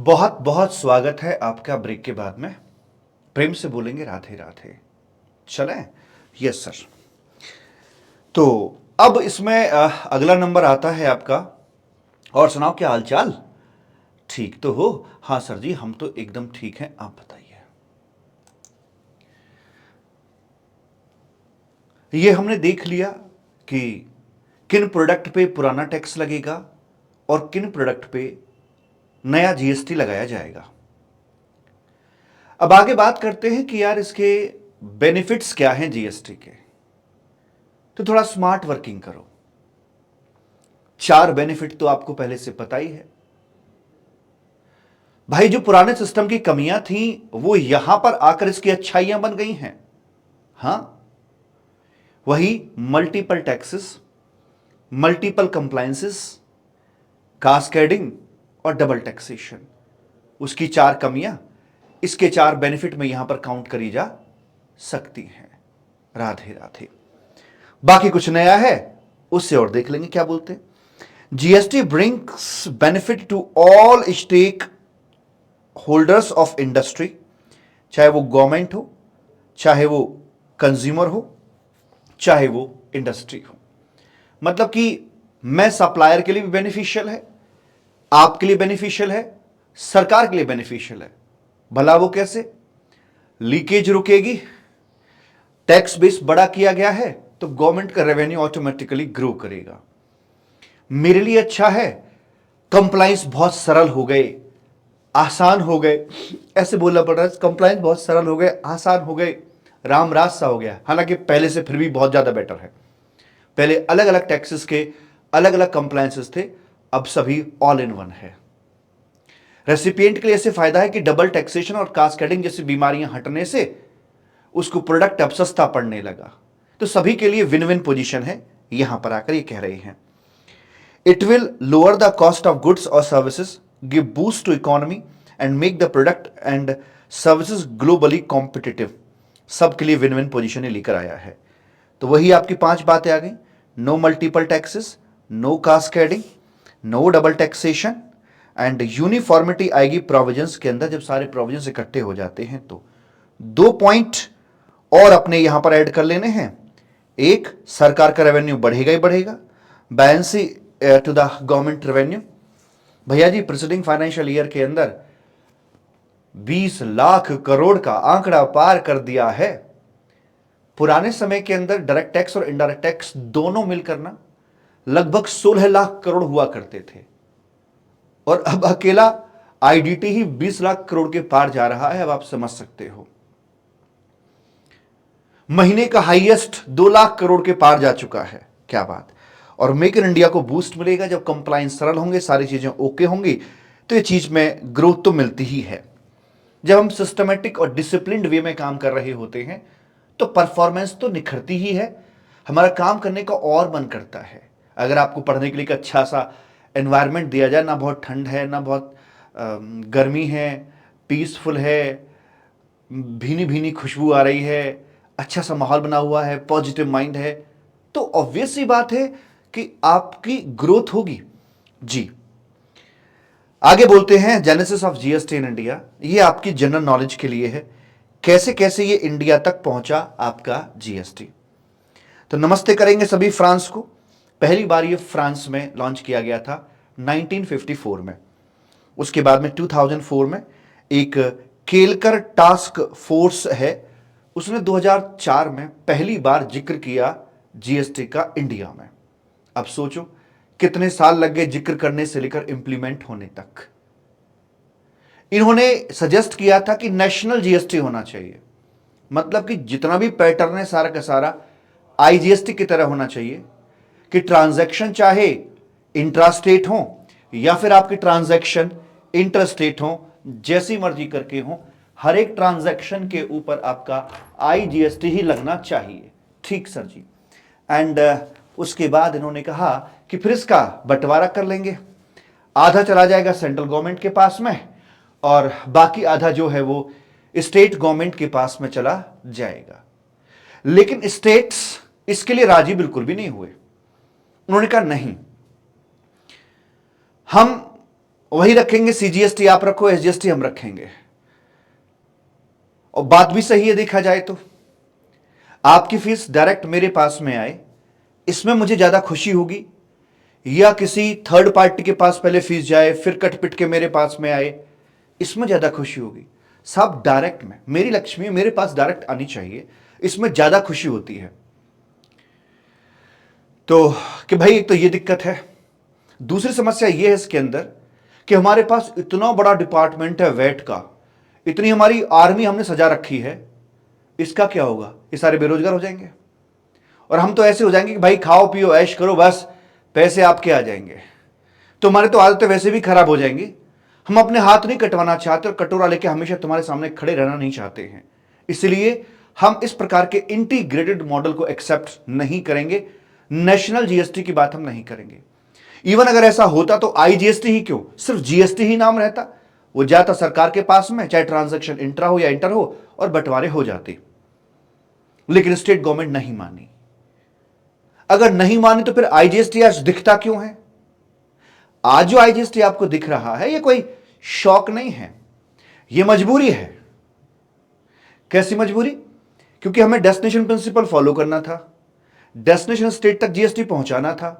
बहुत बहुत स्वागत है आपका ब्रेक के बाद में। प्रेम से बोलेंगे राधे राधे। चलें? Yes sir. तो अब इसमें अगला नंबर आता है आपका। और सुनाओ, क्या हालचाल? ठीक तो हो? हाँ सर जी, हम तो एकदम ठीक हैं, आप बताइए। ये हमने देख लिया कि किन प्रोडक्ट पे पुराना टैक्स लगेगा और किन प्रोडक्ट पे नया जीएसटी लगाया जाएगा। अब आगे बात करते हैं कि यार इसके बेनिफिट्स क्या हैं जीएसटी के। तो थोड़ा स्मार्ट वर्किंग करो। 4 बेनिफिट तो आपको पहले से पता ही है भाई। जो पुराने सिस्टम की कमियां थी वो यहां पर आकर इसकी अच्छाइयां बन गई हैं। हां, वही multiple taxes, multiple compliances, cascading और डबल टैक्सेशन, उसकी 4 कमियां इसके 4 बेनिफिट में यहां पर काउंट करी जा सकती हैं। राधे राधे। बाकी कुछ नया है उससे और देख लेंगे क्या बोलते हैं। GST brings benefit to all stake holders of industry, चाहे वो गवर्नमेंट हो, चाहे वो कंज्यूमर हो, चाहे वो इंडस्ट्री हो। मतलब कि मैं सप्लायर के लिए भी बेनिफिशियल है, आपके लिए बेनिफिशियल है, सरकार के लिए बेनिफिशियल है। भला वो कैसे? लीकेज रुकेगी, टैक्स बेस बड़ा किया गया है तो गवर्नमेंट का रेवेन्यू ऑटोमेटिकली ग्रो करेगा। मेरे लिए अच्छा है, कंप्लायंस बहुत सरल हो गए, आसान हो गए। ऐसे बोलना पड़ रहा है, कंप्लायंस बहुत सरल हो गए, आसान हो गए, राम राज सा हो गया। हालांकि पहले से फिर भी बहुत ज्यादा बेटर है। पहले अलग अलग टैक्सेस के अलग अलग कंप्लायंसेस थे, अब सभी ऑल इन वन है। रेसिपिएंट के लिए ऐसे फायदा है कि डबल टैक्सेशन और कास्केडिंग जैसी बीमारियां हटने से उसको प्रोडक्ट अब सस्ता पड़ने लगा। तो सभी के लिए विन विन पोजीशन है। यहां पर आकर ये कह रहे हैं, it will lower the cost of goods और services, give boost to economy and make the product and services globally competitive. सबके लिए विन विन पोजीशन लेकर आया है। तो वही आपकी 5 बातें आ गई। No multiple taxes, no cascading, no double taxation and uniformity आएगी प्रोविजंस के अंदर। जब सारे प्रोविजंस इकट्ठे हो जाते हैं तो 2 पॉइंट और अपने यहां पर ऐड कर लेने हैं। एक, सरकार का रेवेन्यू बढ़ेगा ही बढ़ेगा, बैलेंसी टू द गवर्नमेंट रेवेन्यू। भैया जी, प्रीसीडिंग फाइनेंशियल ईयर के अंदर 20 लाख करोड़ का आंकड़ा पार कर दिया है। पुराने समय के अंदर डायरेक्ट टैक्स और इनडायरेक्ट टैक्स दोनों मिलकर ना लगभग 16 लाख करोड़ हुआ करते थे, और अब अकेला आईडीटी ही 20 लाख करोड़ के पार जा रहा है। अब आप समझ सकते हो, महीने का हाईएस्ट 2 लाख करोड़ के पार जा चुका है। क्या बात। और मेक इन इंडिया को बूस्ट मिलेगा जब कंप्लायंस सरल होंगे, सारी चीजें ओके होंगी, तो ये चीज में ग्रोथ तो मिलती ही है। जब हम सिस्टमेटिक और डिसिप्लिन्ड वे में काम कर रहे होते हैं तो परफॉर्मेंस तो निखरती ही है, हमारा काम करने का और मन करता है। अगर आपको पढ़ने के लिए एक अच्छा सा एनवायरनमेंट दिया जाए, ना बहुत ठंड है ना बहुत गर्मी है, पीसफुल है, भीनी भीनी खुशबू आ रही है, अच्छा सा माहौल बना हुआ है, पॉजिटिव माइंड है, तो ऑब्वियस सी बात है कि आपकी ग्रोथ होगी। जी, आगे बोलते हैं genesis of GST in India. ये आपकी जनरल नॉलेज के लिए है, कैसे कैसे ये इंडिया तक पहुंचा आपका जीएसटी। तो नमस्ते करेंगे सभी फ्रांस को। पहली बार ये फ्रांस में लॉन्च किया गया था 1954 में। उसके बाद में 2004 में एक केलकर टास्क फोर्स है, उसने 2004 में पहली बार जिक्र किया जीएसटी का इंडिया में। अब सोचो कितने साल लग गए जिक्र करने से लेकर इंप्लीमेंट होने तक। इन्होंने सजेस्ट किया था कि नेशनल जीएसटी होना चाहिए, मतलब कि जितना भी पैटर्न है सारा का सारा आईजीएसटी की तरह होना चाहिए, कि ट्रांजैक्शन चाहे इंट्रास्टेट हो या फिर आपकी ट्रांजैक्शन इंटरस्टेट हो, जैसी मर्जी करके हो, हर एक ट्रांजैक्शन के ऊपर आपका आईजीएसटी ही लगना चाहिए। ठीक सर जी। एंड उसके बाद इन्होंने कहा कि फिर इसका बंटवारा कर लेंगे, आधा चला जाएगा सेंट्रल गवर्नमेंट के पास में और बाकी आधा जो है वो स्टेट गवर्नमेंट के पास में चला जाएगा। लेकिन स्टेट्स इसके लिए राजी बिल्कुल भी नहीं हुए। उन्होंने कहा नहीं, हम वही रखेंगे, सीजीएसटी आप रखो, एसजीएसटी हम रखेंगे। और बात भी सही है, देखा जाए तो आपकी फीस डायरेक्ट मेरे पास में आए, इसमें मुझे ज्यादा खुशी होगी, या किसी थर्ड पार्टी के पास पहले फीस जाए फिर कट पिट के मेरे पास में आए, इसमें ज्यादा खुशी होगी। सब डायरेक्ट में, मेरी लक्ष्मी मेरे पास डायरेक्ट आनी चाहिए, इसमें ज्यादा खुशी होती है। तो कि भाई एक तो ये दिक्कत है। दूसरी समस्या ये है इसके अंदर कि हमारे पास इतना बड़ा डिपार्टमेंट है वैट का, इतनी हमारी आर्मी हमने सजा रखी है, इसका क्या होगा? ये सारे बेरोजगार हो जाएंगे और हम तो ऐसे हो जाएंगे कि भाई खाओ पियो ऐश करो, बस पैसे आपके आ जाएंगे। तो हमारे तो आदतें वैसे भी खराब हो जाएंगी। हम अपने हाथ नहीं कटवाना चाहते और कटोरा लेके हमेशा तुम्हारे सामने खड़े रहना नहीं चाहते हैं। इसलिए हम इस प्रकार के इंटीग्रेटेड मॉडल को एक्सेप्ट नहीं करेंगे। नेशनल जीएसटी की बात हम नहीं करेंगे। इवन अगर ऐसा होता तो आईजीएसटी ही क्यों, सिर्फ जीएसटी ही नाम रहता, वो जाता सरकार के पास में, चाहे ट्रांजैक्शन इंट्रा हो या इंटर हो, और बंटवारे हो जाते। लेकिन स्टेट गवर्नमेंट नहीं मानी। अगर नहीं मानी तो फिर आईजीएसटी आज दिखता क्यों है? आज जो आईजीएसटी आपको दिख रहा है ये कोई शौक नहीं है, ये मजबूरी है। कैसी मजबूरी? क्योंकि हमें डेस्टिनेशन प्रिंसिपल फॉलो करना था, डेस्टिनेशन स्टेट तक जीएसटी पहुंचाना था,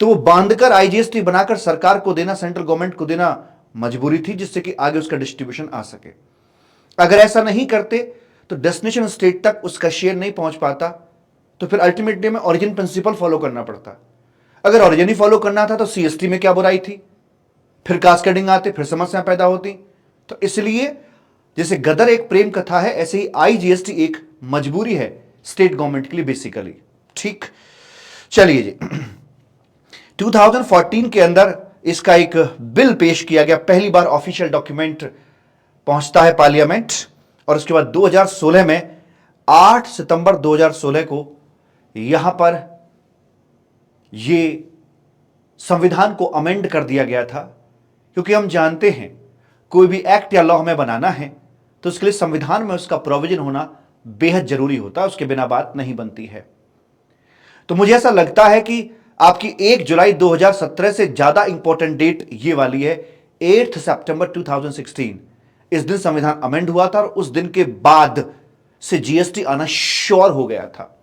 तो वो बांधकर आईजीएसटी बनाकर सरकार को देना, सेंट्रल गवर्नमेंट को देना मजबूरी थी, जिससे कि आगे उसका डिस्ट्रीब्यूशन आ सके। अगर ऐसा नहीं करते तो डेस्टिनेशन स्टेट तक उसका शेयर नहीं पहुंच पाता, तो फिर अल्टीमेटली में ओरिजिन प्रिंसिपल फॉलो करना पड़ता। अगर ओरिजिन ही फॉलो करना था तो सीएसटी में क्या बुराई थी? फिर कास्केडिंग आते, फिर समस्या पैदा होती। तो इसलिए जैसे गदर एक प्रेम कथा है, ऐसे ही आईजीएसटी एक मजबूरी है स्टेट गवर्नमेंट के लिए बेसिकली। ठीक, चलिए जी 2014 के अंदर इसका एक बिल पेश किया गया, पहली बार ऑफिशियल डॉक्यूमेंट पहुंचता है पार्लियामेंट। और उसके बाद 2016 में 8 सितंबर 2016 को यहां पर यह संविधान को अमेंड कर दिया गया था। क्योंकि हम जानते हैं कोई भी एक्ट या लॉ हमें बनाना है तो उसके लिए संविधान में उसका प्रोविजन होना बेहद जरूरी होता है, उसके बिना बात नहीं बनती है। तो मुझे ऐसा लगता है कि आपकी 1 जुलाई 2017 से ज्यादा इंपॉर्टेंट डेट ये वाली है, 8 सितंबर 2016। इस दिन संविधान अमेंड हुआ था और उस दिन के बाद से जीएसटी आना श्योर हो गया था।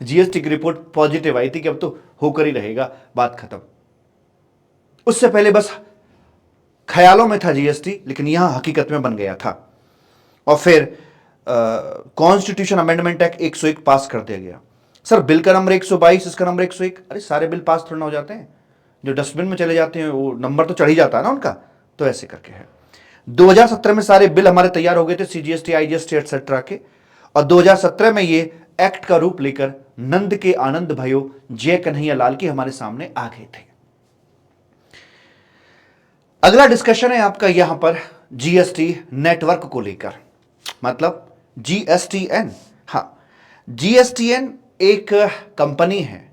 जीएसटी की रिपोर्ट पॉजिटिव आई थी कि अब तो होकर ही रहेगा, बात खत्म। उससे पहले बस ख्यालों में था जीएसटी, लेकिन यहां हकीकत में बन गया था। और फिर कॉन्स्टिट्यूशन अमेंडमेंट एक्ट 101 पास कर दिया गया। सर बिल का नंबर 122, इसका नंबर 101। अरे सारे बिल पास थोड़ा ना हो जाते हैं, जो डस्टबिन में चले जाते हैं वो नंबर तो चढ़ ही जाता है ना उनका। तो ऐसे करके है। 2017 में सारे बिल हमारे तैयार हो गए थे, सीजीएसटी, आईजीएसटी एटसेट्रा के। और 2017 में ये एक्ट का रूप लेकर नंद के आनंद भयो जय कन्हैया लाल के हमारे सामने आ गए थे। अगला डिस्कशन है आपका यहां पर जीएसटी नेटवर्क को लेकर, मतलब जीएसटीएन। हां, जीएसटीएन एक कंपनी है।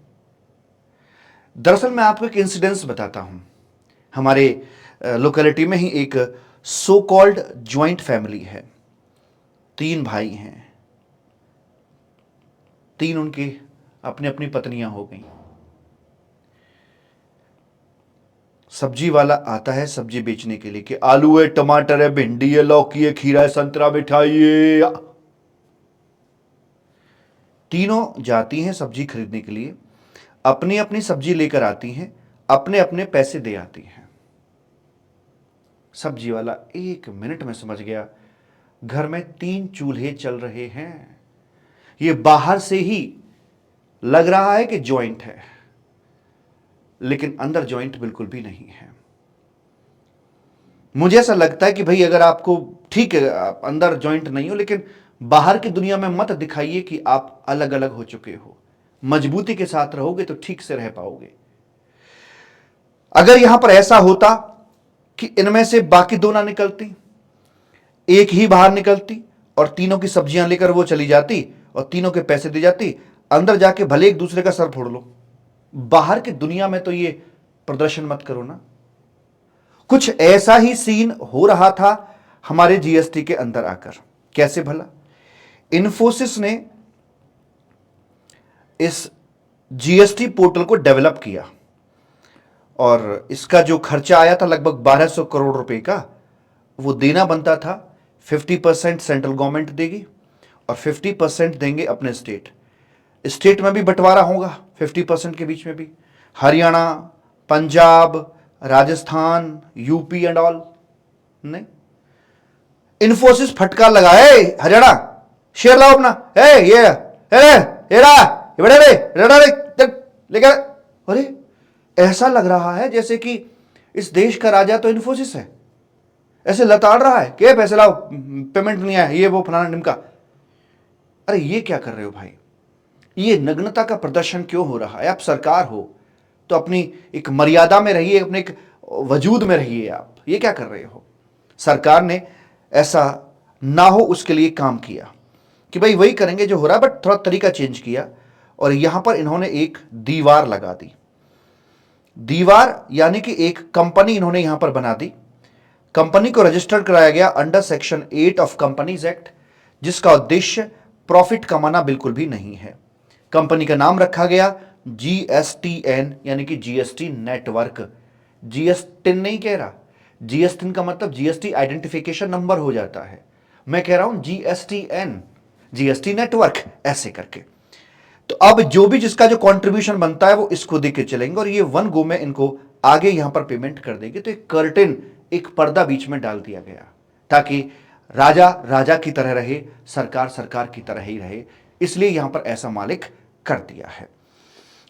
दरअसल मैं आपको एक इंसिडेंस बताता हूं। हमारे लोकेलिटी में ही एक सो कॉल्ड ज्वाइंट फैमिली है, 3 भाई हैं, 3 उनकी अपनी अपनी पत्नियां हो गई। सब्जी वाला आता है सब्जी बेचने के लिए कि आलू है, टमाटर है, भिंडी है, लौकी है, खीरा है, संतरा मिठाई है। तीनों जाती हैं सब्जी खरीदने के लिए, अपनी अपनी सब्जी लेकर आती हैं, अपने अपने पैसे दे आती हैं। सब्जी वाला 1 मिनट में समझ गया घर में 3 चूल्हे चल रहे हैं। ये बाहर से ही लग रहा है कि जॉइंट है, लेकिन अंदर जॉइंट बिल्कुल भी नहीं है। मुझे ऐसा लगता है कि भाई अगर आपको ठीक है आप अंदर जॉइंट नहीं हो, लेकिन बाहर की दुनिया में मत दिखाइए कि आप अलग अलग हो चुके हो। मजबूती के साथ रहोगे तो ठीक से रह पाओगे। अगर यहां पर ऐसा होता कि इनमें से बाकी 2 ना निकलती, एक ही बाहर निकलती और तीनों की सब्जियां लेकर वो चली जाती और तीनों के पैसे दे जाती, अंदर जाके भले एक दूसरे का सर फोड़ लो, बाहर की दुनिया में तो ये प्रदर्शन मत करो ना। कुछ ऐसा ही सीन हो रहा था हमारे जीएसटी के अंदर आकर। कैसे भला? इन्फोसिस ने इस जीएसटी पोर्टल को डेवलप किया और इसका जो खर्चा आया था लगभग 1200 करोड़ रुपए का, वो देना बनता था 50% सेंट्रल गवर्नमेंट देगी और 50% देंगे अपने स्टेट। स्टेट में भी बंटवारा होगा 50% के बीच में भी, Haryana, Punjab, Rajasthan, UP and all. नहीं, इन्फोसिस फटकार लगा, है हरियाणा शेयर लाओ अपना, है ये रहा, ये बड़े रे लेकर। अरे ऐसा लग रहा है जैसे कि इस देश का राजा तो इन्फोसिस है, ऐसे लताड़ रहा है कि पैसे लाओ, पेमेंट नहीं आया, ये वो फलाना निमका। अरे ये क्या कर रहे हो भाई, ये नग्नता का प्रदर्शन क्यों हो रहा है? आप सरकार हो तो अपनी एक मर्यादा में रहिए, अपने एक वजूद में रहिए। आप ये क्या कर रहे हो? सरकार ने ऐसा ना हो उसके लिए काम किया कि भाई वही करेंगे जो हो रहा है, बट थोड़ा तरीका चेंज किया और यहां पर इन्होंने एक दीवार लगा दी। दीवार यानी कि एक कंपनी इन्होंने यहां पर बना दी। कंपनी को रजिस्टर्ड कराया गया under section 8 of companies act, जिसका उद्देश्य प्रॉफिट कमाना बिल्कुल भी नहीं है। कंपनी का नाम रखा गया GSTN यानी कि जीएसटी नेटवर्क। जीएसटिन नहीं कह रहा, जीएसटिन का मतलब जीएसटी आइडेंटिफिकेशन नंबर हो जाता है। मैं कह रहा हूं GSTN, जीएसटी नेटवर्क, ऐसे करके। तो अब जो भी जिसका जो कंट्रीब्यूशन बनता है वो इसको देके चलेंगे और ये वन गो में इनको आगे यहां पर पेमेंट कर देंगे। तो एक कर्टेन, एक पर्दा बीच में डाल दिया गया ताकि राजा राजा की तरह रहे, सरकार सरकार की तरह ही रहे, इसलिए यहां पर ऐसा मालिक कर दिया है।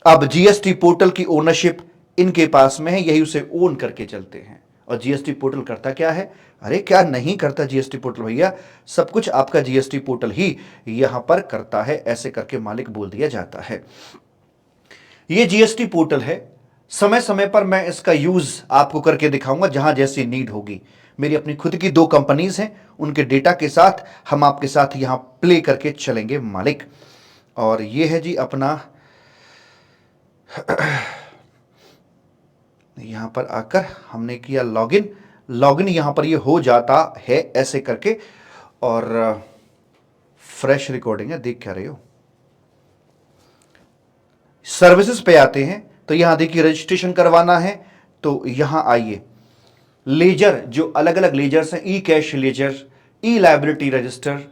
अब जीएसटी पोर्टल की ओनरशिप इनके पास में है, यही उसे ओन करके चलते हैं। और जीएसटी पोर्टल करता क्या है? अरे क्या नहीं करता जीएसटी पोर्टल भैया, सब कुछ आपका जीएसटी पोर्टल ही यहां पर करता है, ऐसे करके मालिक बोल दिया जाता है। ये जीएसटी पोर्टल है, समय समय पर मैं इसका यूज आपको करके दिखाऊंगा जहां जैसी नीड होगी। मेरी अपनी खुद की 2 कंपनीज हैं, उनके डेटा के साथ हम आपके साथ यहां प्ले करके चलेंगे मालिक। और ये है जी अपना यहां पर आकर हमने किया लॉगिन। लॉगिन यहां पर ये हो जाता है ऐसे करके, और फ्रेश रिकॉर्डिंग है, देख क्या रहे हो। सर्विसेज पे आते हैं तो यहां देखिए रजिस्ट्रेशन करवाना है तो यहां आइए। लेजर, जो अलग अलग लेजर्स हैं, ई कैश लेजर, ई लायबिलिटी रजिस्टर,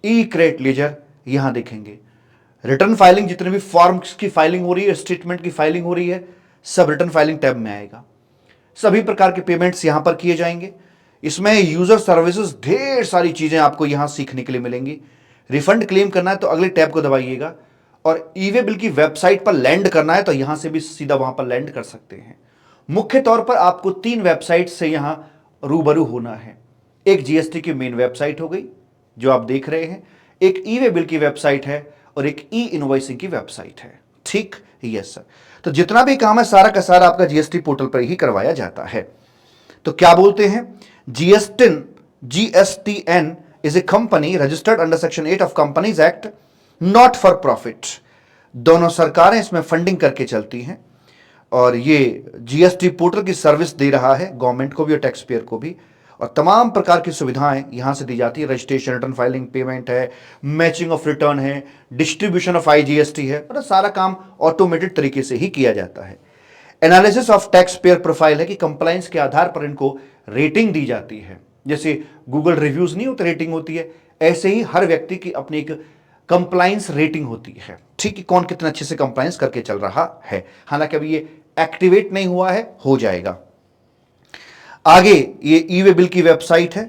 ई क्रेडिट लेजर, यहां देखेंगे। रिटर्न फाइलिंग, जितने भी फॉर्म्स की फाइलिंग हो रही है, स्टेटमेंट की फाइलिंग हो रही है, सब रिटर्न फाइलिंग टैब में आएगा। सभी प्रकार के पेमेंट्स यहां पर किए जाएंगे। इसमें यूजर सर्विसेज, ढेर सारी चीजें आपको यहां सीखने के लिए मिलेंगी। रिफंड क्लेम करना है तो अगले टैब को दबाइएगा, और ई-वे बिल की वेबसाइट पर लैंड करना है तो यहां से भी सीधा वहां पर लैंड कर सकते हैं। मुख्य तौर पर आपको 3 वेबसाइट से यहां रूबरू होना है। एक जीएसटी की मेन वेबसाइट हो गई जो आप देख रहे हैं, एक ई-वे बिल की वेबसाइट है और एक ई इनवॉइसिंग की वेबसाइट है। ठीक, यस सर। तो जितना भी काम है सारा का सारा आपका जीएसटी पोर्टल पर ही करवाया जाता है। तो क्या बोलते हैं? GSTN is a company registered under section 8 of companies act, not for profit. दोनों सरकारें इसमें फंडिंग करके चलती हैं और ये जीएसटी पोर्टल की सर्विस दे रहा है गवर्नमेंट को भी और टैक्स पेयर को भी, और तमाम प्रकार की सुविधाएं यहां से दी जाती है। रजिस्ट्रेशन, रिटर्न फाइलिंग, पेमेंट है, मैचिंग ऑफ रिटर्न है, डिस्ट्रीब्यूशन ऑफ आईजीएसटी है, मतलब सारा काम ऑटोमेटेड तरीके से ही किया जाता है। Analysis of tax pair profile है कि कंप्लायंस के आधार पर इनको रेटिंग दी जाती है। जैसे गूगल रिव्यूज नहीं होते, रेटिंग होती है, ऐसे ही हर व्यक्ति की अपनी एक कंप्लायंस रेटिंग होती है। ठीक है, कौन कितना अच्छे से कंप्लायंस करके चल रहा है। हालांकि अभी ये एक्टिवेट नहीं हुआ है, हो जाएगा। आगे ये ई-वे बिल की वेबसाइट है,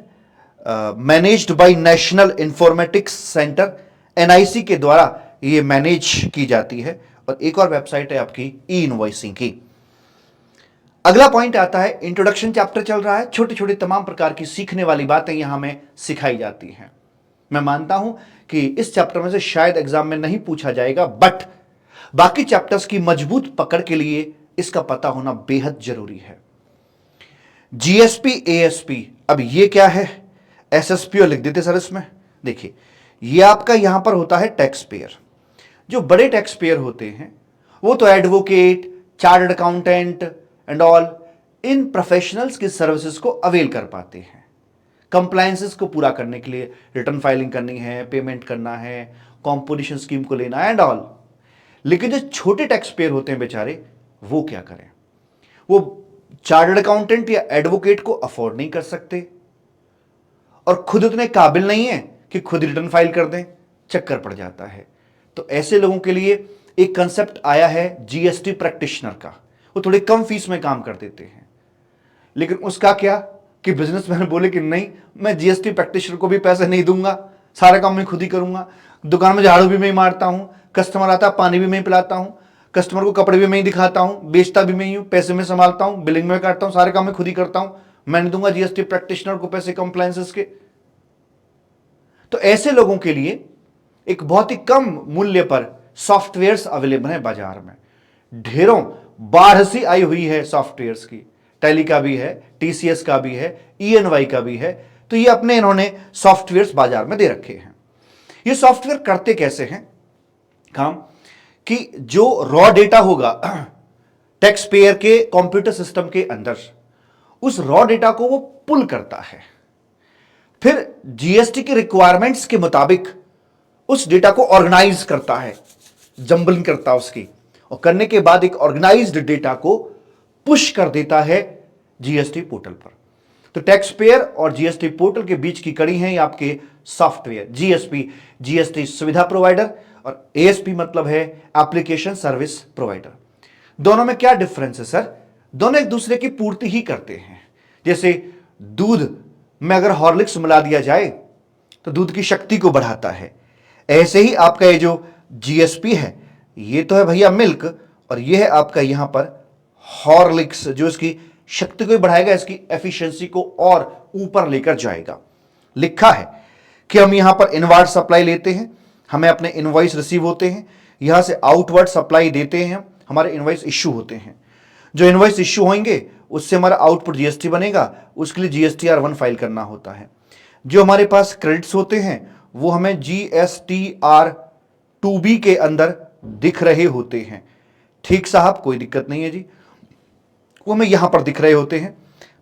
managed by national informatics centre, NIC के द्वारा ये मैनेज की जाती है। और एक और वेबसाइट है आपकी ई इनवॉइसिंग की। अगला पॉइंट आता है, इंट्रोडक्शन चैप्टर चल रहा है, छोटे छोटे तमाम प्रकार की सीखने वाली बातें यहां में सिखाई जाती हैं। मैं मानता हूं कि इस चैप्टर में से शायद एग्जाम में नहीं पूछा जाएगा, बट बाकी चैप्टर्स की मजबूत पकड़ के लिए इसका पता होना बेहद जरूरी है। जीएसपी, एएसपी, अब ये क्या है? एसएसपीओ लिख देते सर इसमें। देखिए, ये आपका यहां पर होता है टैक्स पेयर। जो बड़े टैक्स पेयर होते हैं वो तो advocate, chartered accountant and all, in professionals की सर्विसेज को अवेल कर पाते हैं। कंप्लायंसेस को पूरा करने के लिए रिटर्न फाइलिंग करनी है, पेमेंट करना है, कॉम्पोजिशन स्कीम को लेना है एंड ऑल। लेकिन जो छोटे टैक्स पेयर होते हैं बेचारे, वो क्या करें? वो चार्टर्ड अकाउंटेंट या एडवोकेट को अफोर्ड नहीं कर सकते और खुद उतने काबिल नहीं है कि खुद रिटर्न फाइल कर दें, चक्कर पड़ जाता है। तो ऐसे लोगों के लिए एक कंसेप्ट आया है जीएसटी प्रैक्टिशनर का। वो थोड़ी कम फीस में काम कर देते हैं, लेकिन उसका क्या कि बिजनेसमैन बोले कि नहीं, मैं जीएसटी प्रैक्टिशनर को भी पैसे नहीं दूंगा, सारा काम मैं खुद ही करूंगा, दुकान में झाड़ू भी मैं ही मारता हूं, कस्टमर आता है पानी भी मैं ही पिलाता हूं, कस्टमर को कपड़े भी मैं ही दिखाता हूं, बेचता भी मैं ही हूं, पैसे में संभालता हूं, बिलिंग में काटता हूं, सारे काम मैं खुद ही करता हूं, मैं नहीं दूंगा जीएसटी प्रैक्टिशनर को पैसे कंप्लायंसेस के। तो ऐसे लोगों के लिए एक बहुत ही कम मूल्य पर सॉफ्टवेयर्स अवेलेबल है बाजार में। ढेरों बाढ़ सी आई हुई है सॉफ्टवेयर्स की, टैली का भी है, टीसीएस का भी है, ईएनवाई का भी है। तो ये अपने इन्होंने सॉफ्टवेयर्स बाजार में दे रखे हैं। ये सॉफ्टवेयर करते कैसे हैं काम कि जो रॉ डेटा होगा टैक्स पेयर के कंप्यूटर सिस्टम के अंदर, उस रॉ डेटा को वो पुल करता है, फिर जीएसटी की रिक्वायरमेंट्स के मुताबिक उस डेटा को ऑर्गेनाइज करता है, जंबलिंग करता है उसकी, और करने के बाद एक ऑर्गेनाइज्ड डेटा को पुश कर देता है जीएसटी पोर्टल पर। तो टैक्स पेयर और जीएसटी पोर्टल के बीच की कड़ी है आपके सॉफ्टवेयर जीएसपी, जीएसटी सुविधा प्रोवाइडर, और एएसपी मतलब है एप्लीकेशन सर्विस प्रोवाइडर। दोनों में क्या डिफरेंस है सर? दोनों एक दूसरे की पूर्ति ही करते हैं। जैसे दूध में अगर हॉर्लिक्स मिला दिया जाए तो दूध की शक्ति को बढ़ाता है, ऐसे ही आपका ये जो जीएसपी है, ये तो है भैया मिल्क, और ये है आपका यहां पर हॉर्लिक्स, जो इसकी शक्ति को बढ़ाएगा, इसकी एफिशिएंसी को और ऊपर लेकर जाएगा। लिखा है कि हम यहां पर इनवार्ड सप्लाई लेते हैं, हमें अपने इनवॉइस रिसीव होते हैं, यहां से आउटवर्ड सप्लाई देते हैं, हमारे इनवॉइस इश्यू होते हैं। जो इनवॉइस इश्यू होंगे उससे हमारा आउटपुट जीएसटी बनेगा, उसके लिए जीएसटीआर 1 फाइल करना होता है। जो हमारे पास क्रेडिट्स होते हैं वो हमें जीएसटीआर 2B के अंदर दिख रहे होते हैं। ठीक साहब, कोई दिक्कत नहीं है जी, वो हमें यहां पर दिख रहे होते हैं।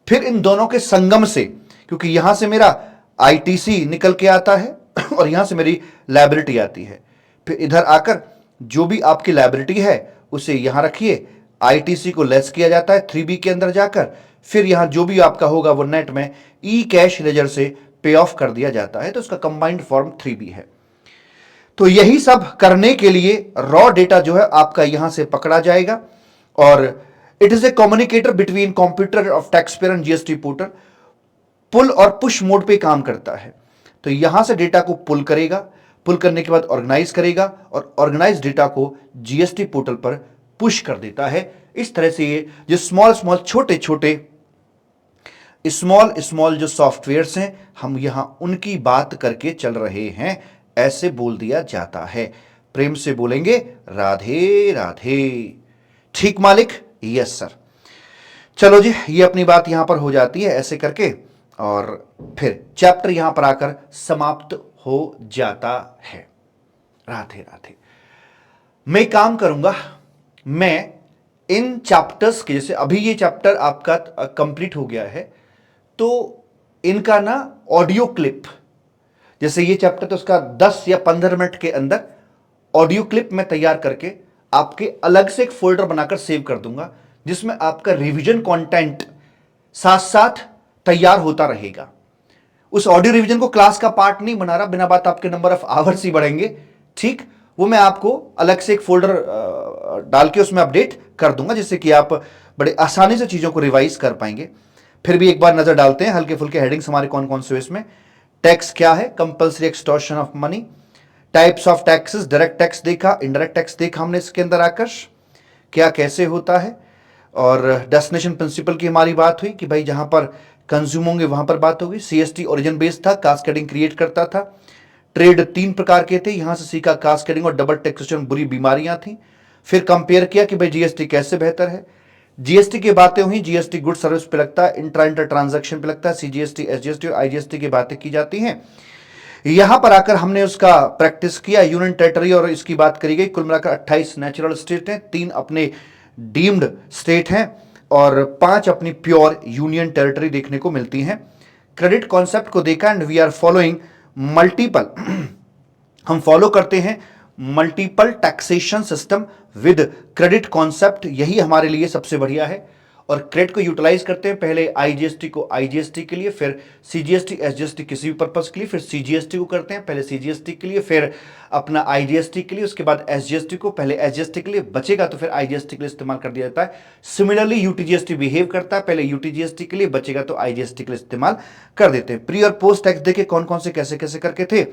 फिर इन दोनों के संगम से, क्योंकि यहां से मेरा आईटीसी निकल के आता है और यहां से मेरी लायबिलिटी आती है, फिर इधर आकर जो भी आपकी लायबिलिटी है उसे यहां रखिए, आईटीसी को लेस किया जाता है 3B के अंदर जाकर, फिर यहां जो भी आपका होगा वो नेट में ई कैश लेजर से पे ऑफ कर दिया जाता है। तो उसका कंबाइंड फॉर्म 3B है। तो यही सब करने के लिए रॉ डेटा जो है आपका यहां से पकड़ा जाएगा, और it is a communicator between computer of tax payer and GST portal. Pull और पुश मोड पे काम करता है। तो यहां से डेटा को पुल करेगा, पुल करने के बाद ऑर्गेनाइज करेगा, और ऑर्गेनाइज डेटा को जीएसटी पोर्टल पर पुश कर देता है। इस तरह से ये जो स्मॉल छोटे छोटे स्मॉल जो सॉफ्टवेयर्स हैं, हम यहां उनकी बात करके चल रहे हैं, ऐसे बोल दिया जाता है। प्रेम से बोलेंगे राधे राधे। ठीक मालिक? Yes sir. चलो जी, ये अपनी बात यहां पर हो जाती है ऐसे करके, और फिर चैप्टर यहां पर आकर समाप्त हो जाता है। राधे राधे। मैं काम करूंगा, मैं इन चैप्टर्स के, जैसे अभी ये चैप्टर आपका कंप्लीट हो गया है, तो इनका ना ऑडियो क्लिप, जैसे ये चैप्टर तो उसका 10 या 15 मिनट के अंदर ऑडियो क्लिप मैं तैयार करके आपके अलग से एक फोल्डर बनाकर सेव कर दूंगा, जिसमें आपका रिवीजन कंटेंट साथ साथ तैयार होता रहेगा। उस ऑडियो रिवीजन को क्लास का पार्ट नहीं बना रहा, बिना बात आपके नंबर ऑफ आवर्स ही बढ़ेंगे। ठीक, वो मैं आपको अलग से एक फोल्डर डाल के उसमें अपडेट कर दूंगा, जिससे कि आप बड़े आसानी से चीजों को रिवाइज कर पाएंगे। फिर भी एक बार नजर डालते हैं हल्के फुल्के हेडिंग्स हमारे कौन कौन से इसमें। टैक्स क्या है? Compulsory extortion of money. Types of taxes, direct tax देखा, इनडायरेक्ट टैक्स देखा हमने इसके अंदर आकर, क्या कैसे होता है। और डेस्टिनेशन प्रिंसिपल की हमारी बात हुई कि भाई जहां पर कंज्यूम होंगे वहां पर बात होगी। सीएसटी ओरिजिन बेस्ड था, कास्केडिंग क्रिएट करता था। ट्रेड 3 प्रकार के थे, यहां से सीखा कास्केडिंग और डबल टैक्सेशन बुरी बीमारियां थी। फिर कंपेयर किया कि भाई जीएसटी कैसे बेहतर है। जीएसटी की बातें हुई, जीएसटी गुड सर्विस पे लगता है, इंट्रा इंटर ट्रांजैक्शन पे लगता है, सीजीएसटी, एसजीएसटी और आईजीएसटी की बातें की जाती हैं। यहां पर आकर हमने उसका प्रैक्टिस किया। यूनियन टेरिटरी और इसकी बात करी गई। कुल मिलाकर 28 नेचुरल स्टेट हैं, 3 अपने डीम्ड स्टेट हैं और 5 अपनी प्योर यूनियन टेरिटरी देखने को मिलती हैं। क्रेडिट कॉन्सेप्ट को देखा and we are following multiple हम फॉलो करते हैं multiple taxation system with credit concept, यही हमारे लिए सबसे बढ़िया है। और क्रेडिट को यूटिलाइज करते हैं पहले आईजीएसटी को आईजीएसटी के लिए, फिर सीजीएसटी एसजीएसटी किसी भी पर्पस के लिए, फिर सीजीएसटी को करते हैं पहले सीजीएसटी के लिए, फिर अपना आईजीएसटी के लिए, उसके बाद एसजीएसटी को, पहले एसजीएसटी के लिए बचेगा तो फिर आईजीएसटी के लिए इस्तेमाल कर दिया जाता है। सिमिलरली यूटीजीएसटी बिहेव करता है, पहले यूटीजीएसटी के लिए बचेगा तो आईजीएसटी के लिए इस्तेमाल कर देते हैं। प्री और पोस्ट टैक्स देखे कौन कौन से कैसे कैसे करके थे।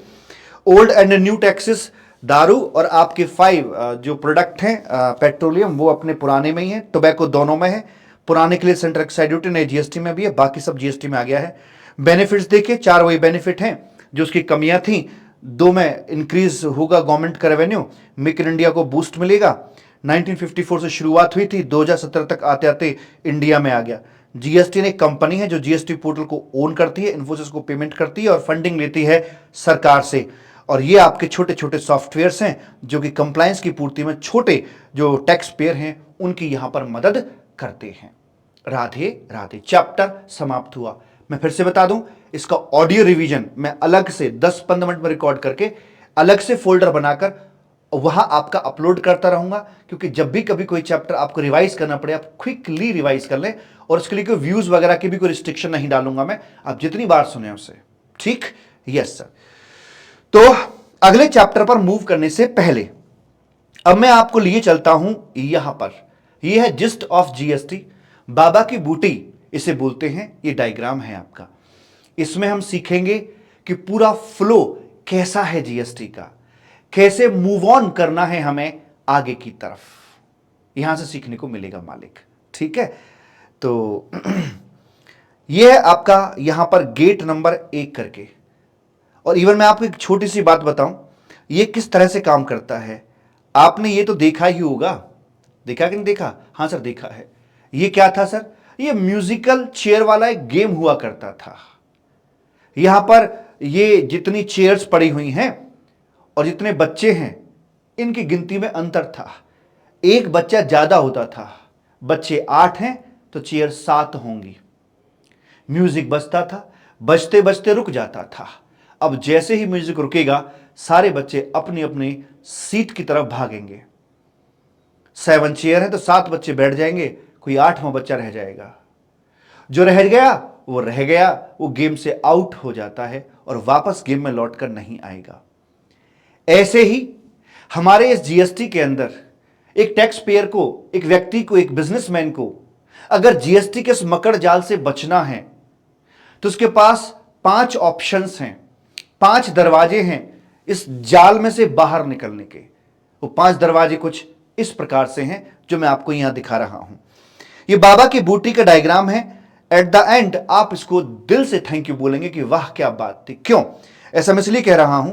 ओल्ड एंड न्यू टैक्सेस, दारू और आपके 5 जो प्रोडक्ट हैं पेट्रोलियम वो अपने पुराने में ही है, टोबैको दोनों में है। पुराने के लिए सेंट्रल एक्साइज ड्यूटी नए जीएसटी में भी है, बाकी सब जीएसटी में आ गया है। बेनिफिट्स देखिए 4 वही बेनिफिट हैं जो उसकी कमियां थी। 2 में इंक्रीज होगा गवर्नमेंट का रेवेन्यू, मेक इन इंडिया को बूस्ट मिलेगा। 1954 से शुरुआत हुई थी, 2017 तक आते आते इंडिया में आ गया। जीएसटी ने एक कंपनी है जो जीएसटी पोर्टल को ओन करती है, इन्फोसिस को पेमेंट करती है और फंडिंग लेती है सरकार से। और ये आपके छोटे छोटे सॉफ्टवेयर्स हैं जो कि कंप्लायंस की पूर्ति में छोटे जो टैक्स पेयर हैं उनकी यहां पर मदद करते हैं। राधे राधे। चैप्टर समाप्त हुआ। मैं फिर से बता दूं, इसका ऑडियो रिवीजन मैं अलग से 10-15 मिनट में रिकॉर्ड करके अलग से फोल्डर बनाकर वहां आपका अपलोड करता रहूंगा, क्योंकि जब भी कभी कोई चैप्टर आपको रिवाइज करना पड़े आप क्विकली रिवाइज कर लें। और उसके लिए कोई व्यूज वगैरह की भी कोई रिस्ट्रिक्शन नहीं डालूंगा मैं, आप जितनी बार सुने उससे। ठीक, यस सर। तो अगले चैप्टर पर मूव करने से पहले अब मैं आपको लिए चलता हूं यहां पर। यह है जिस्ट ऑफ जीएसटी, बाबा की बूटी इसे बोलते हैं। ये डायग्राम है आपका। इसमें हम सीखेंगे कि पूरा फ्लो कैसा है जीएसटी का, कैसे मूव ऑन करना है हमें आगे की तरफ, यहां से सीखने को मिलेगा मालिक। ठीक है, तो यह है आपका यहां पर गेट नंबर 1 करके। और इवन मैं आपको एक छोटी सी बात बताऊं, ये किस तरह से काम करता है। आपने ये तो देखा ही होगा, देखा कि नहीं देखा? हाँ सर देखा है। ये क्या था सर? ये म्यूजिकल चेयर वाला एक गेम हुआ करता था। यहां पर ये जितनी चेयर्स पड़ी हुई हैं और जितने बच्चे हैं इनकी गिनती में अंतर था। एक बच्चा ज्यादा होता था, बच्चे 8 हैं तो चेयर 7 होंगी। म्यूजिक बजता था, बजते बजते रुक जाता था। अब जैसे ही म्यूजिक रुकेगा सारे बच्चे अपनी अपनी सीट की तरफ भागेंगे। 7 चेयर है तो 7 बच्चे बैठ जाएंगे, कोई 8वां बच्चा रह जाएगा। जो रह गया वो रह गया, वो गेम से आउट हो जाता है और वापस गेम में लौटकर नहीं आएगा। ऐसे ही हमारे इस जीएसटी के अंदर एक टैक्स पेयर को, एक व्यक्ति को, एक बिजनेसमैन को अगर जीएसटी के इस मकड़ जाल से बचना है तो उसके पास 5 ऑप्शंस हैं, 5 दरवाजे हैं इस जाल में से बाहर निकलने के। वो 5 दरवाजे कुछ इस प्रकार से हैं जो मैं आपको यहां दिखा रहा हूं। ये बाबा की बूटी का डायग्राम है। एट द एंड आप इसको दिल से थैंक यू बोलेंगे कि वाह क्या बात थी। क्यों ऐसा मैं इसलिए कह रहा हूं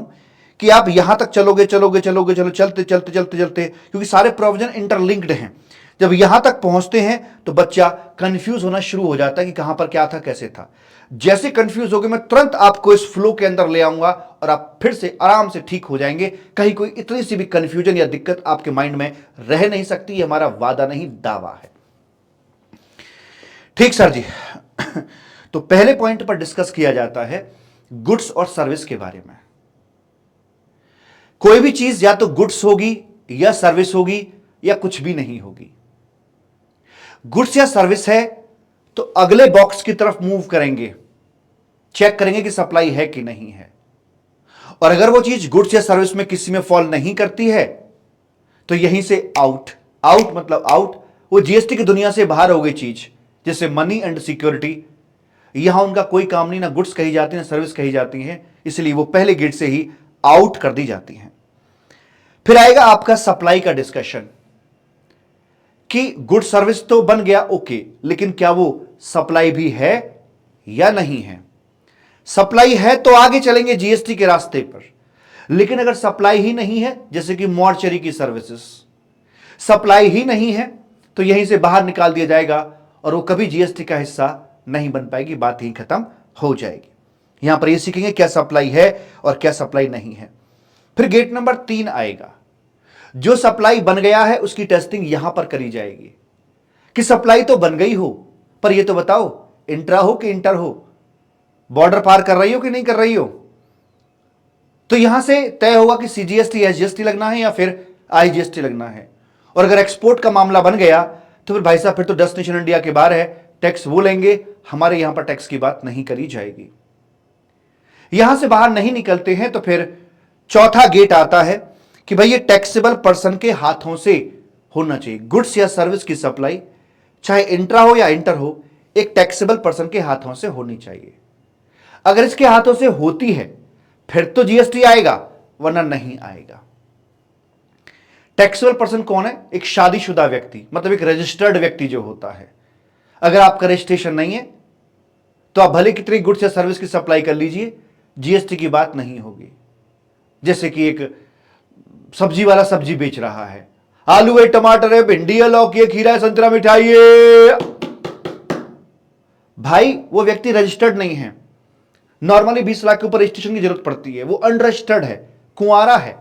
कि आप यहां तक चलोगे चलोगे चलोगे चलो चलते चलते चलते चलते, क्योंकि सारे प्रोविजन इंटरलिंक्ड हैं। जब यहां तक पहुंचते हैं तो बच्चा कंफ्यूज होना शुरू हो जाता है कि कहां पर क्या था कैसे था। जैसे कंफ्यूज हो गए मैं तुरंत आपको इस फ्लो के अंदर ले आऊंगा और आप फिर से आराम से ठीक हो जाएंगे। कहीं कोई इतनी सी भी कंफ्यूजन या दिक्कत आपके माइंड में रह नहीं सकती। ये हमारा वादा नहीं दावा है। ठीक सर जी। तो पहले पॉइंट पर डिस्कस किया जाता है गुड्स और सर्विस के बारे में। कोई भी चीज या तो गुड्स होगी या सर्विस होगी या कुछ भी नहीं होगी। गुड्स या सर्विस है तो अगले बॉक्स की तरफ मूव करेंगे, चेक करेंगे कि सप्लाई है कि नहीं है। और अगर वो चीज गुड्स या सर्विस में किसी में फॉल नहीं करती है तो यहीं से आउट। आउट मतलब आउट, वो जीएसटी की दुनिया से बाहर हो गई चीज, जैसे मनी एंड सिक्योरिटी। यहां उनका कोई काम नहीं, ना गुड्स कही जाती है ना सर्विस कही जाती है, इसलिए वो पहले गेट से ही आउट कर दी जाती हैं। फिर आएगा आपका सप्लाई का डिस्कशन कि गुड सर्विस तो बन गया ओके, लेकिन क्या वो सप्लाई भी है या नहीं है। सप्लाई है तो आगे चलेंगे जीएसटी के रास्ते पर, लेकिन अगर सप्लाई ही नहीं है, जैसे कि मॉर्चरी की सर्विसेज, सप्लाई ही नहीं है तो यहीं से बाहर निकाल दिया जाएगा और वो कभी जीएसटी का हिस्सा नहीं बन पाएगी, बात ही खत्म हो जाएगी। यहां पर ये सीखेंगे क्या सप्लाई है और क्या सप्लाई नहीं है। फिर गेट नंबर 3 आएगा। जो सप्लाई बन गया है उसकी टेस्टिंग यहां पर करी जाएगी कि सप्लाई तो बन गई हो, पर ये तो बताओ इंट्रा हो कि इंटर हो, बॉर्डर पार कर रही हो कि नहीं कर रही हो। तो यहां से तय होगा कि सीजीएसटी एसजीएसटी लगना है या फिर आईजीएसटी लगना है। और अगर एक्सपोर्ट का मामला बन गया तो फिर भाई साहब फिर तो डेस्टिनेशन इंडिया के बाहर है, टैक्स वो लेंगे, हमारे यहां पर टैक्स की बात नहीं करी जाएगी। यहां से बाहर नहीं निकलते हैं तो फिर चौथा गेट आता है कि भाई ये टैक्सेबल पर्सन के हाथों से होना चाहिए। गुड्स या सर्विस की सप्लाई चाहे इंट्रा हो या इंटर हो, एक टैक्सेबल पर्सन के हाथों से होनी चाहिए। अगर इसके हाथों से होती है फिर तो जीएसटी आएगा, वरना नहीं आएगा। टैक्सेबल पर्सन कौन है? एक शादीशुदा व्यक्ति, मतलब एक रजिस्टर्ड व्यक्ति जो होता है। अगर आपका रजिस्ट्रेशन नहीं है तो आप भले कितनी गुड्स या सर्विस की सप्लाई कर लीजिए, जीएसटी की बात नहीं होगी। जैसे कि एक सब्जी वाला सब्जी बेच रहा है, आलू है, टमाटर है, भिंडी है, लौकी है, खीरा है, संतरा, मिठाई है, भाई वो व्यक्ति रजिस्टर्ड नहीं है। नॉर्मली 20 लाख के ऊपर रजिस्ट्रेशन की जरूरत पड़ती है, वो अनरजिस्टर्ड है, कुंवारा है,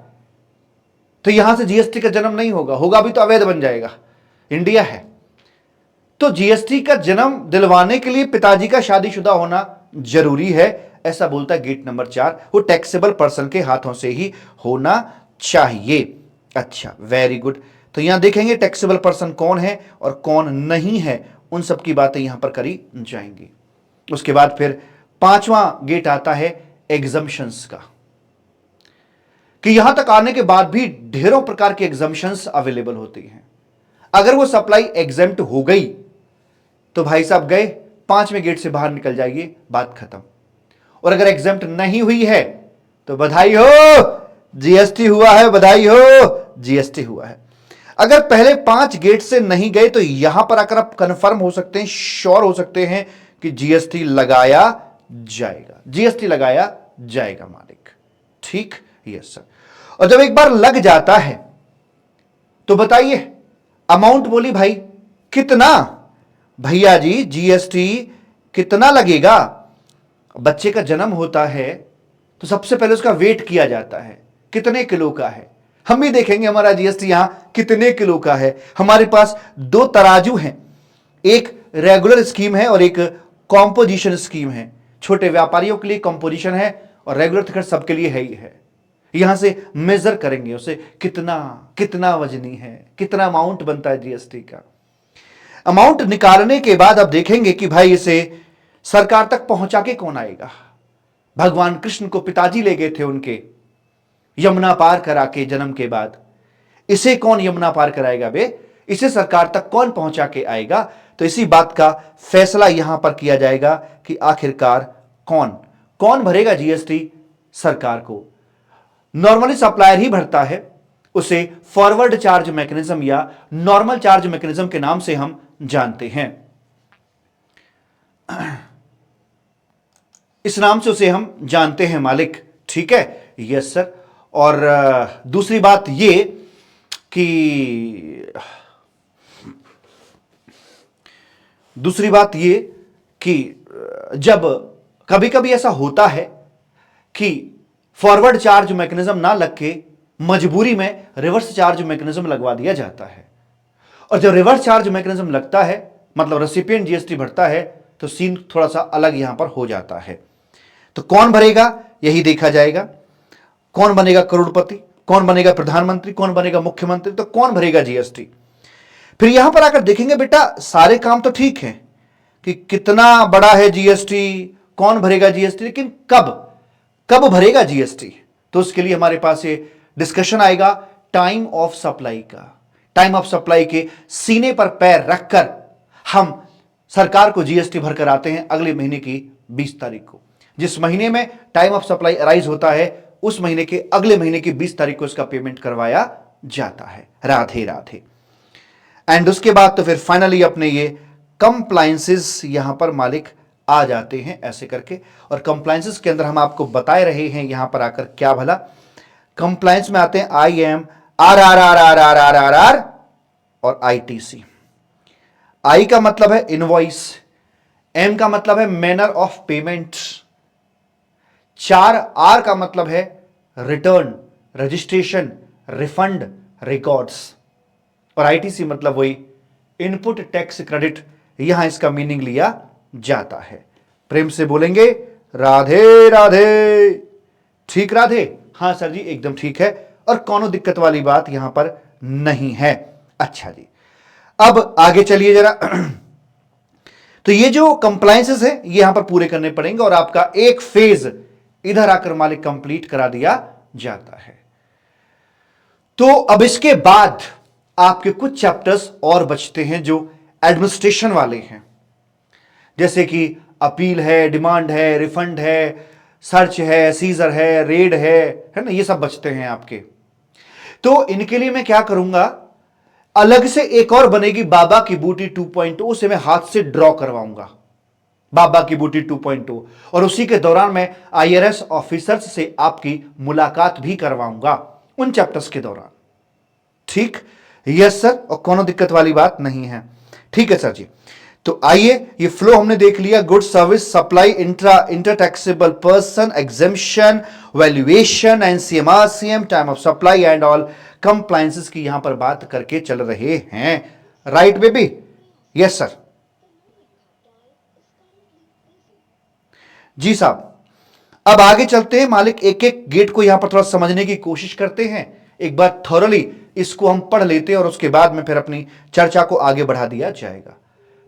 तो यहां से जीएसटी का जन्म नहीं होगा, होगा भी तो अवैध बन जाएगा, इंडिया है। तो जीएसटी का जन्म दिलवाने के लिए पिताजी का शादीशुदा होना जरूरी है, ऐसा बोलता है गेट नंबर 4। वो टैक्सेबल पर्सन के हाथों से ही होना चाहिए। अच्छा, वेरी गुड। तो यहां देखेंगे टैक्सेबल पर्सन कौन है और कौन नहीं है, उन सब की बातें यहां पर करी जाएंगी। उसके बाद फिर पांचवां गेट आता है एग्जम्पशंस का, कि यहां तक आने के बाद भी ढेरों प्रकार की एग्जम्पशंस अवेलेबल होती हैं। अगर वो सप्लाई एग्जेम्प्ट हो गई तो भाई साहब गए, पांचवें गेट से बाहर निकल जाइए, बात खत्म। और अगर एग्जेम्प्ट नहीं हुई है तो बधाई हो, जीएसटी हुआ है, बधाई हो, जीएसटी हुआ है। अगर पहले 5 गेट से नहीं गए तो यहां पर आकर आप कंफर्म हो सकते हैं, श्योर हो सकते हैं कि जीएसटी लगाया जाएगा, जीएसटी लगाया जाएगा मालिक। ठीक, यस सर। और जब एक बार लग जाता है तो बताइए अमाउंट बोली भाई कितना, भैया जी जीएसटी कितना लगेगा। बच्चे का जन्म होता है तो सबसे पहले उसका वेट किया जाता है, कितने किलो का है। हम भी देखेंगे हमारा जीएसटी यहां कितने किलो का है। हमारे पास 2 तराजू हैं, एक रेगुलर स्कीम है और एक कॉम्पोजिशन स्कीम है। छोटे व्यापारियों के लिए कॉम्पोजिशन है और रेगुलर खर्च सबके लिए है ही है। यहां से मेजर करेंगे उसे, कितना कितना वजनी है, कितना अमाउंट बनता है जीएसटी का। अमाउंट निकालने के बाद अब देखेंगे कि भाई इसे सरकार तक पहुंचा के कौन आएगा। भगवान कृष्ण को पिताजी ले गए थे उनके, यमुना पार करा के जन्म के बाद। इसे कौन यमुना पार कराएगा बे, इसे सरकार तक कौन पहुंचा के आएगा। तो इसी बात का फैसला यहां पर किया जाएगा कि आखिरकार कौन कौन भरेगा जीएसटी सरकार को। नॉर्मली सप्लायर ही भरता है, उसे फॉरवर्ड चार्ज मैकेनिज्म या नॉर्मल चार्ज मैकेनिज्म के नाम से हम जानते हैं। इस नाम से उसे हम जानते हैं मालिक, ठीक है, यस सर। और दूसरी बात ये कि जब कभी कभी ऐसा होता है कि फॉरवर्ड चार्ज मैकेनिज्म ना लग के मजबूरी में रिवर्स चार्ज मैकेनिज्म लगवा दिया जाता है। और जब रिवर्स चार्ज मैकेनिज्म लगता है, मतलब रेसिपिएंट जीएसटी भरता है, तो सीन थोड़ा सा अलग यहां पर हो जाता है। तो कौन भरेगा यही देखा जाएगा। कौन बनेगा करोड़पति, कौन बनेगा प्रधानमंत्री, कौन बनेगा मुख्यमंत्री, तो कौन भरेगा जीएसटी। फिर यहां पर आकर देखेंगे बेटा सारे काम तो ठीक है कि कितना बड़ा है जीएसटी, कौन भरेगा जीएसटी, लेकिन कब भरेगा जीएसटी। तो उसके लिए हमारे पास ये डिस्कशन आएगा टाइम ऑफ सप्लाई का। टाइम ऑफ सप्लाई के सीने पर पैर रखकर हम सरकार को जीएसटी भरकर आते हैं अगले महीने की 20 तारीख को। जिस महीने में टाइम ऑफ सप्लाई अराइज होता है उस महीने के अगले महीने की 20 तारीख को इसका पेमेंट करवाया जाता है। राधे राधे। एंड उसके बाद तो फिर फाइनली अपने ये कंप्लायंसेस यहां पर मालिक आ जाते हैं ऐसे करके। और कंप्लायंसेस के अंदर हम आपको बताए रहे हैं यहां पर आकर क्या भला। कंप्लायंस में आते हैं IAM, RRR और ITC। आई का मतलब है इनवॉइस, M का मतलब है मैनर ऑफ पेमेंट, 4R का मतलब है रिटर्न, रजिस्ट्रेशन, रिफंड, रिकॉर्ड्स, और ITC मतलब वही इनपुट टैक्स क्रेडिट। यहां इसका मीनिंग लिया जाता है। प्रेम से बोलेंगे राधे राधे। ठीक राधे? हां सर जी एकदम ठीक है, और कोनो दिक्कत वाली बात यहां पर नहीं है। अच्छा जी, अब आगे चलिए जरा। तो ये जो कंप्लायंसेस है ये यहां पर पूरे करने पड़ेंगे और आपका एक फेज इधर आकर मालिक कंप्लीट करा दिया जाता है। तो अब इसके बाद आपके कुछ चैप्टर्स और बचते हैं जो एडमिनिस्ट्रेशन वाले हैं, जैसे कि अपील है, डिमांड है, रिफंड है, सर्च है, सीजर है, रेड है ना, ये सब बचते हैं आपके। तो इनके लिए मैं क्या करूंगा, अलग से एक और बनेगी बाबा की बूटी 2.0, से मैं हाथ से ड्रॉ करवाऊंगा बाबा की बूटी 2.0, और उसी के दौरान मैं आईआरएस ऑफिसर्स से आपकी मुलाकात भी करवाऊंगा उन चैप्टर्स के दौरान। ठीक, यस सर, और कोनो दिक्कत वाली बात नहीं है। ठीक है सर जी। तो आइए, ये फ्लो हमने देख लिया, good service supply, inter taxable person, exemption, valuation, NCM, time of supply and all compliances की यहां पर बात करके चल रहे हैं। Right baby? यस सर जी साहब। अब आगे चलते हैं मालिक, एक एक गेट को यहां पर थोड़ा समझने की कोशिश करते हैं, एक बार थॉरली इसको हम पढ़ लेते हैं और उसके बाद में फिर अपनी चर्चा को आगे बढ़ा दिया जाएगा।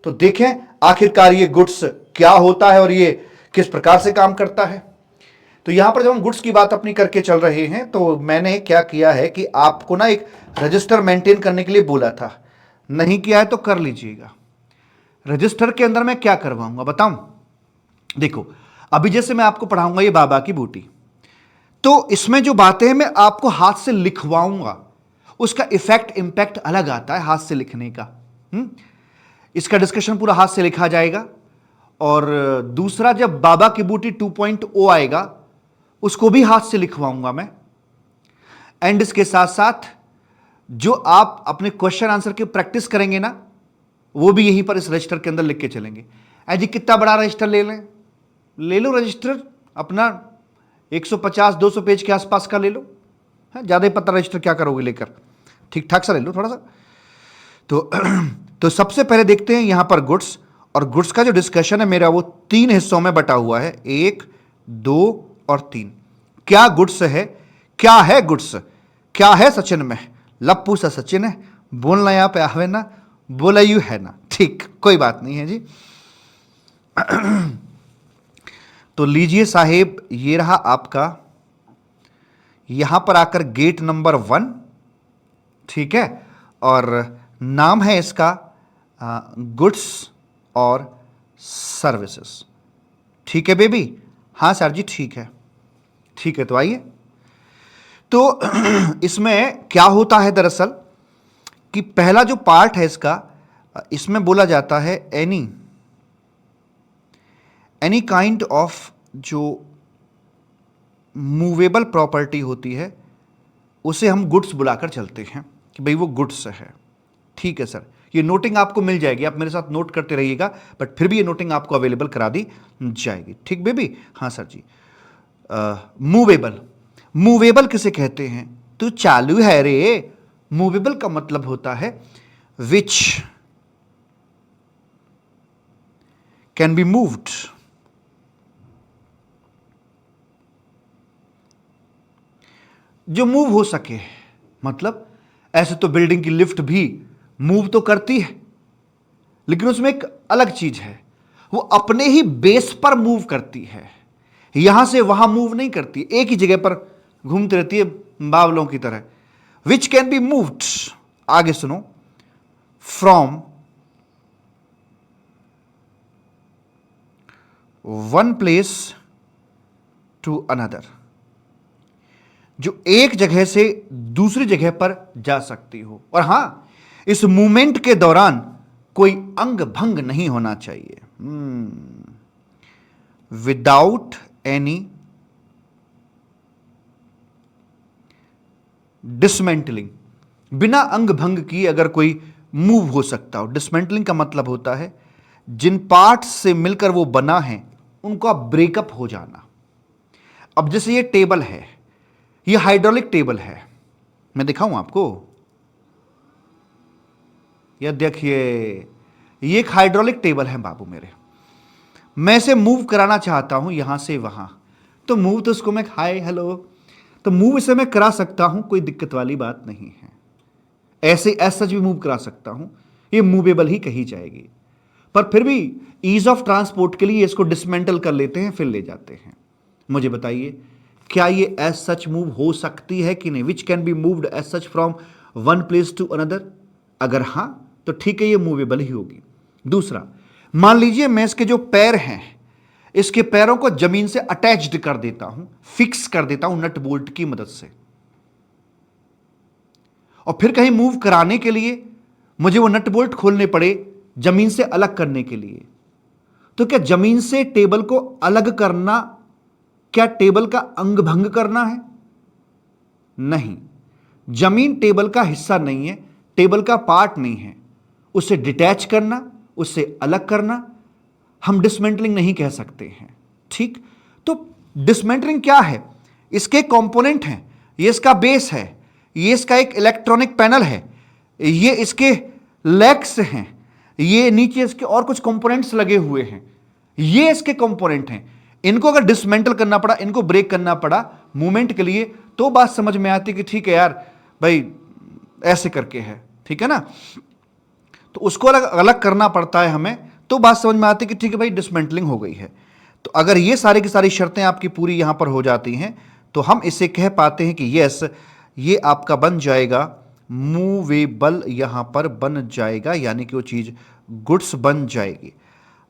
तो देखें आखिरकार ये गुड्स क्या होता है और ये किस प्रकार से काम करता है। तो यहां पर जब हम गुड्स की बात अपनी करके चल रहे हैं, तो मैंने क्या किया है कि आपको ना एक रजिस्टर मेंटेन करने के लिए बोला था, नहीं किया है तो कर लीजिएगा। रजिस्टर के अंदर मैं क्या करवाऊंगा बताऊं? देखो, अभी जैसे मैं आपको पढ़ाऊंगा ये बाबा की बूटी, तो इसमें जो बातें हैं मैं आपको हाथ से लिखवाऊंगा, उसका इफेक्ट इंपैक्ट अलग आता है हाथ से लिखने का। इसका डिस्कशन पूरा हाथ से लिखा जाएगा। और दूसरा, जब बाबा की बूटी 2.0 आएगा उसको भी हाथ से लिखवाऊंगा मैं। एंड इसके साथ साथ जो आप अपने क्वेश्चन आंसर की प्रैक्टिस करेंगे ना, वो भी यहीं पर इस रजिस्टर के अंदर लिख के चलेंगे। जी कितना बड़ा रजिस्टर ले लें? ले लो रजिस्टर अपना 150-200 पेज के आसपास का ले लो, है ज़्यादा ही पता रजिस्टर क्या करोगे लेकर, ठीक ठाक सा ले लो थोड़ा सा। तो सबसे पहले देखते हैं यहां पर गुड्स, और गुड्स का जो डिस्कशन है मेरा वो 3 हिस्सों में बटा हुआ है, 1, 2 और 3। क्या गुड्स है, क्या है गुड्स, क्या है सचिन में, लप्पू सा सचिन है, बोलना यहाँ पे आवे ना, बोला यू है ना, ठीक कोई बात नहीं है जी। तो लीजिए साहेब, ये रहा आपका यहां पर आकर गेट नंबर 1, ठीक है, और नाम है इसका गुड्स और सर्विसेज। ठीक है बेबी? हाँ सर जी ठीक है, ठीक है। तो आइए, तो इसमें क्या होता है दरअसल कि पहला जो पार्ट है इसका, इसमें बोला जाता है एनी काइंड ऑफ जो मूवेबल प्रॉपर्टी होती है उसे हम गुड्स बुलाकर चलते हैं कि भाई वो गुड्स है। ठीक है सर, ये नोटिंग आपको मिल जाएगी, आप मेरे साथ नोट करते रहिएगा, बट फिर भी ये नोटिंग आपको अवेलेबल करा दी जाएगी। ठीक बेबी? हाँ सर जी। मूवेबल, मूवेबल किसे कहते हैं? तो चालू है रे। मूवेबल का मतलब होता है विच कैन बी मूव्ड, जो मूव हो सके। मतलब ऐसे तो बिल्डिंग की लिफ्ट भी मूव तो करती है, लेकिन उसमें एक अलग चीज है, वो अपने ही बेस पर मूव करती है, यहां से वहां मूव नहीं करती, एक ही जगह पर घूमती रहती है बावलों की तरह। विच कैन बी मूव्ड, आगे सुनो, from one place to another, जो एक जगह से दूसरी जगह पर जा सकती हो। और हां, इस मूवमेंट के दौरान कोई अंग भंग नहीं होना चाहिए। विदाउट एनी डिसमेंटलिंग, बिना अंग भंग की अगर कोई मूव हो सकता हो। डिसमेंटलिंग का मतलब होता है जिन पार्ट्स से मिलकर वो बना है उनका ब्रेकअप हो जाना। अब जैसे ये टेबल है, ये हाइड्रोलिक टेबल है, मैं दिखाऊं आपको, यह देखिए, ये एक हाइड्रोलिक टेबल है बाबू मेरे, मैं इसे मूव कराना चाहता हूं यहां से वहां, तो मूव तो इसको मैं हाय हेलो, तो मूव इसे मैं करा सकता हूं, कोई दिक्कत वाली बात नहीं है। ऐसे एज सच भी मूव करा सकता हूं, ये मूवेबल ही कही जाएगी। पर फिर भी ईज ऑफ ट्रांसपोर्ट के लिए इसको डिसमेंटल कर लेते हैं, फिर ले जाते हैं। मुझे बताइए, क्या ये एज सच मूव हो सकती है कि नहीं? Which can be moved as such from one place to another? अगर हां तो ठीक है, ये मूवेबल ही होगी। दूसरा, मान लीजिए मैं इसके जो पैर हैं, इसके पैरों को जमीन से अटैच्ड कर देता हूं, फिक्स कर देता हूं नट बोल्ट की मदद से, और फिर कहीं मूव कराने के लिए मुझे वो नट बोल्ट खोलने पड़े जमीन से अलग करने के लिए, तो क्या जमीन से टेबल को अलग करना क्या टेबल का अंग भंग करना है? नहीं, जमीन टेबल का हिस्सा नहीं है, टेबल का पार्ट नहीं है। उसे डिटैच करना, उससे अलग करना हम डिसमेंटलिंग नहीं कह सकते हैं। ठीक, तो डिसमेंटलिंग क्या है? इसके कंपोनेंट हैं, ये इसका बेस है, ये इसका एक इलेक्ट्रॉनिक पैनल है, ये इसके लेग्स हैं, ये नीचे इसके और कुछ कंपोनेंट्स लगे हुए हैं, ये इसके कंपोनेंट हैं। इनको अगर डिसमेंटल करना पड़ा, इनको ब्रेक करना पड़ा मूवमेंट के लिए, तो बात समझ में आती कि ठीक है यार भाई ऐसे करके है, ठीक है ना, तो उसको अलग अलग करना पड़ता है हमें, तो बात समझ में आती कि ठीक है भाई डिसमेंटलिंग हो गई है। तो अगर ये सारी की सारी शर्तें आपकी पूरी यहां पर हो जाती हैं, तो हम इसे कह पाते हैं कि यस, ये आपका बन जाएगा मूवेबल, यहां पर बन जाएगा, यानी कि वो चीज गुड्स बन जाएगी।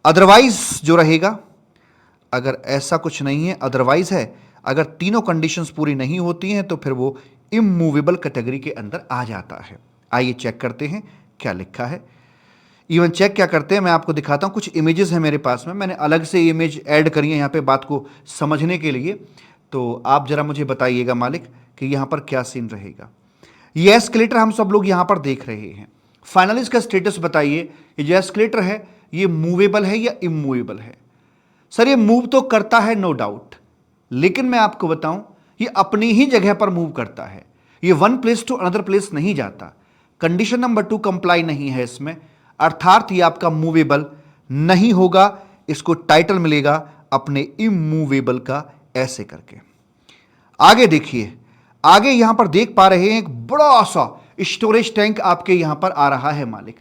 अदरवाइज जो रहेगा, अगर ऐसा कुछ नहीं है, अदरवाइज है, अगर तीनों कंडीशंस पूरी नहीं होती हैं, तो फिर वो इमूवेबल कैटेगरी के अंदर आ जाता है। आइए चेक करते हैं क्या लिखा है। इवन चेक क्या करते हैं, मैं आपको दिखाता हूं। कुछ इमेजेस हैं मेरे पास में, मैंने अलग से इमेज ऐड करी है यहां पे बात को समझने के लिए। तो आप जरा मुझे बताइएगा मालिक कि यहां पर क्या सीन रहेगा। ये एस्केलेटर हम सब लोग यहां पर देख रहे हैं। फाइनली इसका स्टेटस बताइए, ये जो एस्केलेटर है ये मूवेबल है या इमूवेबल है? सर ये मूव तो करता है नो डाउट, लेकिन मैं आपको बताऊं ये अपनी ही जगह पर मूव करता है, ये one place to another place नहीं जाता। कंडीशन नंबर 2 कंप्लाई नहीं है इसमें, अर्थात ये आपका मूवेबल नहीं होगा। इसको टाइटल मिलेगा अपने इमूवेबल का, ऐसे करके। आगे देखिए, आगे यहां पर देख पा रहे हैं एक बड़ा सा स्टोरेज टैंक आपके यहां पर आ रहा है मालिक।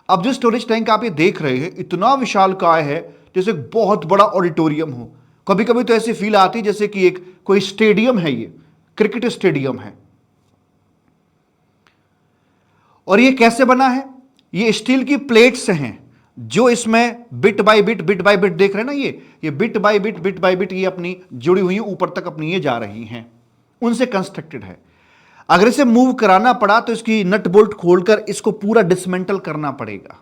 अब जो स्टोरेज टैंक आप ये देख रहे हैं इतना विशालकाय है जैसे बहुत बड़ा ऑडिटोरियम हो। कभी कभी तो ऐसी फील आती है जैसे कि एक कोई स्टेडियम है, ये क्रिकेट स्टेडियम है। और ये कैसे बना है? ये स्टील की प्लेट्स हैं जो इसमें बिट बाय बिट देख रहे हैं ना, ये बिट बाय बिट ये अपनी जुड़ी हुई ऊपर तक अपनी ये जा रही हैं, उनसे कंस्ट्रक्टेड है। अगर इसे मूव कराना पड़ा तो इसकी नट बोल्ट खोलकर इसको पूरा डिसमेंटल करना पड़ेगा।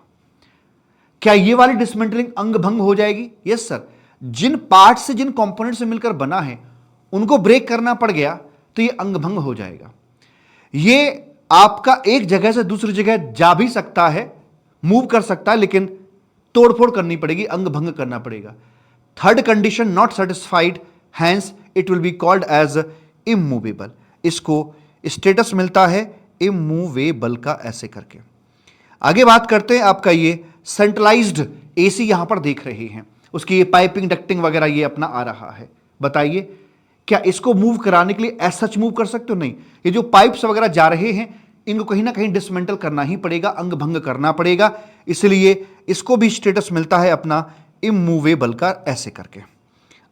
क्या ये वाली डिसमेंटलिंग अंग भंग हो जाएगी? यस सर, जिन पार्ट से, जिन कंपोनेंट से मिलकर बना है उनको ब्रेक करना पड़ गया तो ये अंग भंग हो जाएगा। ये आपका एक जगह से दूसरी जगह जा भी सकता है, मूव कर सकता है, लेकिन तोड़फोड़ करनी पड़ेगी, अंग भंग करना पड़ेगा। Third condition not satisfied, hence it will be called as immovable. इसको स्टेटस मिलता है इमूवेबल का, ऐसे करके। आगे बात करते हैं, आपका ये सेंट्रलाइज्ड एसी यहां पर देख रहे हैं, उसकी ये पाइपिंग डक्टिंग वगैरह ये अपना आ रहा है। बताइए क्या इसको मूव कराने के लिए एज सच मूव कर सकते हो? नहीं, ये जो पाइप्स वगैरह जा रहे हैं इनको कहीं ना कहीं डिसमेंटल करना ही पड़ेगा, अंग भंग करना पड़ेगा, इसलिए इसको भी स्टेटस मिलता है अपना इमूवेबल का, ऐसे करके।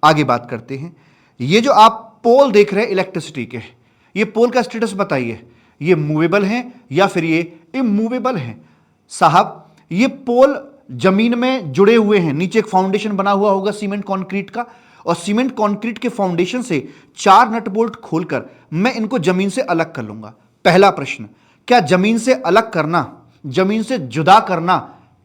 आगे बात करते हैं, ये जो आप पोल देख रहे हैं इलेक्ट्रिसिटी के, ये पोल का स्टेटस बताइए, ये मूवेबल है या फिर ये इमूवेबल है? साहब ये पोल जमीन में जुड़े हुए हैं, नीचे एक फाउंडेशन बना हुआ होगा सीमेंट कंक्रीट का, और सीमेंट कंक्रीट के फाउंडेशन से 4 नट बोल्ट खोलकर मैं इनको जमीन से अलग कर लूंगा। पहला प्रश्न, क्या जमीन से अलग करना, जमीन से जुदा करना,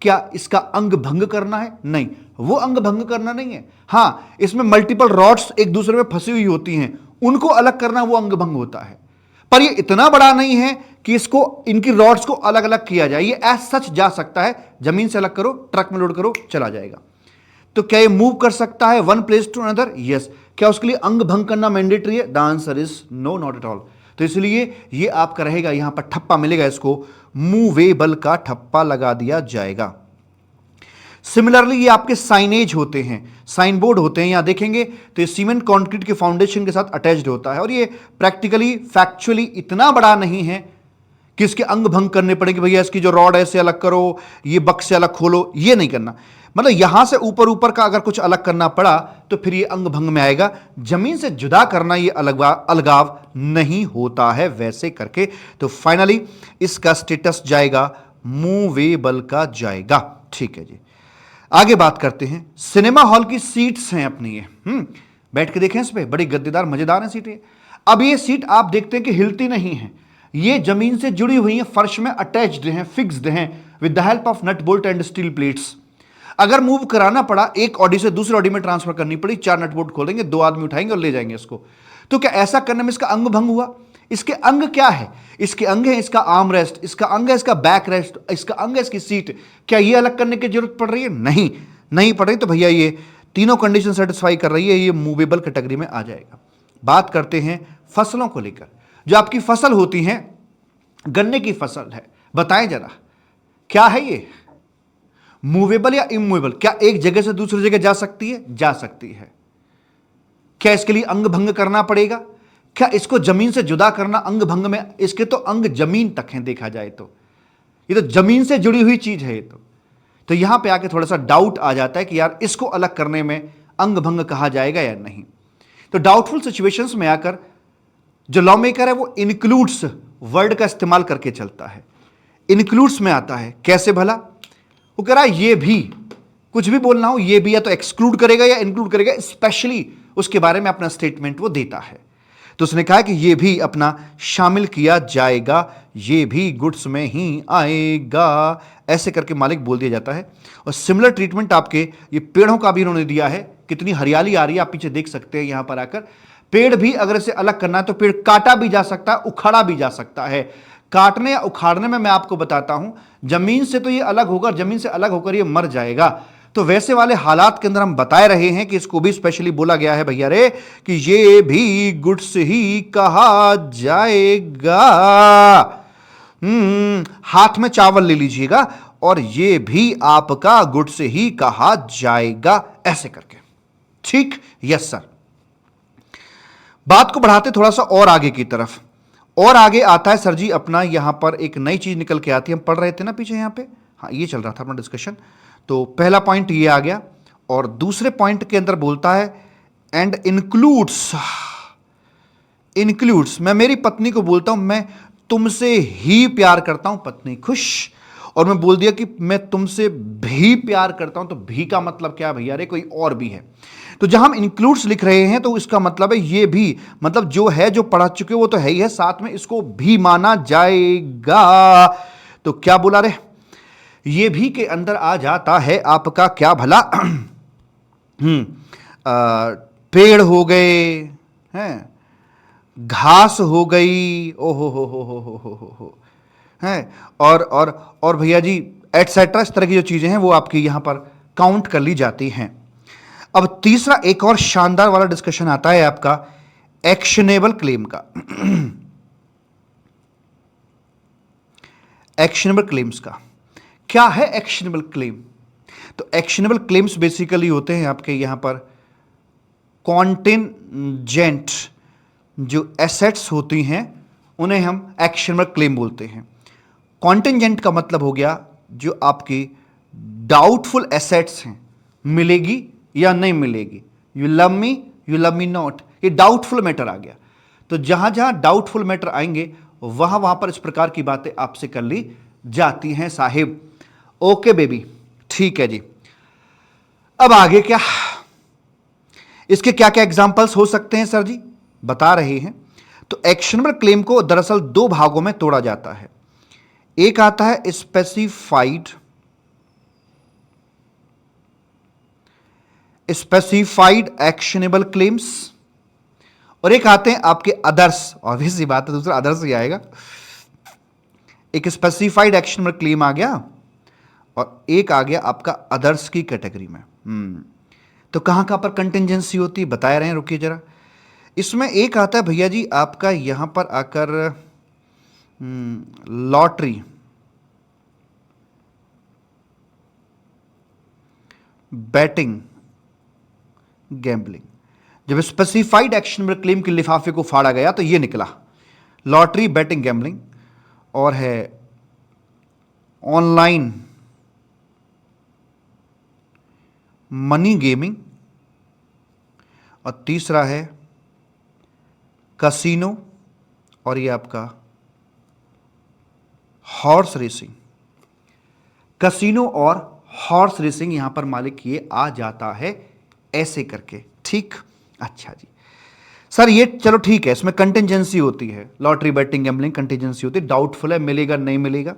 क्या इसका अंग भंग करना है? नहीं, वो अंग भंग करना नहीं है। हां, इसमें मल्टीपल रॉड्स एक दूसरे में फंसी हुई होती हैं, उनको अलग करना वो अंग भंग होता है। पर ये इतना बड़ा नहीं है कि इसको, इनकी रॉड्स को अलग अलग किया जाए। ये एज सच जा सकता है, जमीन से अलग करो, ट्रक में लोड करो, चला जाएगा। तो क्या ये मूव कर सकता है one place to another? Yes. क्या उसके लिए अंग भंग करना मैंडेटरी है? The answer is no, not at all. तो इसलिए ये आपका रहेगा, यहां पर ठप्पा मिलेगा, इसको मूवेबल का ठप्पा लगा दिया जाएगा। सिमिलरली ये आपके साइनेज होते हैं, साइन बोर्ड होते हैं, यहां देखेंगे तो ये सीमेंट कंक्रीट के फाउंडेशन के साथ अटैच्ड होता है, और ये प्रैक्टिकली फैक्चुअली इतना बड़ा नहीं है कि इसके अंग भंग करने पड़ेंगे, भैया इसकी जो रॉड है इसे अलग करो, ये बक्स से अलग खोलो, ये नहीं करना। मतलब यहां से ऊपर ऊपर का अगर कुछ अलग करना पड़ा तो फिर ये अंग भंग में आएगा। जमीन से जुदा करना ये अलगाव नहीं होता है वैसे करके। तो फाइनली इसका स्टेटस जाएगा मूवेबल का जाएगा। ठीक है जी, आगे बात करते हैं। सिनेमा हॉल की सीट्स हैं अपनी ये, बैठ के देखें इस पे, बड़ी गद्देदार मजेदार हैं सीटें। अब ये सीट आप देखते हैं कि हिलती नहीं है, ये जमीन से जुड़ी हुई हैं, फर्श में अटैच्ड हैं, फिक्स्ड हैं with the help of nut bolt and steel plates. अगर मूव कराना पड़ा, एक ऑडी से दूसरे ऑडी में ट्रांसफर करनी पड़ी, 4 नट बोल्ट खोलेंगे, 2 आदमी उठाएंगे और ले जाएंगे इसको। तो क्या ऐसा करने में इसका अंग भंग हुआ? इसके अंग क्या है? इसके अंग है इसका आर्म रेस्ट, इसका अंग है इसका बैक रेस्ट, इसका अंग है इसकी सीट। क्या ये अलग करने की जरूरत पड़ रही है? नहीं पड़ रही। तो भैया ये तीनों कंडीशन सेटिस्फाई कर रही है, ये मूवेबल कैटेगरी में आ जाएगा। बात करते हैं फसलों को लेकर। जो आपकी फसल होती है, गन्ने की फसल है, बताएं जरा क्या है ये, मूवेबल या इमूवेबल? क्या एक जगह से दूसरी जगह जा सकती है? जा सकती है। क्या इसके लिए अंग भंग करना पड़ेगा? क्या इसको जमीन से जुदा करना अंग भंग में? इसके तो अंग जमीन तक हैं, देखा जाए तो ये तो जमीन से जुड़ी हुई चीज है ये तो यहां पे आके थोड़ा सा डाउट आ जाता है कि यार इसको अलग करने में अंग भंग कहा जाएगा या नहीं। तो डाउटफुल सिचुएशंस में आकर जो लॉ मेकर है वो इंक्लूड्स वर्ड का इस्तेमाल करके चलता है। इंक्लूड्स में आता है कैसे भला? वो कह रहा है ये भी, कुछ भी बोलना हो, ये भी या तो एक्सक्लूड करेगा या इंक्लूड करेगा, स्पेशली उसके बारे में अपना स्टेटमेंट वो देता है। तो उसने कहा कि ये भी अपना शामिल किया जाएगा, ये भी गुड्स में ही आएगा, ऐसे करके मालिक बोल दिया जाता है। और सिमिलर ट्रीटमेंट आपके ये पेड़ों का भी उन्होंने दिया है। कितनी हरियाली आ रही है, आप पीछे देख सकते हैं यहां पर आकर। पेड़ भी अगर इसे अलग करना है तो पेड़ काटा भी जा सकता है, उखाड़ा भी जा सकता है। काटने या उखाड़ने में मैं आपको बताता हूं, जमीन से तो ये अलग होगा, जमीन से अलग होकर ये मर जाएगा। तो वैसे वाले हालात के अंदर हम बताए रहे हैं कि इसको भी स्पेशली बोला गया है भैया रे कि ये भी गुड्स ही कहा जाएगा। हाथ में चावल ले लीजिएगा और ये भी आपका गुड्स ही कहा जाएगा, ऐसे करके। ठीक, यस सर। बात को बढ़ाते थोड़ा सा और आगे की तरफ, और आगे आता है सर जी अपना यहां पर एक नई चीज निकल के आती है। हम पढ़ रहे थे ना पीछे यहां पे, हाँ ये चल रहा था अपना डिस्कशन। तो पहला पॉइंट ये आ गया और दूसरे पॉइंट के अंदर बोलता है एंड इंक्लूड्स। मैं मेरी पत्नी को बोलता हूं मैं तुमसे ही प्यार करता हूं, पत्नी खुश। और मैं बोल दिया कि मैं तुमसे भी प्यार करता हूं, तो भी का मतलब क्या भैया रे, कोई और भी है। तो जहां हम इंक्लूड्स लिख रहे हैं तो इसका मतलब है ये भी, मतलब जो है जो पढ़ा चुके वो तो है ही है, साथ में इसको भी माना जाएगा। तो क्या बोला रे, ये भी के अंदर आ जाता है आपका क्या भला, पेड़ हो गए हैं, घास हो गई, ओहो हो हैं, और भैया जी एटसेट्रा, इस तरह की जो चीजें हैं वो आपकी यहां पर काउंट कर ली जाती हैं। अब तीसरा एक और शानदार वाला डिस्कशन आता है आपका एक्शनेबल क्लेम का। एक्शनेबल क्लेम्स का क्या है? एक्शनेबल क्लेम, तो एक्शनेबल क्लेम्स बेसिकली होते हैं आपके यहां पर कॉन्टिंजेंट जो एसेट्स होती हैं उन्हें हम एक्शनेबल क्लेम बोलते हैं। कॉन्टिंजेंट का मतलब हो गया जो आपकी डाउटफुल एसेट्स हैं, मिलेगी या नहीं मिलेगी, यू लव मी नॉट, ये डाउटफुल मैटर आ गया। तो जहां जहां डाउटफुल मैटर आएंगे वहां वहां पर इस प्रकार की बातें आपसे कर ली जाती हैं साहिब। ओके बेबी, ठीक है जी। अब आगे क्या, इसके क्या क्या एग्जांपल्स हो सकते हैं सर जी, बता रहे हैं। तो एक्शनेबल क्लेम को दरअसल 2 भागों में तोड़ा जाता है। एक आता है स्पेसिफाइड एक्शनेबल क्लेम्स, और एक आते हैं आपके अदर्स। ऑब्वियस सी बात है, दूसरा अदर्स ही आएगा। एक स्पेसिफाइड एक्शनेबल क्लेम आ गया और एक आ गया आपका अदर्स की कैटेगरी में। तो कहां कहां पर कंटिंजेंसी होती है बता रहे हैं, रुकिए जरा। इसमें एक आता है भैया जी आपका यहां पर आकर लॉटरी, बैटिंग, गैम्बलिंग। जब स्पेसिफाइड एक्शनेबल क्लेम के लिफाफे को फाड़ा गया तो ये निकला लॉटरी, बैटिंग, गैम्बलिंग। और है ऑनलाइन मनी गेमिंग, और तीसरा है कसिनो, और ये आपका हॉर्स रेसिंग। कसिनो और हॉर्स रेसिंग यहां पर मालिक ये आ जाता है ऐसे करके, ठीक। अच्छा जी सर, ये चलो ठीक है, इसमें कंटिजेंसी होती है, लॉटरी बैटिंग गैम्बलिंग कंटिजेंसी होती है, डाउटफुल है, मिलेगा नहीं मिलेगा।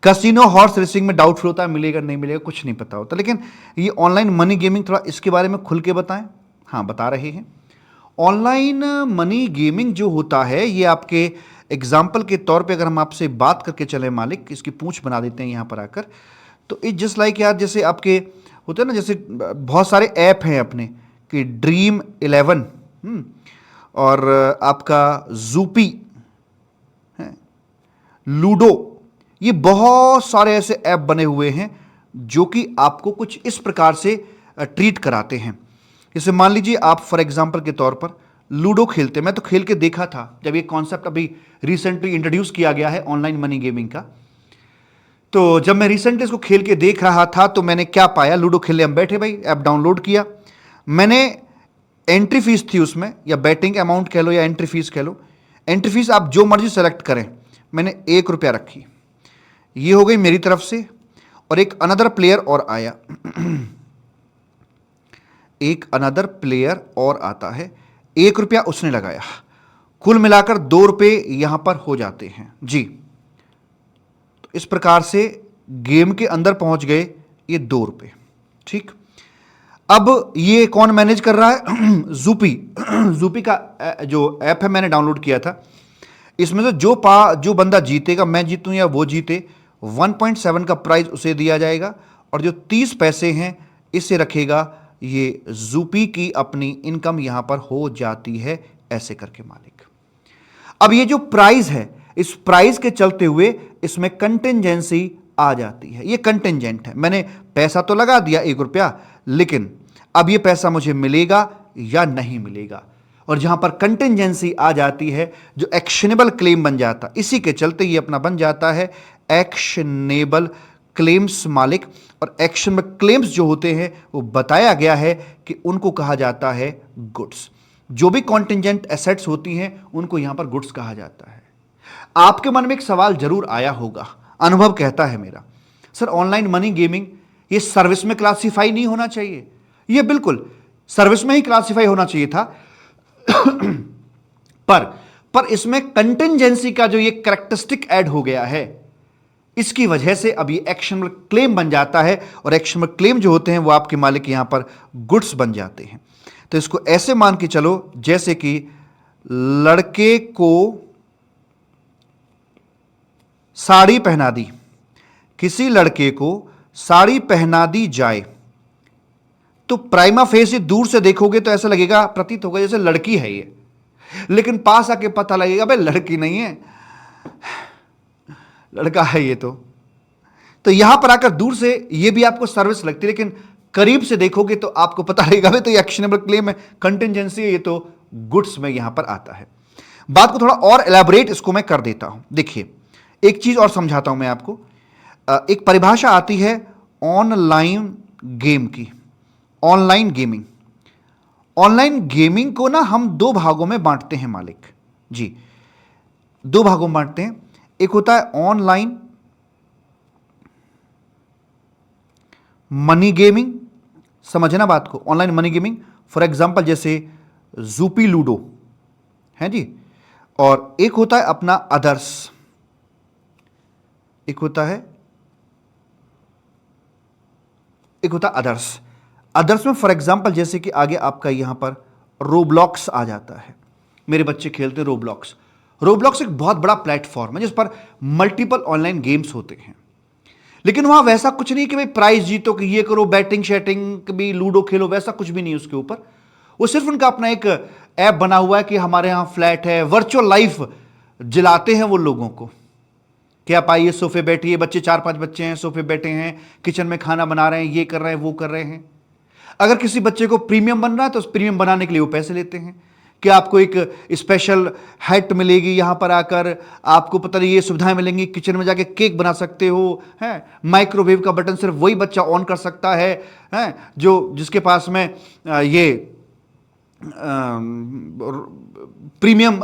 कसिनो हॉर्स रेसिंग में डाउटफुल होता है, मिलेगा नहीं मिलेगा कुछ नहीं पता होता। लेकिन ये ऑनलाइन मनी गेमिंग, थोड़ा इसके बारे में खुल के बताएं। हाँ बता रहे हैं। ऑनलाइन मनी गेमिंग जो होता है, ये आपके एग्जाम्पल के तौर पे अगर हम आपसे बात करके चले मालिक, इसकी पूंछ बना देते हैं यहां पर आकर, तो इट जस्ट लाइक यार, जैसे आपके होते हैं ना, जैसे बहुत सारे ऐप हैं अपने, कि ड्रीम 11 और आपका जूपी है, लूडो, ये बहुत सारे ऐसे ऐप बने हुए हैं जो कि आपको कुछ इस प्रकार से ट्रीट कराते हैं। जैसे मान लीजिए आप फॉर एग्जांपल के तौर पर लूडो खेलते, मैं तो खेल के देखा था जब ये कॉन्सेप्ट अभी रिसेंटली इंट्रोड्यूस किया गया है ऑनलाइन मनी गेमिंग का। तो जब मैं रिसेंटली इसको खेल के देख रहा था तो मैंने क्या पाया, लूडो खेलने हम बैठे भाई, ऐप डाउनलोड किया, मैंने एंट्री फीस थी उसमें, या बैटिंग अमाउंट कह लो या एंट्री फीस कह लो, एंट्री फीस आप जो मर्जी सेलेक्ट करें, मैंने 1 रुपया रखी, ये हो गई मेरी तरफ से। और एक अनदर प्लेयर और आया एक अनदर प्लेयर और आता है, 1 रुपया उसने लगाया, कुल मिलाकर 2 रुपये यहां पर हो जाते हैं जी। तो इस प्रकार से गेम के अंदर पहुंच गए ये 2 रुपये, ठीक। अब ये कौन मैनेज कर रहा है? जूपी। जूपी का जो ऐप है मैंने डाउनलोड किया था, इसमें से जो बंदा जीतेगा, मैं जीतूं या वो जीते, 1.7 का प्राइज उसे दिया जाएगा, और जो 30 पैसे हैं इसे रखेगा ये जूपी की अपनी इनकम यहां पर हो जाती है ऐसे करके मालिक। अब ये जो प्राइस है, इस प्राइस के चलते हुए इसमें कंटिजेंसी आ जाती है, ये कंटिजेंट है, मैंने पैसा तो लगा दिया 1 रुपया, लेकिन अब ये पैसा मुझे मिलेगा या नहीं मिलेगा। और जहां पर कंटिजेंसी आ जाती है, जो एक्शनेबल क्लेम बन जाता, इसी के चलते ये अपना बन जाता है एक्शनेबल क्लेम्स मालिक। और एक्शनेबल क्लेम्स जो होते हैं वो बताया गया है कि उनको कहा जाता है गुड्स। जो भी कॉन्टिजेंट एसेट्स होती हैं उनको यहां पर गुड्स कहा जाता है। आपके मन में एक सवाल जरूर आया होगा, अनुभव कहता है मेरा, सर ऑनलाइन मनी गेमिंग ये सर्विस में क्लासीफाई नहीं होना चाहिए? ये बिल्कुल सर्विस में ही क्लासीफाई होना चाहिए था, पर इसमें कंटिजेंसी का जो ये कैरेक्टरिस्टिक ऐड हो गया है, इसकी वजह से अब ये एक्शनेबल क्लेम बन जाता है, और एक्शनेबल क्लेम जो होते हैं वो आपके मालिक यहां पर गुड्स बन जाते हैं। तो इसको ऐसे मान के चलो जैसे कि लड़के को साड़ी पहना दी, किसी लड़के को साड़ी पहना दी जाए, तो प्राइमा फेसी दूर से देखोगे तो ऐसा लगेगा, प्रतीत होगा जैसे लड़की है ये, लेकिन पास आके पता लगेगा भाई लड़की नहीं है, लड़का है ये। तो यहां पर आकर दूर से ये भी आपको सर्विस लगती है, लेकिन करीब से देखोगे तो आपको पता लगेगा भाई तो ये एक्शनेबल क्लेम है, कंटिजेंसी है, ये तो गुड्स में यहां पर आता है। बात को थोड़ा और एलैबोरेट इसको मैं कर देता हूं। देखिए एक चीज और समझाता हूं मैं आपको। एक परिभाषा आती है ऑनलाइन गेम की, ऑनलाइन गेमिंग। ऑनलाइन गेमिंग को ना हम 2 भागों में बांटते हैं मालिक जी, 2 भागों में बांटते हैं। एक होता है ऑनलाइन मनी गेमिंग, समझना बात को, online money gaming for example जैसे जूपी लूडो है जी, और एक होता है अपना अदर्स, एक होता है अदर्स। अदर्स में फॉर एग्जांपल जैसे कि आगे आपका यहां पर रोब्लॉक्स आ जाता है, मेरे बच्चे खेलते हैं रोब्लॉक्स। रोब्लॉक्स एक बहुत बड़ा प्लेटफॉर्म है जिस पर मल्टीपल ऑनलाइन गेम्स होते हैं, लेकिन वहां वैसा कुछ नहीं कि भाई प्राइज जीतो, कि ये करो, बैटिंग शैटिंग भी, लूडो खेलो, वैसा कुछ भी नहीं उसके ऊपर। वो सिर्फ उनका अपना एक ऐप बना हुआ है कि हमारे यहां फ्लैट है, वर्चुअल लाइफ जिलाते हैं वो लोगों को कि आप आइए, सोफे बैठिए, बच्चे 4-5 बच्चे हैं, सोफे बैठे हैं, किचन में खाना बना रहे हैं, ये कर रहे हैं, वो कर रहे हैं। अगर किसी बच्चे को प्रीमियम बन रहा है तो उस प्रीमियम बनाने के लिए वो पैसे लेते हैं, कि आपको एक स्पेशल हैट मिलेगी यहां पर आकर, आपको पता नहीं ये सुविधाएं मिलेंगी, किचन में जाके केक बना सकते हो, हैं, माइक्रोवेव का बटन सिर्फ वही बच्चा ऑन कर सकता है, हैं, जो जिसके पास में ये प्रीमियम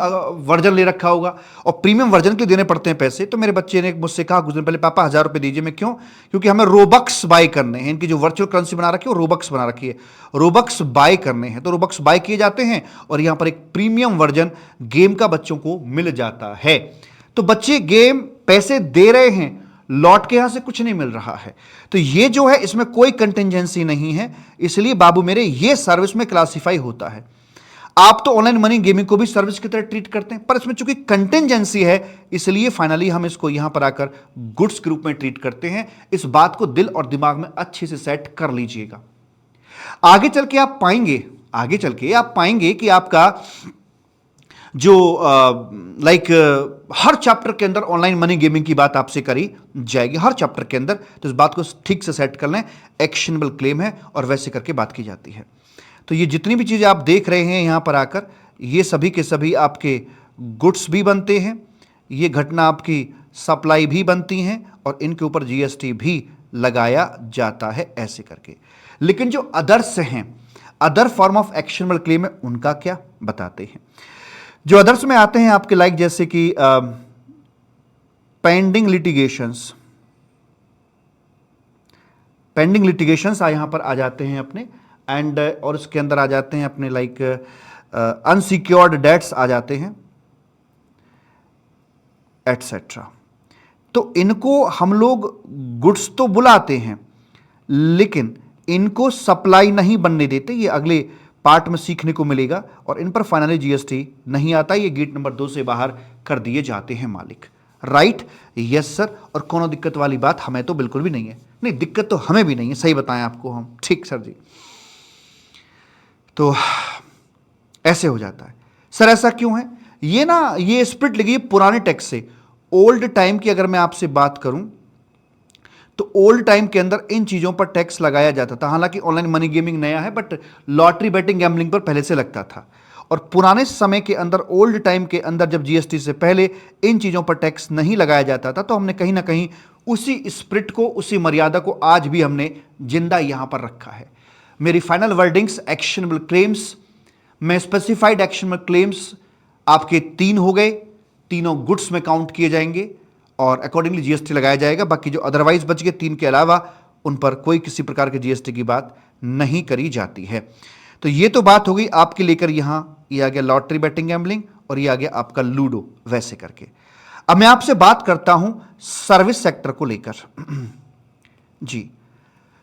वर्जन ले रखा होगा, और प्रीमियम वर्जन के लिए देने पड़ते हैं पैसे। तो मेरे बच्चे ने मुझसे कहा कुछ दिन पहले, पापा 1000 रुपये दीजिए। मैं क्यों? क्योंकि हमें रोबक्स बाय करने हैं, इनकी जो वर्चुअल करेंसी बना रखी है वो रोबक्स बना रखी है, रोबक्स बाय करने हैं। तो रोबक्स बाय किए जाते हैं और यहां पर एक प्रीमियम वर्जन गेम का बच्चों को मिल जाता है। तो बच्चे गेम पैसे दे रहे हैं, लौट के यहां से कुछ नहीं मिल रहा है। तो ये जो है इसमें कोई कंटिजेंसी नहीं है, इसलिए बाबू मेरे ये सर्विस में क्लासिफाई होता है। आप तो ऑनलाइन मनी गेमिंग को भी सर्विस की तरह ट्रीट करते हैं, पर इसमें चूंकि कंटिजेंसी है इसलिए फाइनली हम इसको यहां पर आकर गुड्स के रूप में ट्रीट करते हैं। इस बात को दिल और दिमाग में अच्छे से सेट कर लीजिएगा। आगे चल के आप पाएंगे कि आपका जो हर चैप्टर के अंदर ऑनलाइन मनी गेमिंग की बात आपसे करी जाएगी, हर चैप्टर के अंदर। तो इस बात को ठीक से सेट कर लें, एक्शनेबल क्लेम है और वैसे करके बात की जाती है। तो ये जितनी भी चीज़ें आप देख रहे हैं यहां पर आकर, ये सभी के सभी आपके गुड्स भी बनते हैं, ये घटना आपकी सप्लाई भी बनती हैं और इनके ऊपर जीएसटी भी लगाया जाता है, ऐसे करके। लेकिन जो अदर्स हैं, other form of actionable claim है, उनका क्या बताते हैं। जो अदर्स में आते हैं आपके लाइक जैसे कि पेंडिंग लिटिगेशंस यहां पर आ जाते हैं अपने, एंड और इसके अंदर आ जाते हैं अपने लाइक अनसिक्योर्ड डेट्स आ जाते हैं, एटसेट्रा। तो इनको हम लोग गुड्स तो बुलाते हैं लेकिन इनको सप्लाई नहीं बनने देते, ये अगले पार्ट में सीखने को मिलेगा। और इन पर फाइनली जीएसटी नहीं आता, ये गेट नंबर 2 से बाहर कर दिए जाते हैं मालिक। राइट? Yes sir. और कोनो दिक्कत वाली बात हमें तो बिल्कुल भी नहीं है। नहीं, दिक्कत तो हमें भी नहीं है, सही बताएं आपको हम। ठीक सर जी। तो ऐसे हो जाता है सर, ऐसा क्यों है? ये स्प्लिट लगी है पुराने टैक्स से। ओल्ड टाइम की अगर मैं आपसे बात करूं तो ओल्ड टाइम के अंदर इन चीजों पर टैक्स लगाया जाता था। हालांकि ऑनलाइन मनी गेमिंग नया है, बट लॉटरी बेटिंग गैम्बलिंग पर पहले से लगता था। और पुराने समय के अंदर, ओल्ड टाइम के अंदर, जब जीएसटी से पहले इन चीजों पर टैक्स नहीं लगाया जाता था, तो हमने कहीं ना कहीं उसी स्प्रिट को, उसी मर्यादा को आज भी हमने जिंदा यहां पर रखा है। मेरी फाइनल वर्डिंग्स, एक्शनेबल क्लेम्स में स्पेसिफाइड एक्शनेबल क्लेम्स आपके 3 हो गए, तीनों गुड्स में काउंट किए जाएंगे और अकॉर्डिंगली जीएसटी लगाया जाएगा। बाकी जो अदरवाइज बच गए 3 के अलावा, उन पर कोई किसी प्रकार के जीएसटी की बात नहीं करी जाती है। तो ये तो बात हो गई आपके लेकर, यहां ये आ गया लॉटरी बेटिंग गैम्बलिंग और ये आ गया आपका लूडो, वैसे करके। अब मैं आपसे बात करता हूं सर्विस सेक्टर को लेकर। जी,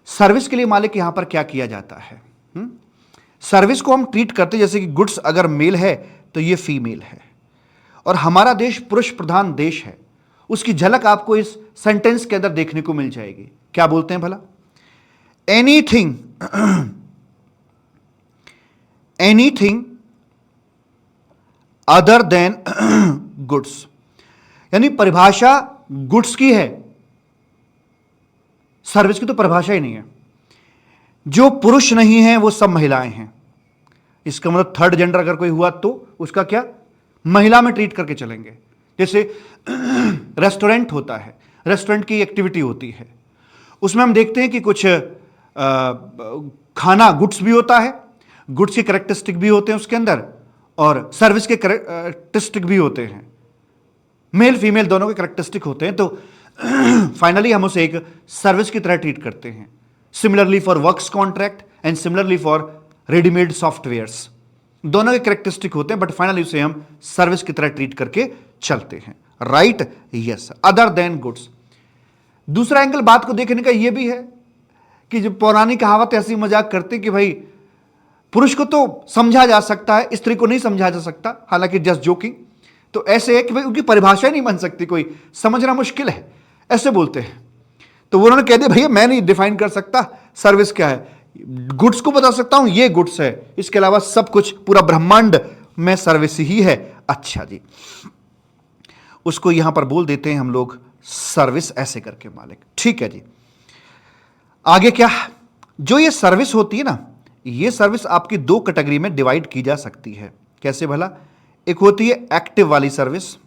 सर्विस के लिए मालिक यहां पर क्या किया जाता है? सर्विस को हम ट्रीट करते जैसे कि गुड्स अगर मेल है तो ये फीमेल है, और हमारा देश पुरुष प्रधान देश है। उसकी झलक आपको इस सेंटेंस के अंदर देखने को मिल जाएगी। क्या बोलते हैं भला? एनीथिंग अदर देन गुड्स, यानी परिभाषा गुड्स की है, सर्विस की तो परिभाषा ही नहीं है। जो पुरुष नहीं है वो सब महिलाएं हैं। इसका मतलब थर्ड जेंडर अगर कोई हुआ तो उसका क्या, महिला में ट्रीट करके चलेंगे। जैसे रेस्टोरेंट होता है, रेस्टोरेंट की एक्टिविटी होती है, उसमें हम देखते हैं कि कुछ खाना गुड्स भी होता है, गुड्स के कैरेक्टरिस्टिक भी होते हैं उसके अंदर, और सर्विस के कैरेक्टरिस्टिक भी होते हैं। मेल फीमेल दोनों के कैरेक्टरिस्टिक होते हैं। तो फाइनली हम उसे एक सर्विस की तरह ट्रीट करते हैं। Similarly for works contract and similarly for readymade softwares, दोनों के कैरेक्टरिस्टिक होते हैं, बट फाइनली उसे हम सर्विस की तरह ट्रीट करके चलते हैं। Right? Yes. Other than goods. दूसरा एंगल बात को देखने का यह भी है कि जो पौराणिक कहावत ऐसी मजाक करते कि भाई पुरुष को तो समझा जा सकता है, स्त्री को नहीं समझा जा सकता, हालांकि जस्ट जोकिंग। तो ऐसे है कि भाई उनकी परिभाषा ही नहीं बन सकती, कोई समझना मुश्किल है, ऐसे बोलते हैं। तो वो उन्होंने कह दिया भैया मैं नहीं डिफाइन कर सकता सर्विस क्या है, गुड्स को बता सकता हूं ये गुड्स है, इसके अलावा सब कुछ पूरा ब्रह्मांड में सर्विस ही है। अच्छा जी, उसको यहां पर बोल देते हैं हम लोग सर्विस, ऐसे करके मालिक। ठीक है जी। आगे क्या, जो ये सर्विस होती है ना, ये सर्विस आपकी 2 कैटेगरी में डिवाइड की जा सकती है। कैसे भला? एक होती है एक्टिव वाली सर्विस,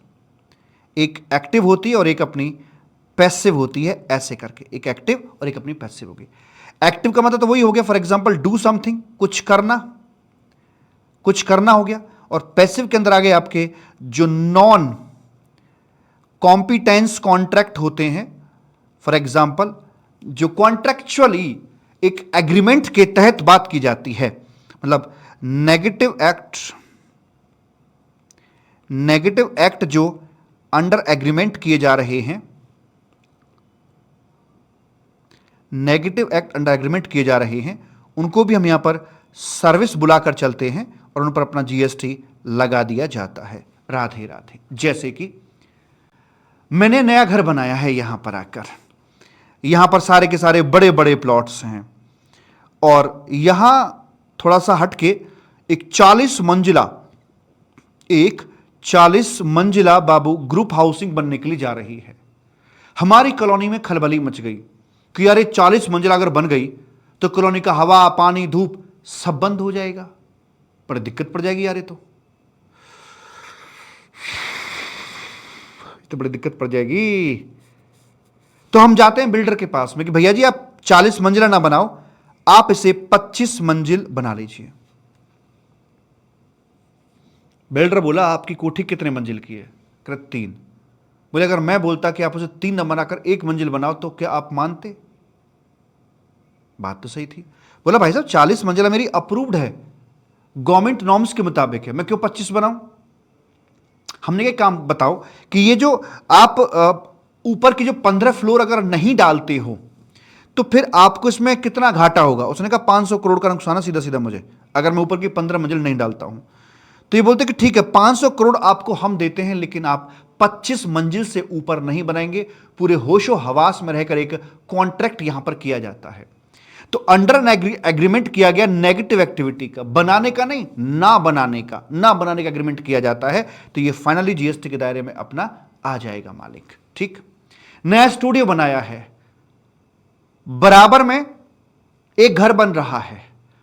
एक एक्टिव होती है और एक अपनी पैसिव होती है, ऐसे करके एक एक्टिव और एक अपनी पैसिव होगी। एक्टिव का मतलब तो वही हो गया, फॉर एग्जांपल डू समथिंग, कुछ करना हो गया। और पैसिव के अंदर आ गए आपके जो नॉन कॉम्पिटेंस कॉन्ट्रैक्ट होते हैं, फॉर एग्जांपल जो कॉन्ट्रैक्चुअली एक एग्रीमेंट के तहत बात की जाती है, मतलब नेगेटिव एक्ट जो अंडर एग्रीमेंट किए जा रहे हैं, नेगेटिव एक्ट अंडर एग्रीमेंट किए जा रहे हैं, उनको भी हम यहां पर सर्विस बुलाकर चलते हैं और उन पर अपना जीएसटी लगा दिया जाता है। राधे राधे। जैसे कि मैंने नया घर बनाया है, यहां पर आकर, यहां पर सारे के सारे बड़े बड़े प्लॉट्स हैं और यहां थोड़ा सा हटके एक 40 मंजिला बाबू ग्रुप हाउसिंग बनने के लिए जा रही है। हमारी कॉलोनी में खलबली मच गई कि यार 40 मंजिला अगर बन गई तो कॉलोनी का हवा पानी धूप सब बंद हो जाएगा, बड़ी दिक्कत पड़ जाएगी यार, ये तो बड़ी दिक्कत पड़ जाएगी। तो हम जाते हैं बिल्डर के पास में कि भैया जी आप 40 मंजिला ना बनाओ, आप इसे 25 मंजिल बना लीजिए। बिल्डर बोला आपकी कोठी कितने मंजिल की है? कह 3। बोले अगर मैं बोलता कि आप उसे 3 न बनाकर 1 मंजिल बनाओ तो क्या आप मानते? बात तो सही थी। बोला भाई साहब 40 मंजिला मेरी अप्रूव्ड है, गवर्नमेंट नॉर्म्स के मुताबिक है, मैं क्यों 25 बनाऊं? हमने क्या काम बताओ कि ये जो आप ऊपर की जो 15 फ्लोर अगर नहीं डालते हो तो फिर आपको इसमें कितना घाटा होगा? उसने कहा 500 करोड़ का नुकसान है सीधा सीधा मुझे, अगर मैं ऊपर की 15 मंजिल नहीं डालता हूं। तो ये बोलते कि ठीक है 500 करोड़ आपको हम देते हैं, लेकिन आप 25 मंजिल से ऊपर नहीं बनाएंगे। पूरे होशो हवास में रहकर एक कॉन्ट्रैक्ट यहां पर किया जाता है। तो अंडर एग्रीमेंट किया गया नेगेटिव एक्टिविटी का, बनाने का नहीं, ना बनाने का एग्रीमेंट किया जाता है। तो ये फाइनली जीएसटी के दायरे में अपना आ जाएगा मालिक। ठीक, नया स्टूडियो बनाया है, बराबर में एक घर बन रहा है,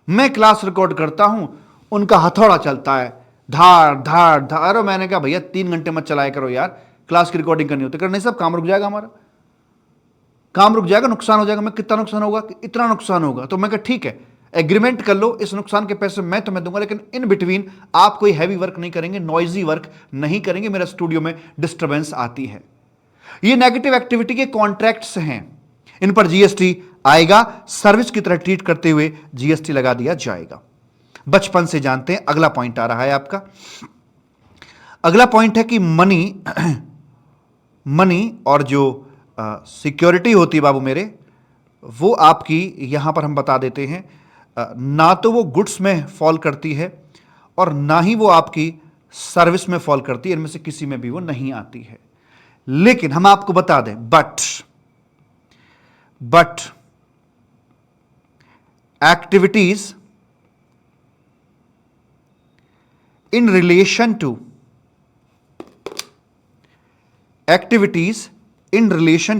मैं क्लास रिकॉर्ड करता हूं, उनका हथौड़ा चलता है, धार धार धार। और मैंने कहा भैया 3 घंटे मत चलाया करो यार, क्लास की रिकॉर्डिंग करनी होती। करने सब काम रुक जाएगा, हमारा काम रुक जाएगा, नुकसान हो जाएगा। मैं कितना नुकसान होगा? इतना नुकसान होगा। तो मैं कहा ठीक है एग्रीमेंट कर लो, इस नुकसान के पैसे मैं तुम्हें दूंगा, लेकिन इन बिटवीन आप कोई हैवी वर्क नहीं करेंगे, नॉइजी वर्क नहीं करेंगे, मेरा स्टूडियो में डिस्टर्बेंस आती है। ये नेगेटिव एक्टिविटी के कॉन्ट्रैक्ट्स हैं, इन पर जीएसटी आएगा, सर्विस की तरह ट्रीट करते हुए जीएसटी लगा दिया जाएगा। बचपन से जानते हैं। अगला पॉइंट आ रहा है आपका, अगला पॉइंट है कि मनी और जो सिक्योरिटी होती है बाबू मेरे, वो आपकी यहां पर हम बता देते हैं, ना तो वो गुड्स में फॉल करती है और ना ही वो आपकी सर्विस में फॉल करती है, इनमें से किसी में भी वो नहीं आती है। लेकिन हम आपको बता दें, but activities in relation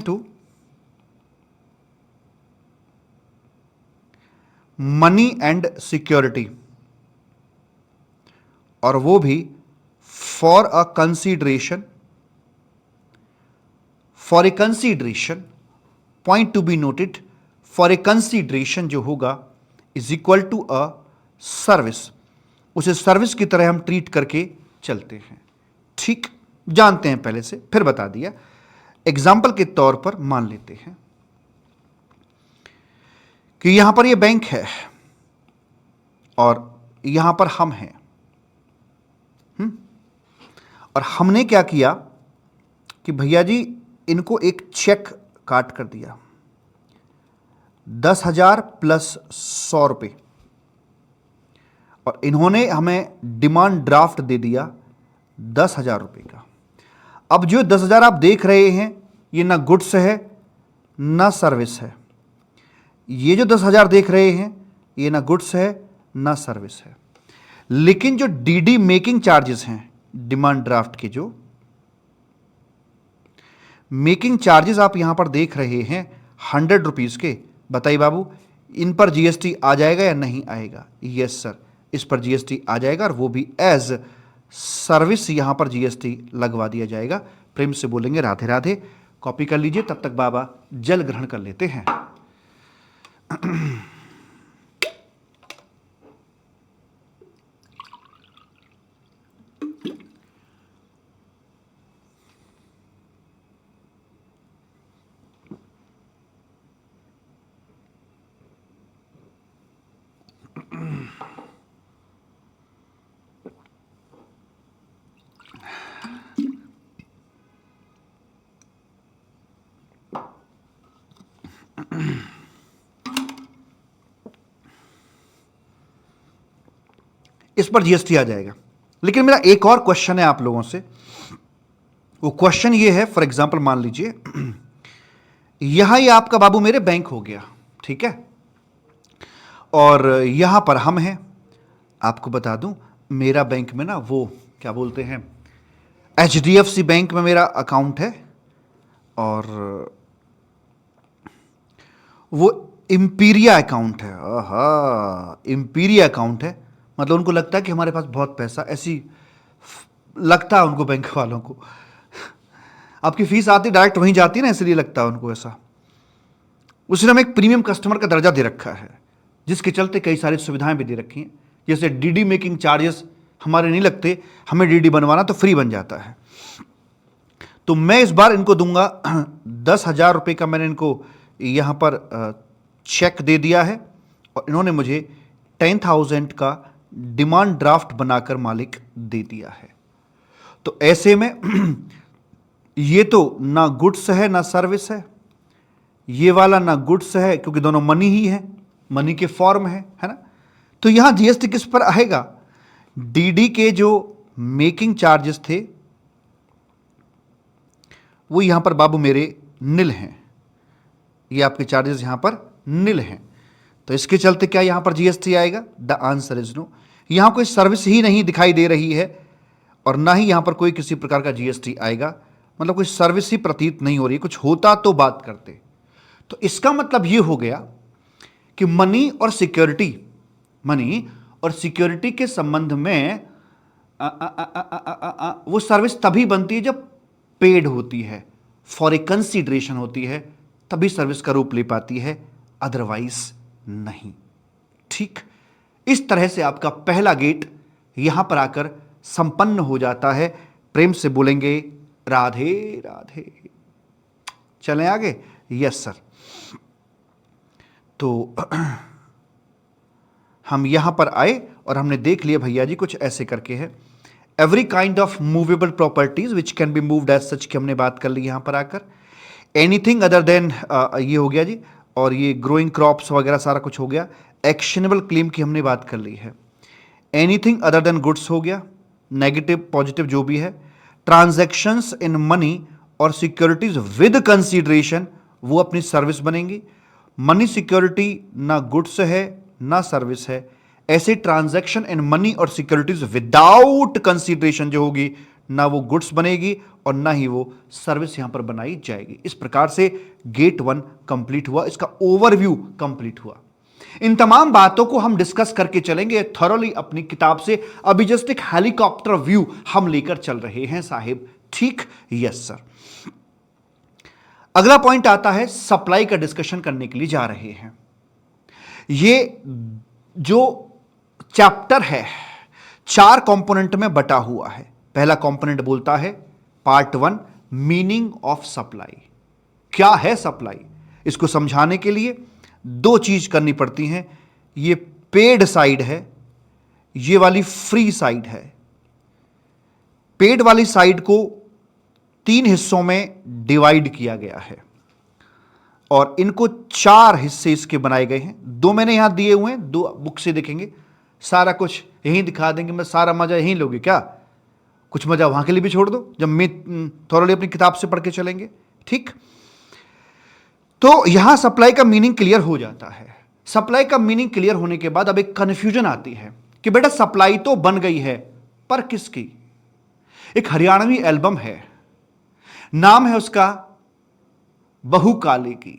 to money and security, और वो भी for a consideration point to be noted, for a consideration जो होगा is equal to a service, उसे सर्विस की तरह हम ट्रीट करके चलते हैं। ठीक, जानते हैं पहले से, फिर बता दिया। एग्जाम्पल के तौर पर मान लेते हैं कि यहां पर ये बैंक है और यहां पर हम हैं, और हमने क्या किया कि भैया जी इनको एक चेक काट कर दिया, 10,000 प्लस 100 रुपये, और इन्होंने हमें डिमांड ड्राफ्ट दे दिया 10,000 रुपये का। अब जो 10,000 आप देख रहे हैं, ये ना गुड्स है ना सर्विस है। ये जो 10,000 देख रहे हैं, ये ना गुड्स है ना सर्विस है। लेकिन जो डीडी मेकिंग चार्जेस हैं, डिमांड ड्राफ्ट के जो मेकिंग चार्जेस आप यहां पर देख रहे हैं 100 रुपीज़ के, बताइए बाबू इन पर जीएसटी आ जाएगा या नहीं आएगा? यस सर, इस पर जीएसटी आ जाएगा और वो भी एज सर्विस यहां पर जीएसटी लगवा दिया जाएगा। प्रेम से बोलेंगे राधे राधे। कॉपी कर लीजिए, तब तक बाबा जल ग्रहण कर लेते हैं। इस पर जीएसटी आ जाएगा। लेकिन मेरा एक और क्वेश्चन है आप लोगों से। वो क्वेश्चन ये है, फॉर एग्जांपल मान लीजिए यहां ये आपका बाबू मेरे बैंक हो गया, ठीक है, और यहां पर हम हैं। आपको बता दूं, मेरा बैंक में ना वो क्या बोलते हैं, एचडीएफसी बैंक में मेरा अकाउंट है, और वो इंपीरिया अकाउंट है। इंपीरिया अकाउंट है, मतलब उनको लगता है कि हमारे पास बहुत पैसा, ऐसी लगता है उनको बैंक वालों को। आपकी फीस आती डायरेक्ट वहीं जाती है ना, इसलिए लगता है उनको ऐसा। उसने हमें एक प्रीमियम कस्टमर का दर्जा दे रखा है, जिसके चलते कई सारी सुविधाएं भी दे रखी हैं। जैसे डीडी मेकिंग चार्जेस हमारे नहीं लगते, हमें डीडी बनवाना तो फ्री बन जाता है। तो मैं इस बार इनको दूंगा 10,000 रुपये का, मैंने इनको यहां पर चेक दे दिया है, और इन्होंने मुझे 10,000 का डिमांड ड्राफ्ट बनाकर मालिक दे दिया है। तो ऐसे में ये तो ना गुड्स है ना सर्विस है, ये वाला ना गुड्स है क्योंकि दोनों मनी ही है, मनी के फॉर्म है ना। तो यहां जीएसटी किस पर आएगा? डीडी के जो मेकिंग चार्जेस थे वो यहां पर बाबू मेरे निल हैं, ये आपके चार्जेस यहां पर निल हैं। तो इसके चलते क्या यहां पर जीएसटी आएगा? The answer is no. यहां कोई सर्विस ही नहीं दिखाई दे रही है, और ना ही यहां पर कोई किसी प्रकार का जीएसटी आएगा, मतलब कोई सर्विस ही प्रतीत नहीं हो रही। कुछ होता तो बात करते। तो इसका मतलब यह हो गया कि मनी और सिक्योरिटी के संबंध में वो सर्विस तभी बनती है जब पेड होती है, फॉर ए कंसीडरेशन होती है, तभी सर्विस का रूप ले पाती है, अदरवाइज नहीं। ठीक इस तरह से आपका पहला गेट यहां पर आकर संपन्न हो जाता है। प्रेम से बोलेंगे राधे राधे। चलें आगे। Yes sir. तो हम यहां पर आए और हमने देख लिया भैया जी, कुछ ऐसे करके है। Every kind of movable properties which can be moved as such की हमने बात कर ली यहां पर आकर। एनीथिंग अदर देन ये हो गया जी, और ये ग्रोइंग क्रॉप्स वगैरह सारा कुछ हो गया। एक्शनेबल क्लेम की हमने बात कर ली है। एनीथिंग अदर देन गुड्स हो गया, नेगेटिव पॉजिटिव जो भी है। ट्रांजैक्शंस इन मनी और सिक्योरिटीज विद कंसीडरेशन, वो अपनी सर्विस बनेंगी। मनी सिक्योरिटी ना गुड्स है ना सर्विस है, ऐसे ट्रांजैक्शन इन मनी और सिक्योरिटीज विदाउट कंसीडरेशन जो होगी, ना वो गुड्स बनेगी और ना ही वो सर्विस यहां पर बनाई जाएगी। इस प्रकार से गेट 1 कंप्लीट हुआ, इसका ओवरव्यू कंप्लीट हुआ। इन तमाम बातों को हम डिस्कस करके चलेंगे थॉरोली अपनी किताब से। अभी जस्ट एक हेलीकॉप्टर व्यू हम लेकर चल रहे हैं साहिब। ठीक, यस सर। अगला पॉइंट आता है, सप्लाई का डिस्कशन करने के लिए जा रहे हैं। ये जो चैप्टर है 4 कंपोनेंट में बटा हुआ है। पहला कंपोनेंट बोलता है पार्ट 1, मीनिंग ऑफ सप्लाई। क्या है सप्लाई? इसको समझाने के लिए 2 चीज करनी पड़ती हैं। ये पेड साइड है, ये वाली फ्री साइड है। पेड वाली साइड को 3 हिस्सों में डिवाइड किया गया है, और इनको 4 हिस्से इसके बनाए गए हैं। 2 मैंने यहां दिए हुए हैं, 2 बुक से देखेंगे। सारा कुछ यहीं दिखा देंगे, मैं सारा मजा यहीं लोगे क्या? कुछ मजा वहां के लिए भी छोड़ दो जब मैं थोड़ा अपनी किताब से पढ़ के चलेंगे। ठीक, तो यहां सप्लाई का मीनिंग क्लियर हो जाता है। सप्लाई का मीनिंग क्लियर होने के बाद अब एक कंफ्यूजन आती है कि बेटा सप्लाई तो बन गई है, पर किसकी? एक हरियाणवी एल्बम है, नाम है उसका बहू काले की।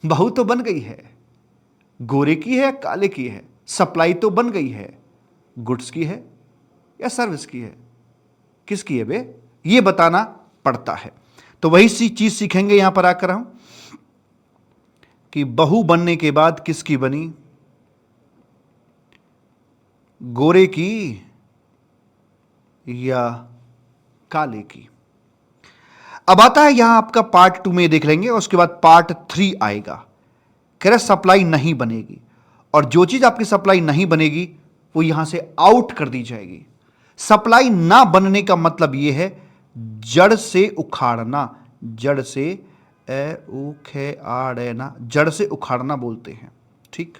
बहू तो बन गई है, गोरे की है या काले की है? सप्लाई तो बन गई है, गुड्स की है या सर्विस की है, किसकी है बे, ये बताना पड़ता है। तो वही सी चीज सीखेंगे यहां पर आकर हम कि बहू बनने के बाद किसकी बनी, गोरे की या काले की। अब आता है यहां आपका पार्ट 2 में देख लेंगे, और उसके बाद पार्ट 3 आएगा। कह रहे सप्लाई नहीं बनेगी, और जो चीज आपकी सप्लाई नहीं बनेगी वो यहां से आउट कर दी जाएगी। सप्लाई ना बनने का मतलब यह है जड़ से उखाड़ना, जड़ से उखाड़ना, जड़ से उखाड़ना बोलते हैं, ठीक।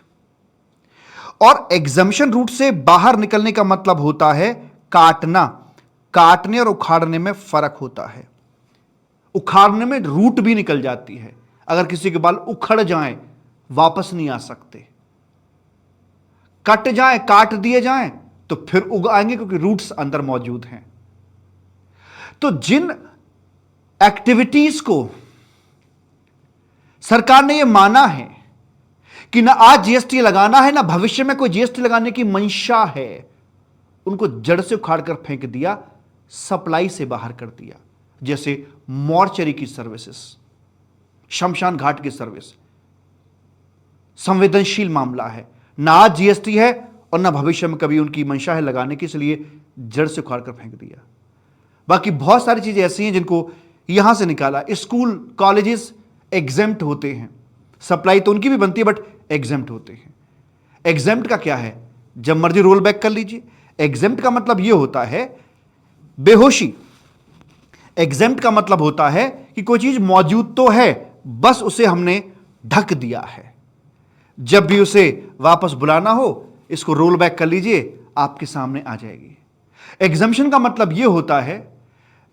और एग्जम्पशन रूट से बाहर निकलने का मतलब होता है काटना। काटने और उखाड़ने में फर्क होता है। उखाड़ने में रूट भी निकल जाती है, अगर किसी के बाल उखड़ जाएं वापस नहीं आ सकते, कट जाएं, काट दिए जाएं तो फिर उग आएंगे, क्योंकि रूट्स अंदर मौजूद हैं। तो जिन एक्टिविटीज को सरकार ने यह माना है कि ना आज जीएसटी लगाना है, ना भविष्य में कोई जीएसटी लगाने की मंशा है, उनको जड़ से उखाड़ कर फेंक दिया, सप्लाई से बाहर कर दिया। जैसे मॉर्चरी की सर्विसेज, शमशान घाट की सर्विस, संवेदनशील मामला है, ना आज जीएसटी है और ना भविष्य में कभी उनकी मंशा है लगाने की, इसलिए जड़ से उखाड़ कर फेंक दिया। बाकी बहुत सारी चीजें ऐसी हैं जिनको यहां से निकाला। स्कूल कॉलेजेस एग्जेम्प्ट होते हैं, सप्लाई तो उनकी भी बनती है बट एग्जेम्प्ट होते हैं। एग्जेम्प्ट का क्या है, जब मर्जी रोल बैक कर लीजिए। एग्जेम्प्ट का मतलब यह होता है बेहोशी। एग्जेम्प्ट का मतलब होता है कि कोई चीज मौजूद तो है, बस उसे हमने ढक दिया है। जब भी उसे वापस बुलाना हो, इसको रोल बैक कर लीजिए, आपके सामने आ जाएगी। एग्जम्पशन का मतलब यह होता है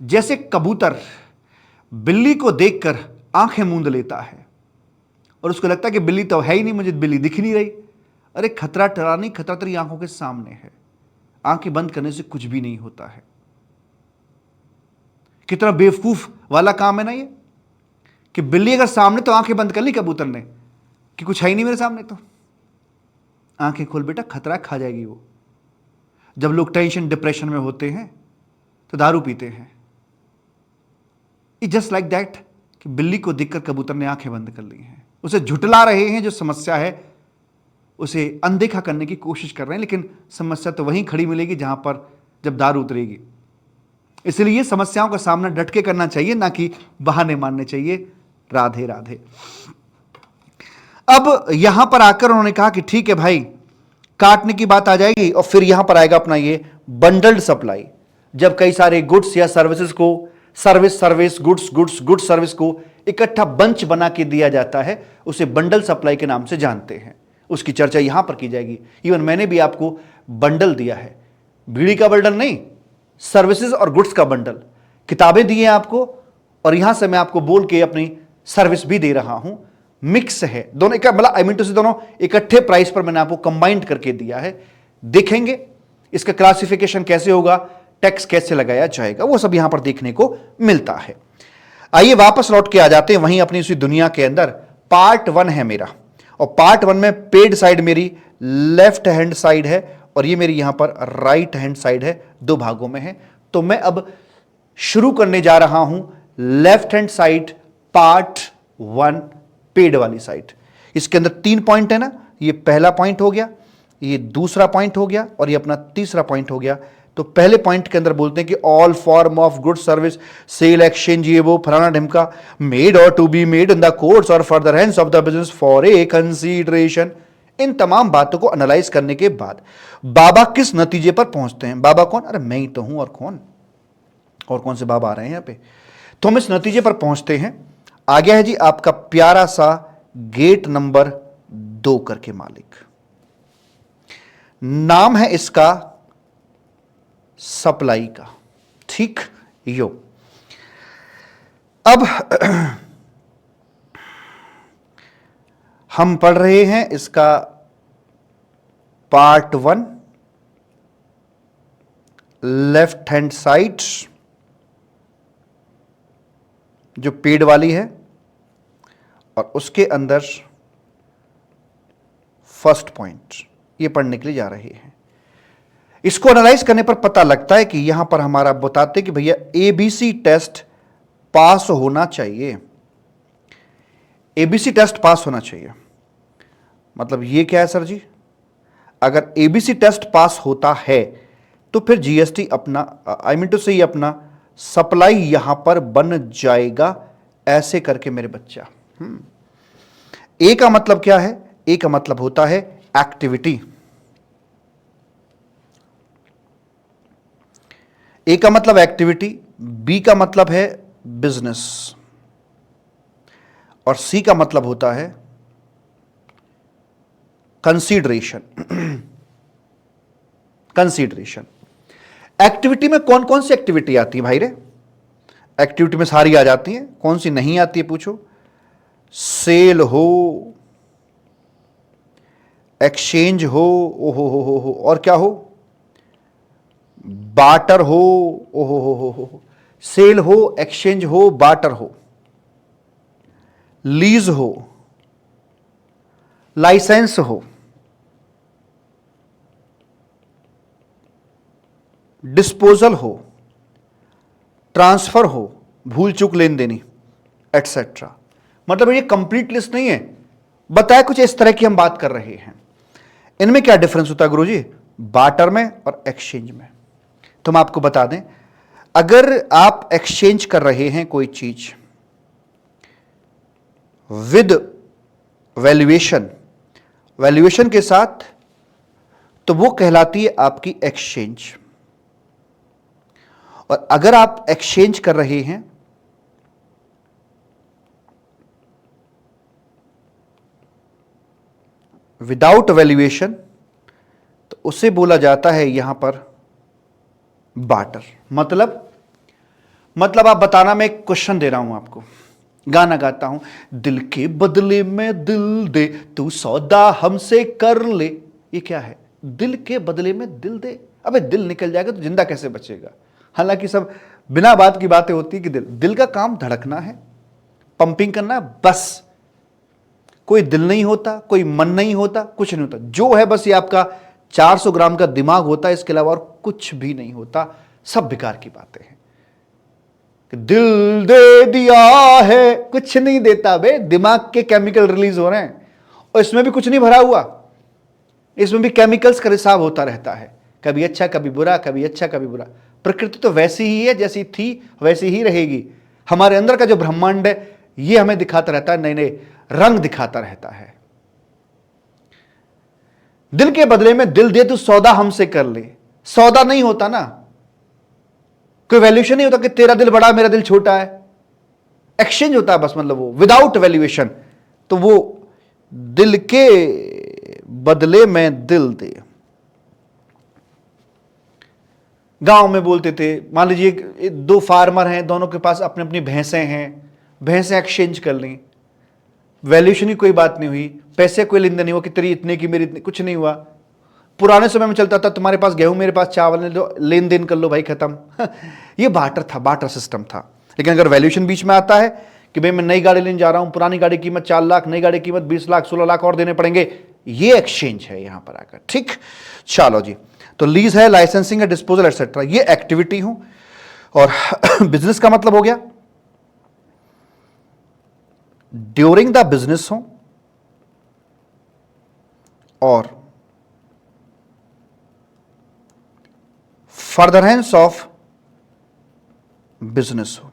जैसे कबूतर बिल्ली को देखकर आंखें मूंद लेता है और उसको लगता है कि बिल्ली तो है ही नहीं, मुझे बिल्ली दिख नहीं रही। अरे खतरा टरा नहीं, खतरा तेरी आंखों के सामने है। आंखें बंद करने से कुछ भी नहीं होता है। कितना बेवकूफ वाला काम है ना ये, कि बिल्ली अगर सामने तो आंखें बंद कर ली कबूतर ने कि कुछ है ही नहीं मेरे सामने, तो आंखें खोल बेटा, खतरा खा जाएगी वो। जब लोग टेंशन डिप्रेशन में होते हैं तो दारू पीते हैं। इट जस्ट लाइक दैट कि बिल्ली को देखकर कबूतर ने आंखें बंद कर ली हैं, उसे झुटला रहे हैं। जो समस्या है उसे अनदेखा करने की कोशिश कर रहे हैं, लेकिन समस्या तो वहीं खड़ी मिलेगी जहां पर जब दारू उतरेगी। इसलिए समस्याओं का सामना डट के करना चाहिए, ना कि बहाने मारने चाहिए। राधे राधे। अब यहां पर आकर उन्होंने कहा कि ठीक है भाई, काटने की बात आ जाएगी और फिर यहां पर आएगा अपना ये बंडल्ड सप्लाई। जब कई सारे गुड्स या सर्विसेज को, सर्विस गुड्स सर्विस को इकट्ठा बंच बना के दिया जाता है, उसे बंडल सप्लाई के नाम से जानते हैं। उसकी चर्चा यहां पर की जाएगी। इवन मैंने भी आपको बंडल दिया है, बीड़ी का बंडल नहीं, सर्विसेज और गुड्स का बंडल। किताबें दी हैं आपको, और यहां से मैं आपको बोल के अपनी सर्विस भी दे रहा हूं। मिक्स है दोनों का, मतलब आई मीन टू से दोनों इकट्ठे प्राइस पर मैंने आपको कंबाइंड करके दिया है। देखेंगे इसका क्लासिफिकेशन कैसे होगा, टैक्स कैसे लगाया जाएगा, वो सब यहां पर देखने को मिलता है। आइए वापस लौट के आ जाते हैं वहीं अपनी उसी दुनिया के अंदर। पार्ट 1 है मेरा, और पार्ट 1 में पेड साइड मेरी लेफ्ट हैंड साइड है और ये मेरी यहां पर राइट हैंड साइड है, दो भागों में है। तो मैं अब शुरू करने जा रहा हूं left hand side, part 1 paid वाली साइड। इसके अंदर 3 पॉइंट है ना, ये पहला पॉइंट हो गया, ये दूसरा पॉइंट हो गया और ये अपना तीसरा पॉइंट हो गया। तो पहले पॉइंट के अंदर बोलते हैं कि all form of good service sale exchange ये वो फलाना ढिमका made or to be made in the course or furtherance of the business for a consideration. इन तमाम बातों को एनालाइज करने के बाद बाबा किस नतीजे पर पहुंचते हैं? बाबा कौन? अरे मैं ही तो हूं, और कौन से बाबा आ रहे हैं यहां पे? तो हम इस नतीजे पर पहुंचते हैं। आ गया है जी आपका प्यारा सा गेट नंबर 2 करके मालिक। नाम है इसका सप्लाई का, ठीक यो। अब हम पढ़ रहे हैं इसका पार्ट 1 लेफ्ट हैंड साइड जो पेड वाली है, और उसके अंदर फर्स्ट पॉइंट ये पढ़ने के लिए जा रहे हैं। इसको एनालाइज करने पर पता लगता है कि यहां पर हमारा बताते कि भैया एबीसी टेस्ट पास होना चाहिए। एबीसी टेस्ट पास होना चाहिए मतलब ये क्या है सर जी? अगर एबीसी टेस्ट पास होता है तो फिर जीएसटी अपना से अपना सप्लाई यहां पर बन जाएगा, ऐसे करके मेरे बच्चा। ए का मतलब क्या है? ए का मतलब होता है एक्टिविटी। ए का मतलब एक्टिविटी, बी का मतलब है बिजनेस और सी का मतलब होता है कंसीडरेशन। कंसीडरेशन। एक्टिविटी में कौन कौन सी एक्टिविटी आती है भाई रे? एक्टिविटी में सारी आ जाती हैं, कौन सी नहीं आती है पूछो? सेल हो, एक्सचेंज हो, ओहो हो, और क्या हो? बाटर हो, ओहो। सेल हो, एक्सचेंज हो, बाटर हो, लीज हो, लाइसेंस हो, डिस्पोजल हो, ट्रांसफर हो, भूल चूक लेन देनी, एटसेट्रा। मतलब ये कंप्लीट लिस्ट नहीं है, बताया कुछ इस तरह की हम बात कर रहे हैं। इनमें क्या डिफरेंस होता है गुरुजी? बाटर में और एक्सचेंज में। तो हम आपको बता दें, अगर आप एक्सचेंज कर रहे हैं कोई चीज विद वैल्यूएशन, वैल्यूएशन के साथ, तो वो कहलाती है आपकी एक्सचेंज। और अगर आप एक्सचेंज कर रहे हैं विदाउट वैल्यूएशन, तो उसे बोला जाता है यहां पर बाटर। मतलब आप बताना, मैं एक क्वेश्चन दे रहा हूं आपको, गाना गाता हूं, दिल के बदले में दिल दे, तू सौदा हमसे कर ले। ये क्या है? दिल के बदले में दिल दे। अबे दिल निकल जाएगा तो जिंदा कैसे बचेगा? हालांकि सब बिना बात की बातें होती है कि दिल का काम धड़कना है, पंपिंग करना है, बस। कोई दिल नहीं होता, कोई मन नहीं होता, कुछ नहीं होता। जो है बस ये आपका 400 ग्राम का दिमाग होता है, इसके अलावा और कुछ भी नहीं होता। सब बेकार की बातें हैं। दिल दे दिया है, कुछ नहीं देता बे, दिमाग के केमिकल रिलीज हो रहे हैं और इसमें भी कुछ नहीं भरा हुआ। इसमें भी केमिकल्स का रिसाव होता रहता है, कभी अच्छा कभी बुरा, कभी अच्छा कभी बुरा। प्रकृति तो वैसी ही है, जैसी थी वैसी ही रहेगी। हमारे अंदर का जो ब्रह्मांड है ये हमें दिखाता रहता है, नए नए रंग दिखाता रहता है। दिल के बदले में दिल दे, तू सौदा हमसे कर ले। सौदा नहीं होता ना, कोई वैल्यूएशन नहीं होता कि तेरा दिल बड़ा मेरा दिल छोटा है। एक्सचेंज होता है बस, मतलब वो विदाउट वैल्यूएशन। तो वो दिल के बदले में दिल दे। गांव में बोलते थे, मान लीजिए 2 फार्मर हैं, दोनों के पास अपनी अपनी भैंसें हैं, भैंसें एक्सचेंज कर ली, वैल्यूएशन की कोई बात नहीं हुई, पैसे कोई लेन देन नहीं हुआ कि तेरी इतने की मेरी इतनी, कुछ नहीं हुआ। पुराने समय में चलता था, तुम्हारे पास गेहूं मेरे पास चावल, लेन देन कर लो भाई, खत्म। ये बाटर था, बाटर सिस्टम था। लेकिन अगर वैल्यूएशन बीच में आता है कि भाई मैं नई गाड़ी लेने जा रहा हूं, पुरानी गाड़ी की कीमत 4 लाख, नई गाड़ी की कीमत 20 लाख, 16 लाख और देने पड़ेंगे, ये एक्सचेंज है यहां पर आकर। ठीक, चलो जी। तो लीज है, लाइसेंसिंग है, डिस्पोजल एटसेट्रा, ये एक्टिविटी हो। और बिजनेस का मतलब हो गया ड्यूरिंग द बिजनेस हो और फर्दरेंस ऑफ बिजनेस हो।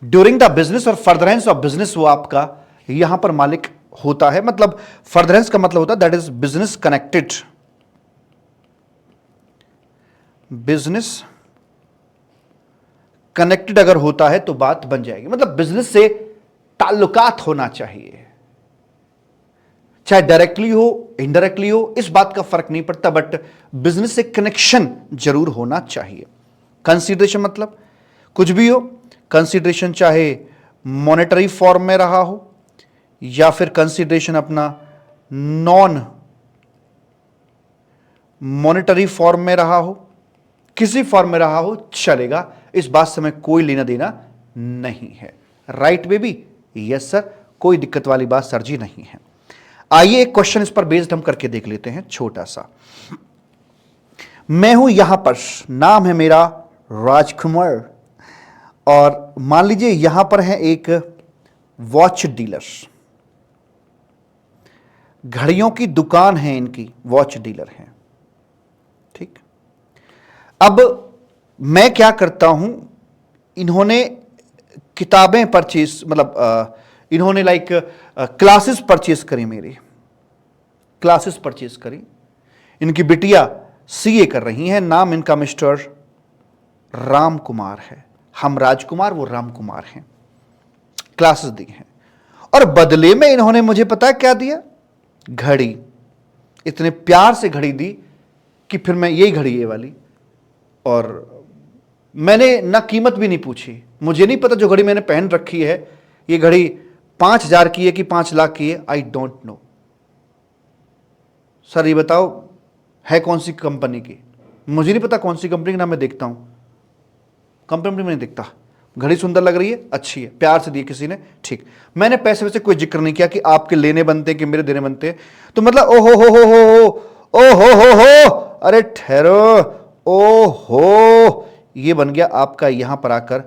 ड्यूरिंग द बिजनेस और फर्दरेंस ऑफ बिजनेस वो आपका यहां पर मालिक होता है। मतलब फर्दरेंस का मतलब होता है that is business connected, business connected अगर होता है तो बात बन जाएगी। मतलब बिजनेस से ताल्लुकात होना चाहिए, चाहे डायरेक्टली हो इनडायरेक्टली हो, इस बात का फर्क नहीं पड़ता, बट बिजनेस से कनेक्शन जरूर होना चाहिए। कंसीडरेशन मतलब कुछ भी हो, कंसीडरेशन चाहे मॉनेटरी फॉर्म में रहा हो या फिर कंसीडरेशन अपना नॉन मॉनेटरी फॉर्म में रहा हो, किसी फॉर्म में रहा हो चलेगा, इस बात से हमें कोई लेना देना नहीं है। Right baby? यस सर, कोई दिक्कत वाली बात सर जी नहीं है। आइए एक क्वेश्चन इस पर बेस्ड हम करके देख लेते हैं छोटा सा। मैं हूं यहां पर, नाम है मेरा राजकुमार, और मान लीजिए यहां पर है एक वॉच डीलर, घड़ियों की दुकान है इनकी, वॉच डीलर है, ठीक। अब मैं क्या करता हूं, इन्होंने किताबें परचेज, मतलब इन्होंने लाइक क्लासेस परचेज करी, मेरी क्लासेस परचेज करी। इनकी बिटिया सीए कर रही हैं, नाम इनका मिस्टर राम कुमार है, हम राजकुमार वो राम कुमार हैं। क्लासेस दी हैं और बदले में इन्होंने मुझे पता है क्या दिया, घड़ी। इतने प्यार से घड़ी दी कि फिर मैं यही घड़ी ये वाली, और मैंने ना कीमत भी नहीं पूछी, मुझे नहीं पता जो घड़ी मैंने पहन रखी है ये घड़ी 5,000 की है कि 5 लाख की है, आई डोंट नो। सर ये बताओ है कौन सी कंपनी की, मुझे नहीं पता कौन सी कंपनी का नाम, मैं देखता हूं कंपनी में नहीं दिखता। घड़ी सुंदर लग रही है, अच्छी है, प्यार से दी किसी ने, ठीक। मैंने पैसे वैसे कोई जिक्र नहीं किया कि आपके लेने बनते कि मेरे देने बनते हैं, तो मतलब ओ हो, अरे ठहरो, ओ हो, ये बन गया आपका यहां पर आकर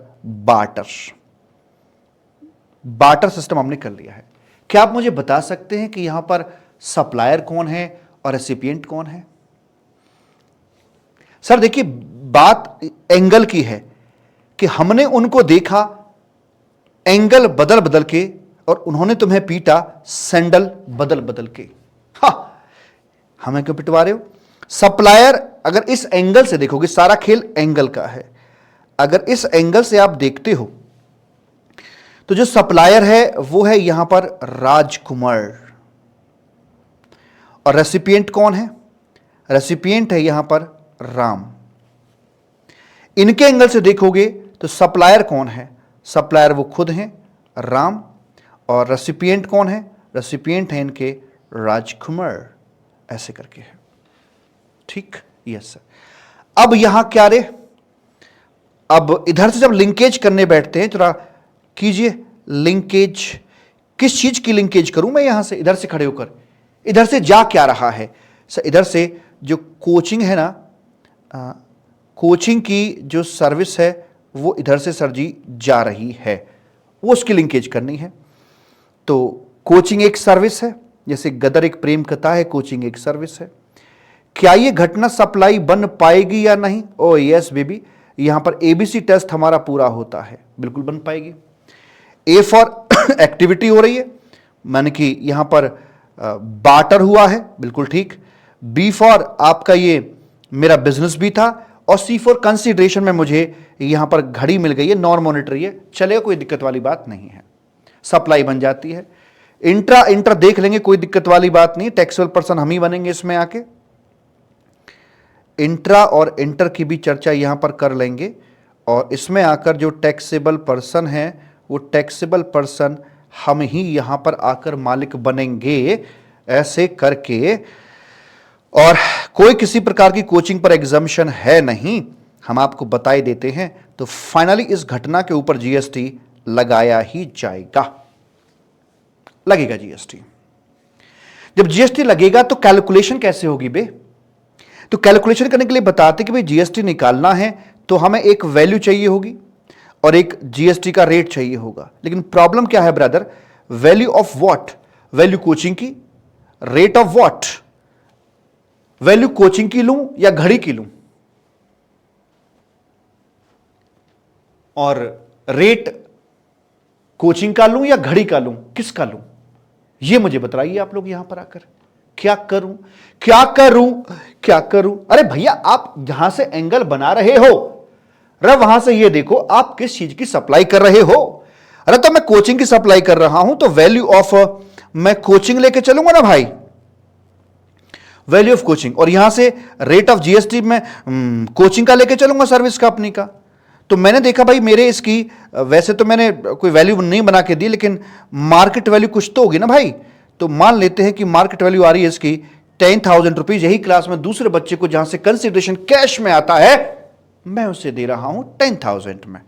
बार्टर सिस्टम हमने कर लिया है। क्या आप मुझे बता सकते हैं कि यहां पर सप्लायर कौन है और रेसिपिएंट कौन है? सर देखिए, बात एंगल की है कि हमने उनको देखा एंगल बदल बदल के, और उन्होंने तुम्हें पीटा सैंडल बदल बदल के। हमें क्यों पिटवा रहे हो? सप्लायर अगर इस एंगल से देखोगे, सारा खेल एंगल का है, अगर इस एंगल से आप देखते हो तो जो सप्लायर है वो है यहां पर राजकुमार, और रेसिपिएंट कौन है? रेसिपिएंट है यहां पर राम। इनके एंगल से देखोगे तो सप्लायर कौन है? सप्लायर वो खुद हैं राम, और रेसिपिएंट कौन है? रेसिपिएंट है इनके राजकुमार, ऐसे करके है, ठीक। Yes sir. अब यहां क्या रे, अब इधर से जब लिंकेज करने बैठते हैं, जरा कीजिए लिंकेज। किस चीज की लिंकेज करूं मैं? यहां से, इधर से खड़े होकर, इधर से जा क्या रहा है सर? इधर से जो कोचिंग है ना, कोचिंग की जो सर्विस है वो इधर से सर जी जा रही है, वो उसकी लिंकेज करनी है। तो कोचिंग एक सर्विस है, जैसे गदर एक प्रेम कथा है, कोचिंग एक सर्विस है। क्या ये घटना सप्लाई बन पाएगी या नहीं? ओ यस बेबी, यहां पर एबीसी टेस्ट हमारा पूरा होता है, बिल्कुल बन पाएगी। ए फॉर एक्टिविटी हो रही है, माने कि यहां पर बार्टर हुआ है, बिल्कुल ठीक। बी फॉर आपका ये मेरा बिजनेस भी था, और सी फॉर कंसीडरेशन में मुझे यहां पर घड़ी मिल गई है, नॉन मॉनिटरी है, चलेगा, कोई दिक्कत वाली बात नहीं है, सप्लाई बन जाती है। इंट्रा देख लेंगे, कोई दिक्कत वाली बात नहीं, टैक्सेबल पर्सन हम ही बनेंगे इसमें आके। इंट्रा और इंटर की भी चर्चा यहां पर कर लेंगे, और इसमें आकर जो टैक्सेबल पर्सन है वो टैक्सेबल पर्सन हम ही यहां पर आकर मालिक बनेंगे, ऐसे करके। और कोई किसी प्रकार की कोचिंग पर एग्जामिशन है नहीं, हम आपको बताए देते हैं। तो फाइनली इस घटना के ऊपर जीएसटी लगाया ही जाएगा, लगेगा जीएसटी। जब जीएसटी लगेगा तो कैलकुलेशन कैसे होगी बे? तो कैलकुलेशन करने के लिए बताते कि भाई जीएसटी निकालना है तो हमें एक वैल्यू चाहिए होगी और एक जीएसटी का रेट चाहिए होगा। लेकिन प्रॉब्लम क्या है brother? Value of what? Value coaching की, rate of what? Value coaching की लूं या घड़ी की लूं? और रेट कोचिंग का लूं या घड़ी का लूं? किसका लूं? यह मुझे बताइए आप लोग यहां पर आकर। क्या करूं, क्या करूं, क्या करूं? अरे भैया, आप जहां से एंगल बना रहे हो, अरे वहां से ये देखो आप किस चीज की सप्लाई कर रहे हो। अरे तो मैं कोचिंग की सप्लाई कर रहा हूं, तो वैल्यू ऑफ मैं कोचिंग लेके चलूंगा ना भाई, वैल्यू ऑफ कोचिंग। और यहां से रेट ऑफ जीएसटी में कोचिंग का लेके चलूंगा, सर्विस का अपनी का। तो मैंने देखा भाई मेरे इसकी, वैसे तो मैंने कोई वैल्यू नहीं बना के दी, लेकिन मार्केट वैल्यू कुछ तो होगी ना भाई। तो मान लेते हैं कि मार्केट वैल्यू आ रही है इसकी 10,000 रुपीज। यही क्लास में दूसरे बच्चे को जहां से कंसिडरेशन कैश में आता है, मैं उसे दे रहा हूं 10,000 में।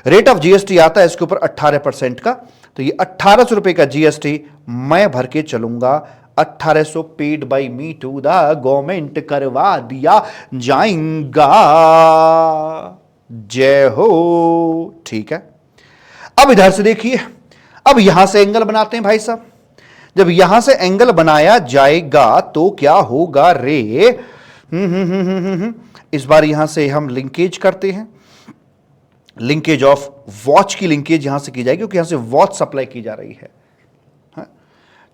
रेट ऑफ जीएसटी आता है इसके ऊपर 18% का, तो ये 1800 रुपए का जीएसटी मैं भर के चलूंगा 1800 paid by me to the government करवा दिया जाएगा। जय हो। ठीक है, अब इधर से देखिए, अब यहां से एंगल बनाते हैं भाई साहब। जब यहां से एंगल बनाया जाएगा तो क्या होगा रे? इस बार यहां से हम लिंकेज करते हैं। लिंकेज ऑफ वॉच की लिंकेज यहां से की जाएगी क्योंकि यहां से वॉच सप्लाई की जा रही है।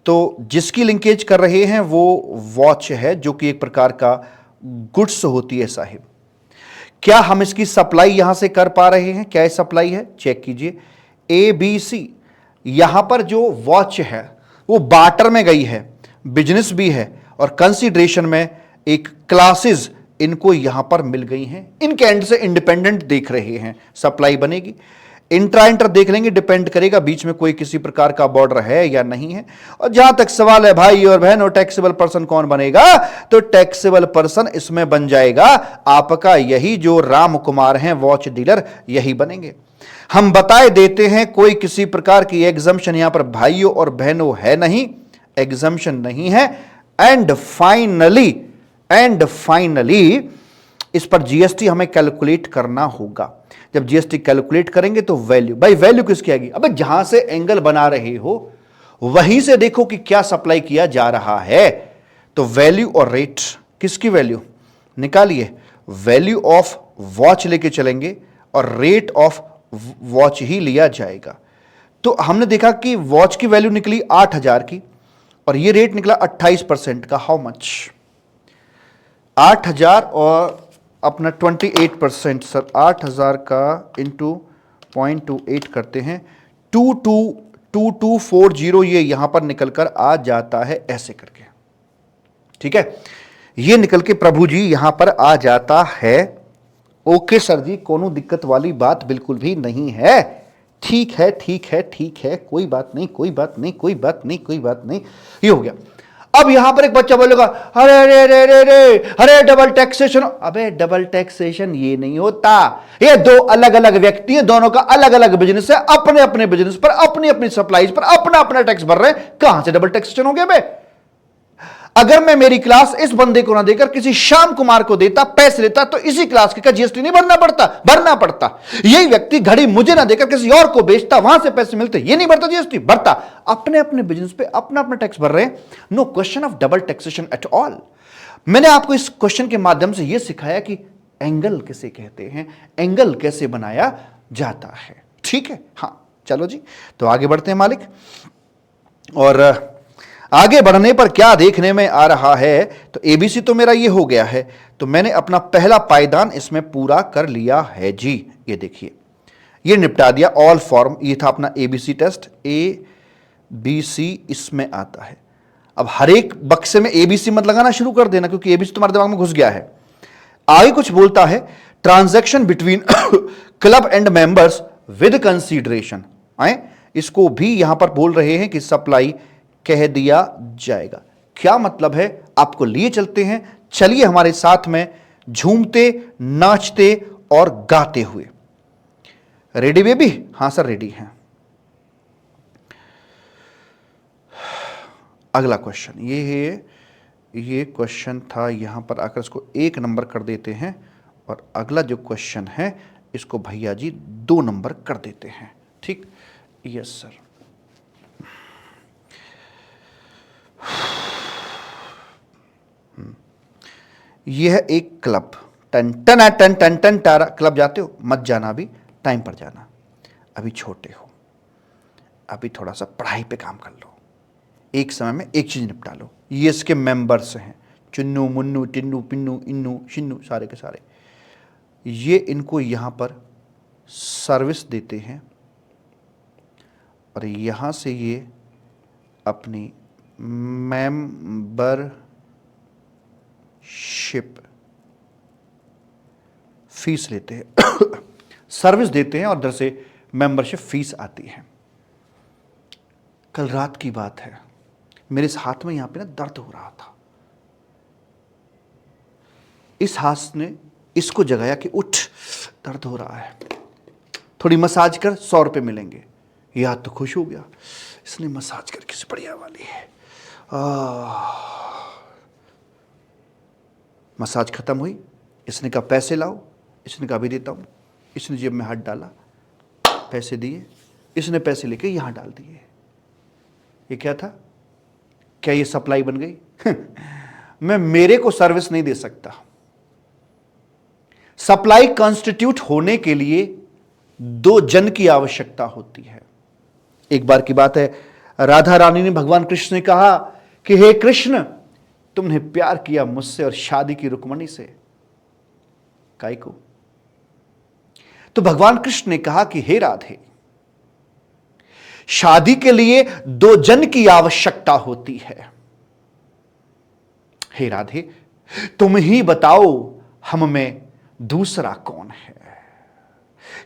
तो जिसकी लिंकेज कर रहे हैं वो वॉच है, जो कि एक प्रकार का गुड्स होती है साहिब। क्या हम इसकी सप्लाई यहां से कर पा रहे हैं? क्या सप्लाई है? चेक कीजिए। ABC, यहां पर जो वॉच है वो बार्टर में गई है, बिजनेस भी है और कंसीडरेशन में एक क्लासेस इनको यहां पर मिल गई हैं। इनके एंड से इंडिपेंडेंट देख रहे हैं, सप्लाई बनेगी। इंट्रा इंटर देख लेंगे, डिपेंड करेगा बीच में कोई किसी प्रकार का बॉर्डर है या नहीं है। और जहां तक सवाल है भाई और बहनों, टैक्सेबल पर्सन कौन बनेगा? तो टैक्सेबल पर्सन इसमें बन जाएगा आपका यही जो राम कुमार हैं वॉच डीलर, यही बनेंगे। हम बताए देते हैं कोई किसी प्रकार की एग्जम्पशन यहां पर भाइयों और बहनों है नहीं, एग्जम्पशन नहीं है। एंड फाइनली इस पर जीएसटी हमें कैलकुलेट करना होगा। जब जीएसटी कैलकुलेट करेंगे तो वैल्यू, भाई वैल्यू किसकी आएगी? अबे जहां से एंगल बना रहे हो वहीं से देखो कि क्या सप्लाई किया जा रहा है। तो वैल्यू और रेट, किसकी वैल्यू निकालिए? वैल्यू ऑफ वॉच लेके चलेंगे और रेट ऑफ वॉच ही लिया जाएगा। तो हमने देखा कि वॉच की वैल्यू निकली 8000 की और ये रेट निकला 28% का। How much? 8000 और अपना 28% सर, 8000 का इंटू 0.28 करते हैं, 2240 ये यहां पर निकलकर आ जाता है ऐसे करके। ठीक है, ये निकल के प्रभु जी यहां पर आ जाता है। ओके सर जी, कोनो दिक्कत वाली बात बिल्कुल भी नहीं है। ठीक है, ठीक है, ठीक है, कोई बात नहीं, कोई बात नहीं, कोई बात नहीं, कोई बात नहीं। ये हो गया। अब यहां पर एक बच्चा बोलेगा, अरे अरे अरे अरे अरे अरे डबल टैक्सेशन। अबे डबल टैक्सेशन ये नहीं होता, ये दो अलग अलग व्यक्ति हैं, दोनों का अलग अलग बिजनेस है, अपने अपने बिजनेस पर अपनी अपनी सप्लाईज पर अपना अपना टैक्स भर रहे हैं। कहां से डबल टैक्सेशन हो गया बे? अगर मैं मेरी क्लास इस बंदे को ना देकर किसी श्याम कुमार को देता, पैसे लेता, तो इसी क्लास का जीएसटी नहीं भरना पड़ता। यही व्यक्ति घड़ी मुझे ना देकर किसी और को बेचता, वहां से पैसे मिलते, ये नहीं भरता जीएसटी, भरता। अपने अपने बिजनेस पे अपना अपना टैक्स भर रहे हैं। No question of double taxation at all. मैंने आपको इस क्वेश्चन के माध्यम से यह सिखाया कि एंगल किसे कहते हैं, एंगल कैसे बनाया जाता है। ठीक है, हाँ चलो जी, तो आगे बढ़ते हैं मालिक। और आगे बढ़ने पर क्या देखने में आ रहा है? तो एबीसी तो मेरा ये हो गया है, तो मैंने अपना पहला पायदान इसमें पूरा कर लिया है जी। ये देखिए, ये निपटा दिया ऑल फॉर्म। ये था अपना एबीसी टेस्ट, एबीसी इसमें आता है। अब हर एक बक्से में एबीसी मत लगाना शुरू कर देना, क्योंकि एबीसी तुम्हारे दिमाग में घुस गया है। आगे कुछ बोलता है, transaction between club and members with consideration. इसको भी यहां पर बोल रहे हैं कि सप्लाई कह दिया जाएगा। क्या मतलब है? आपको लिए चलते हैं, चलिए हमारे साथ में झूमते, नाचते और गाते हुए। Ready baby? हां सर रेडी हैं। अगला क्वेश्चन ये है, ये क्वेश्चन था, यहां पर आकर इसको 1 नंबर कर देते हैं और अगला जो क्वेश्चन है इसको भैया जी 2 नंबर कर देते हैं। ठीक, यस सर। यह है एक क्लब, टन टन टन टन टन टारा। क्लब जाते हो? मत जाना, अभी टाइम पर जाना, अभी छोटे हो, अभी थोड़ा सा पढ़ाई पे काम कर लो, एक समय में एक चीज निपटा लो। ये इसके मेंबर्स हैं, चुन्नू मुन्नू टिन्नू पिन्नू इन्नू शिन्नू, सारे के सारे। ये इनको यहां पर सर्विस देते हैं और यहां से ये अपनी मेंबरशिप फीस लेते हैं सर्विस देते हैं और इधर से मेंबरशिप फीस आती है। कल रात की बात है, मेरे इस हाथ में यहां पे ना दर्द हो रहा था। इस हाथ ने इसको जगाया कि उठ, दर्द हो रहा है, थोड़ी मसाज कर, 100 रुपये मिलेंगे। ये हाथ तो खुश हो गया, इसने मसाज करके बढ़िया वाली है। मसाज खत्म हुई, इसने कहा पैसे लाओ, इसने कहा अभी देता हूं, इसने जेब में हाथ डाला, पैसे दिए, इसने पैसे लेके यहां डाल दिए। ये क्या था? क्या ये सप्लाई बन गई? मैं मेरे को सर्विस नहीं दे सकता। सप्लाई कॉन्स्टिट्यूट होने के लिए दो जन की आवश्यकता होती है। एक बार की बात है, राधा रानी ने भगवान कृष्ण ने कहा कि हे कृष्ण, तुमने प्यार किया मुझसे और शादी की रुक्मणी से, काई को? तो भगवान कृष्ण ने कहा कि हे राधे, शादी के लिए दो जन की आवश्यकता होती है। हे राधे, तुम ही बताओ हम में दूसरा कौन है?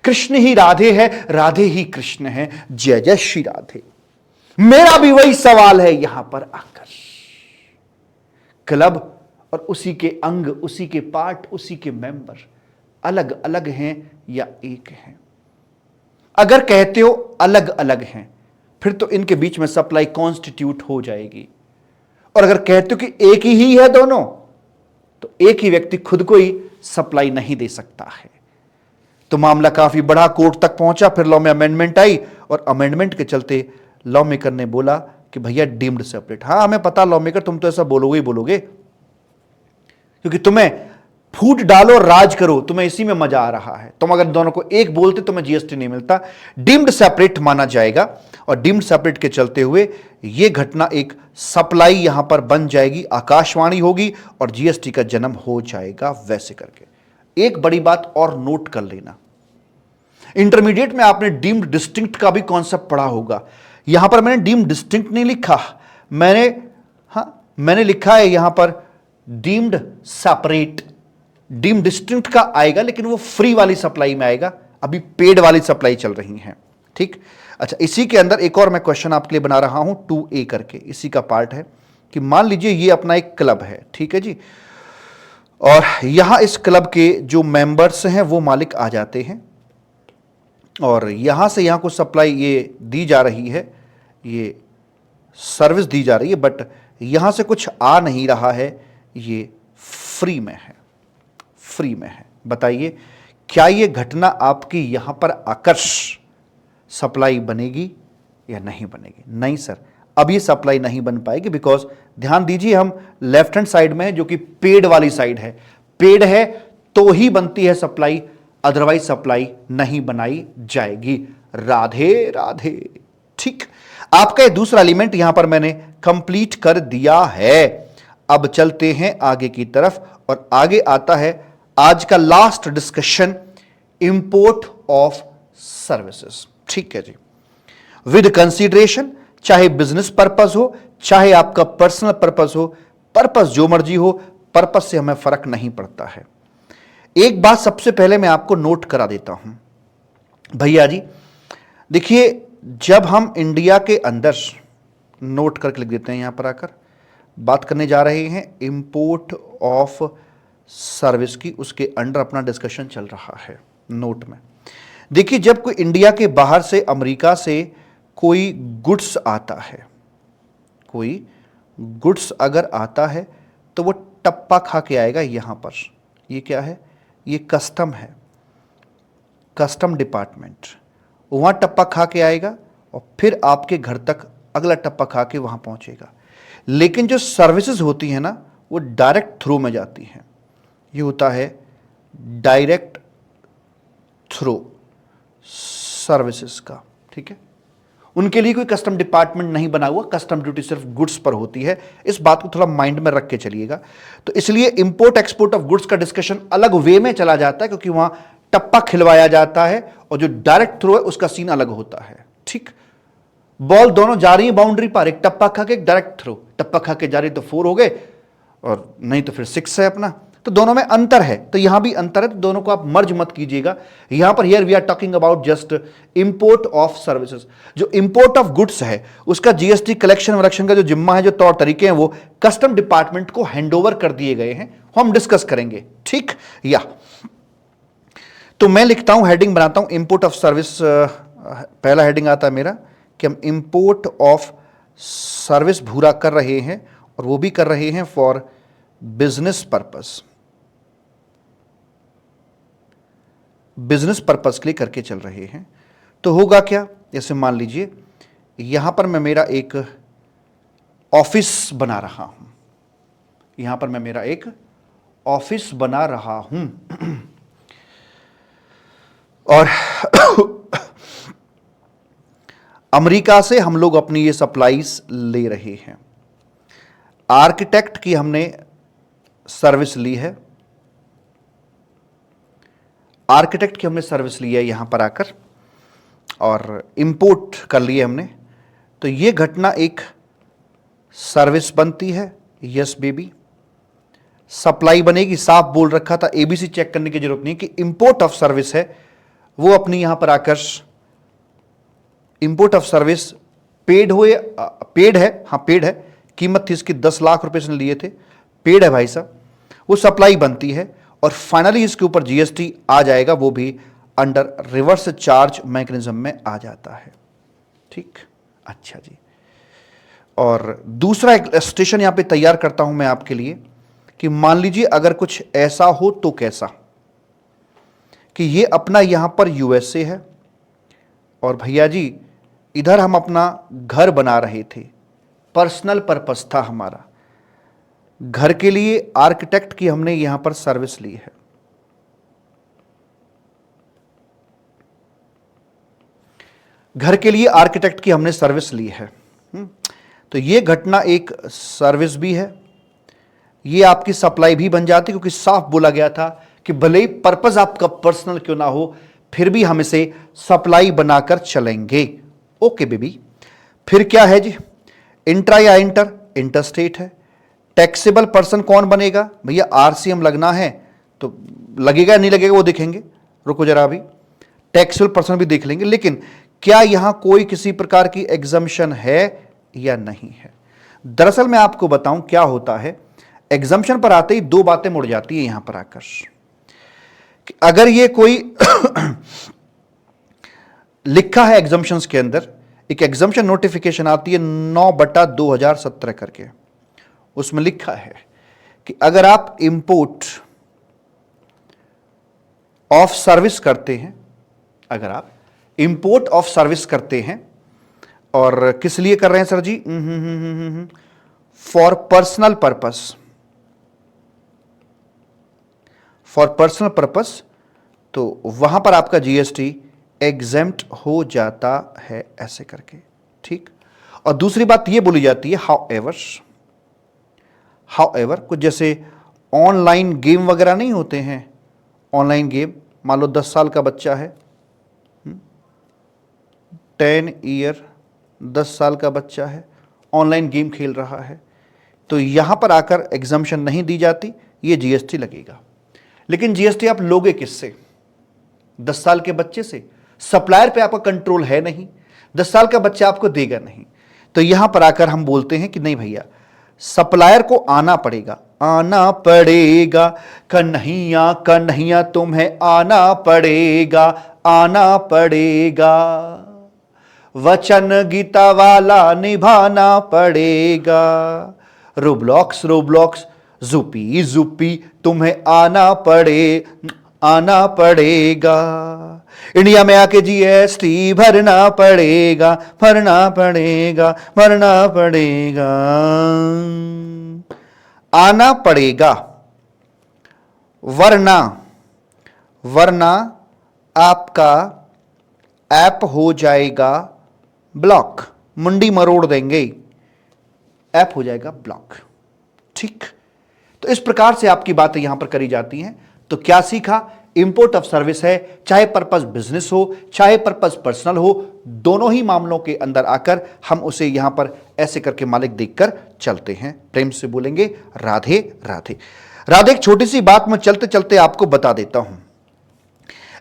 कृष्ण ही राधे है, राधे ही कृष्ण है। जय जय श्री राधे। मेरा भी वही सवाल है यहां पर आकर। क्लब और उसी के अंग, उसी के पार्ट, उसी के मेंबर अलग अलग हैं या एक हैं? अगर कहते हो अलग अलग हैं, फिर तो इनके बीच में सप्लाई कॉन्स्टिट्यूट हो जाएगी। और अगर कहते हो कि एक ही है दोनों, तो एक ही व्यक्ति खुद को ही सप्लाई नहीं दे सकता है। तो मामला काफी बड़ा, कोर्ट तक पहुंचा, फिर लॉ में अमेंडमेंट आई और अमेंडमेंट के चलते लॉ मेकर ने बोला कि भैया डीम्ड सेपरेट। हाँ, हमें पता लॉ मेकर, तुम तो ऐसा बोलोगे ही बोलोगे, क्योंकि तुम्हें फूट डालो, राज करो, तुम्हें इसी में मजा आ रहा है। तुम अगर दोनों को एक बोलते तुम्हें जीएसटी नहीं मिलता। डीम्ड सेपरेट माना जाएगा और डीम्ड सेपरेट के चलते हुए यह घटना एक सप्लाई यहां पर बन जाएगी, आकाशवाणी होगी और जीएसटी का जन्म हो जाएगा। वैसे करके एक बड़ी बात और नोट कर लेना, इंटरमीडिएट में आपने डीम्ड डिस्टिंक्ट का भी कॉन्सेप्ट पढ़ा होगा। यहां पर मैंने डीम्ड डिस्टिंक्ट नहीं लिखा, मैंने लिखा है यहां पर डीम्ड सेपरेट। डीम्ड डिस्टिंक्ट का आएगा लेकिन वो फ्री वाली सप्लाई में आएगा, अभी पेड वाली सप्लाई चल रही है। ठीक, अच्छा, इसी के अंदर एक और मैं क्वेश्चन आपके लिए बना रहा हूं 2A करके, इसी का पार्ट है कि मान लीजिए ये अपना एक क्लब है, ठीक है जी, और यहां इस क्लब के जो मेंबर्स हैं वो मालिक आ जाते हैं और यहां से यहां को सप्लाई ये दी जा रही है, ये सर्विस दी जा रही है, बट यहां से कुछ आ नहीं रहा है, ये फ्री में है, फ्री में है। बताइए क्या ये घटना आपकी यहां पर आकर सप्लाई बनेगी या नहीं बनेगी? नहीं सर, अब ये सप्लाई नहीं बन पाएगी, बिकॉज ध्यान दीजिए हम लेफ्ट हैंड साइड में है जो कि पेड वाली साइड है। पेड है तो ही बनती है सप्लाई, अदरवाइज सप्लाई नहीं बनाई जाएगी। राधे राधे। ठीक, आपका ये दूसरा एलिमेंट यहां पर मैंने कंप्लीट कर दिया है। अब चलते हैं आगे की तरफ और आगे आता है आज का last discussion, import of services. ठीक है जी, विद कंसीडरेशन, चाहे बिजनेस पर्पस हो चाहे आपका पर्सनल पर्पस हो, पर्पस जो मर्जी हो, पर्पस से हमें फर्क नहीं पड़ता है। एक बात सबसे पहले मैं आपको नोट करा देता हूं भैया जी, देखिए जब हम इंडिया के अंदर, नोट करके लिख देते हैं यहां पर आकर, बात करने जा रहे हैं इंपोर्ट ऑफ सर्विस की, उसके अंडर अपना डिस्कशन चल रहा है। नोट में देखिए, जब कोई इंडिया के बाहर से, अमेरिका से कोई गुड्स आता है, कोई गुड्स अगर आता है तो वो टप्पा खा के आएगा यहां पर। ये क्या है? ये कस्टम है, कस्टम डिपार्टमेंट। वहां टप्पा खा के आएगा और फिर आपके घर तक अगला टप्पा खा के वहां पहुंचेगा। लेकिन जो सर्विसेज होती है ना, वो डायरेक्ट थ्रू में जाती हैं। ये होता है डायरेक्ट थ्रू सर्विसेज का। ठीक है, उनके लिए कोई कस्टम डिपार्टमेंट नहीं बना हुआ, कस्टम ड्यूटी सिर्फ गुड्स पर होती है। इस बात को थोड़ा माइंड में रख के चलिएगा। तो इसलिए इंपोर्ट एक्सपोर्ट ऑफ गुड्स का डिस्कशन अलग वे में चला जाता है, क्योंकि वहां टप्पा खिलवाया जाता है और जो डायरेक्ट थ्रू है उसका सीन अलग होता है। ठीक, बॉल दोनों जा रही है बाउंड्री पर, एक टप्पा खा के एक डायरेक्ट थ्रो। टप्पा खा के जा रही तो 4 हो गए और नहीं तो फिर 6 है अपना। तो दोनों में अंतर है, तो यहां भी अंतर है, तो दोनों को आप मर्ज मत कीजिएगा। यहां पर here we are talking about just import of services. जो इंपोर्ट ऑफ गुड्स है उसका जीएसटी कलेक्शन वलेक्शन का जो जिम्मा है, जो तौर तरीके हैं, वो कस्टम डिपार्टमेंट को हैंडओवर कर दिए गए हैं। हम डिस्कस करेंगे। ठीक, या तो मैं लिखता हूं, हेडिंग बनाता हूं इंपोर्ट ऑफ सर्विस। पहला हेडिंग आता है मेरा कि हम इंपोर्ट ऑफ सर्विस पूरा कर रहे हैं और वो भी कर रहे हैं for business purpose, business purpose के लिए करके चल रहे हैं। तो होगा क्या, जैसे मान लीजिए यहां पर मैं मेरा एक ऑफिस बना रहा हूं, यहां पर मैं मेरा एक ऑफिस बना रहा हूं और अमेरिका से हम लोग अपनी ये सप्लाईज ले रहे हैं। आर्किटेक्ट की हमने सर्विस ली है, आर्किटेक्ट की हमने सर्विस ली है यहां पर आकर और इंपोर्ट कर लिए हमने। तो ये घटना एक सर्विस बनती है, यस बेबी। सप्लाई बनेगी, साफ बोल रखा था, एबीसी चेक करने की जरूरत नहीं कि इंपोर्ट ऑफ सर्विस है, वो अपनी यहां पर आकर इंपोर्ट ऑफ सर्विस पेड हुए, पेड है, हाँ पेड है, कीमत थी इसकी 10 लाख रुपए से लिए थे, पेड है भाई साहब, वो सप्लाई बनती है और फाइनली इसके ऊपर जीएसटी आ जाएगा, वो भी अंडर रिवर्स चार्ज मैकेनिज्म में आ जाता है। ठीक, अच्छा जी। और दूसरा एक स्टेशन यहां पे तैयार करता हूं मैं आपके लिए कि मान लीजिए अगर कुछ ऐसा हो तो कैसा, कि ये अपना यहां पर यूएसए है और भैया जी इधर हम अपना घर बना रहे थे, पर्सनल पर्पस था हमारा, घर के लिए आर्किटेक्ट की हमने यहां पर सर्विस ली है। घर के लिए आर्किटेक्ट की हमने सर्विस ली है। तो ये घटना एक सर्विस भी है, ये आपकी सप्लाई भी बन जाती, क्योंकि साफ बोला गया था कि भले ही पर्पस आपका पर्सनल क्यों ना हो, फिर भी हम इसे सप्लाई बनाकर चलेंगे। Okay baby. फिर क्या है जी, इंट्रा या इंटर, इंटरस्टेट है। टैक्सेबल पर्सन कौन बनेगा भैया, आरसीएम लगना है तो लगेगा नहीं लगेगा वो देखेंगे, रुको जरा अभी, टैक्सेबल पर्सन भी देख लेंगे। लेकिन क्या यहां कोई किसी प्रकार की एग्जम्पशन है या नहीं है। दरअसल मैं आपको बताऊं क्या होता है, एग्जम्पशन पर आते ही दो बातें मुड़ जाती है यहां पर आकर, कि अगर ये कोई लिखा है एग्जम्पशंस के अंदर, एक एग्जम्पशन नोटिफिकेशन आती है 9/2017 करके, उसमें लिखा है कि अगर आप इंपोर्ट ऑफ सर्विस करते हैं, अगर आप इंपोर्ट ऑफ सर्विस करते हैं, और किस लिए कर रहे हैं सर जी, for personal purpose, for personal purpose, तो वहां पर आपका जीएसटी एग्जेम्प्ट हो जाता है ऐसे करके। ठीक। और दूसरी बात यह बोली जाती है हाउएवर कुछ जैसे ऑनलाइन गेम वगैरह नहीं होते हैं, ऑनलाइन गेम, मान लो 10 साल का बच्चा है, 10 ईयर 10 साल का बच्चा है, ऑनलाइन गेम खेल रहा है, तो यहां पर आकर एग्जम्पशन नहीं दी जाती, ये जीएसटी लगेगा। लेकिन जीएसटी आप लोगे किससे, 10 साल के बच्चे से, सप्लायर पे आपका कंट्रोल है नहीं, 10 साल का बच्चा आपको देगा नहीं। तो यहां पर आकर हम बोलते हैं कि नहीं भैया, सप्लायर को आना पड़ेगा, आना पड़ेगा, कन्हैया कन्हैया तुम्हें आना पड़ेगा, आना पड़ेगा, वचन गीता वाला निभाना पड़ेगा, रोब्लॉक्स रोब्लॉक्स, जुपी जुपी तुम्हें आना पड़ेगा, इंडिया में आके जीएसटी भरना पड़ेगा, भरना पड़ेगा, भरना पड़ेगा, आना पड़ेगा, वरना आपका ऐप हो जाएगा ब्लॉक, मुंडी मरोड़ देंगे, ऐप हो जाएगा ब्लॉक। ठीक। तो इस प्रकार से आपकी बातें यहां पर करी जाती हैं। तो क्या सीखा, इंपोर्ट ऑफ सर्विस है, चाहे पर्पस बिजनेस हो चाहे पर्पस पर्सनल हो, दोनों ही मामलों के अंदर आकर हम उसे यहां पर ऐसे करके मालिक देखकर चलते हैं। प्रेम से बोलेंगे राधे राधे राधे। एक छोटी सी बात मैं चलते चलते आपको बता देता हूं,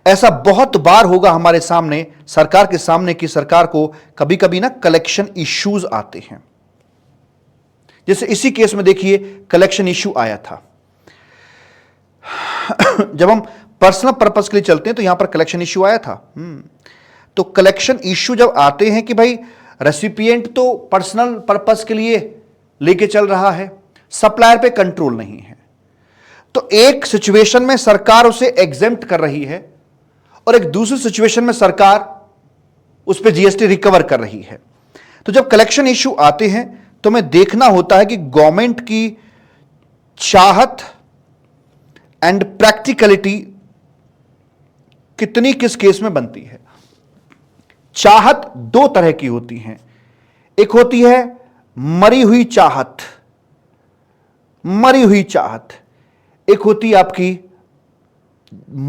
ऐसा बहुत बार होगा हमारे सामने, सरकार के सामने, कि सरकार को कभी कभी ना कलेक्शन इश्यूज आते हैं। जैसे इसी केस में देखिए कलेक्शन इश्यू आया था। जब हम पर्सनल पर्पस के लिए चलते हैं तो यहां पर कलेक्शन इश्यू आया था। तो कलेक्शन इश्यू जब आते हैं कि भाई रेसिपिएंट तो पर्सनल पर्पस के लिए लेके चल रहा है, सप्लायर पे कंट्रोल नहीं है। तो एक सिचुएशन में सरकार उसे एग्जेम्प्ट कर रही है और एक दूसरी सिचुएशन में सरकार उस पर जीएसटी रिकवर कर रही है। तो जब कलेक्शन इश्यू आते हैं तो हमें देखना होता है कि गवर्नमेंट की चाहत एंड प्रैक्टिकलिटी कितनी किस केस में बनती है। चाहत दो तरह की होती हैं, एक होती है मरी हुई चाहत, मरी हुई चाहत, एक होती है आपकी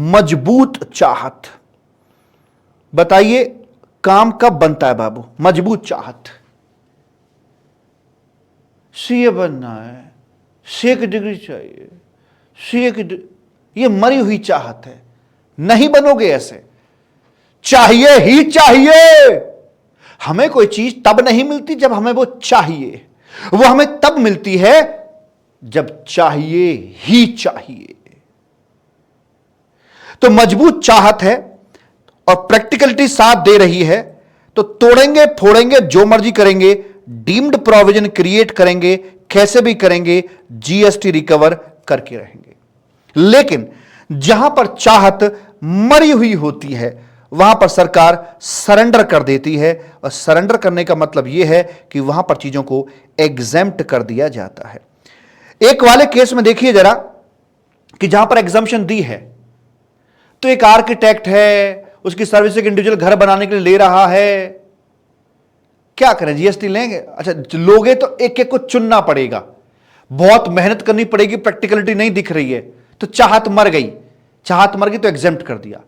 मजबूत चाहत। बताइए काम कब बनता है बाबू? मजबूत चाहत, सीए बनना है, सीए की डिग्री चाहिए, सीए की, ये मरी हुई चाहत है, नहीं बनोगे ऐसे। चाहिए ही चाहिए। हमें कोई चीज तब नहीं मिलती जब हमें वो चाहिए, वो हमें तब मिलती है जब चाहिए ही चाहिए। तो मजबूत चाहत है और प्रैक्टिकलिटी साथ दे रही है, तो तोड़ेंगे फोड़ेंगे जो मर्जी करेंगे, डीम्ड प्रोविजन क्रिएट करेंगे, कैसे भी करेंगे, जीएसटी रिकवर करके रहेंगे। लेकिन जहां पर चाहत मरी हुई होती है वहां पर सरकार सरेंडर कर देती है, और सरेंडर करने का मतलब यह है कि वहां पर चीजों को एग्जेम्प्ट कर दिया जाता है। एक वाले केस में देखिए जरा कि जहां पर एग्जम्पशन दी है, तो एक आर्किटेक्ट है, उसकी सर्विस एक इंडिविजुअल घर बनाने के लिए ले रहा है, क्या करें, जीएसटी लेंगे? अच्छा लोगे तो एक एक को चुनना पड़ेगा, बहुत मेहनत करनी पड़ेगी, प्रैक्टिकलिटी नहीं दिख रही है, तो चाहत मर गई। चाहत मर गई तो एग्जेम्प्ट कर दिया।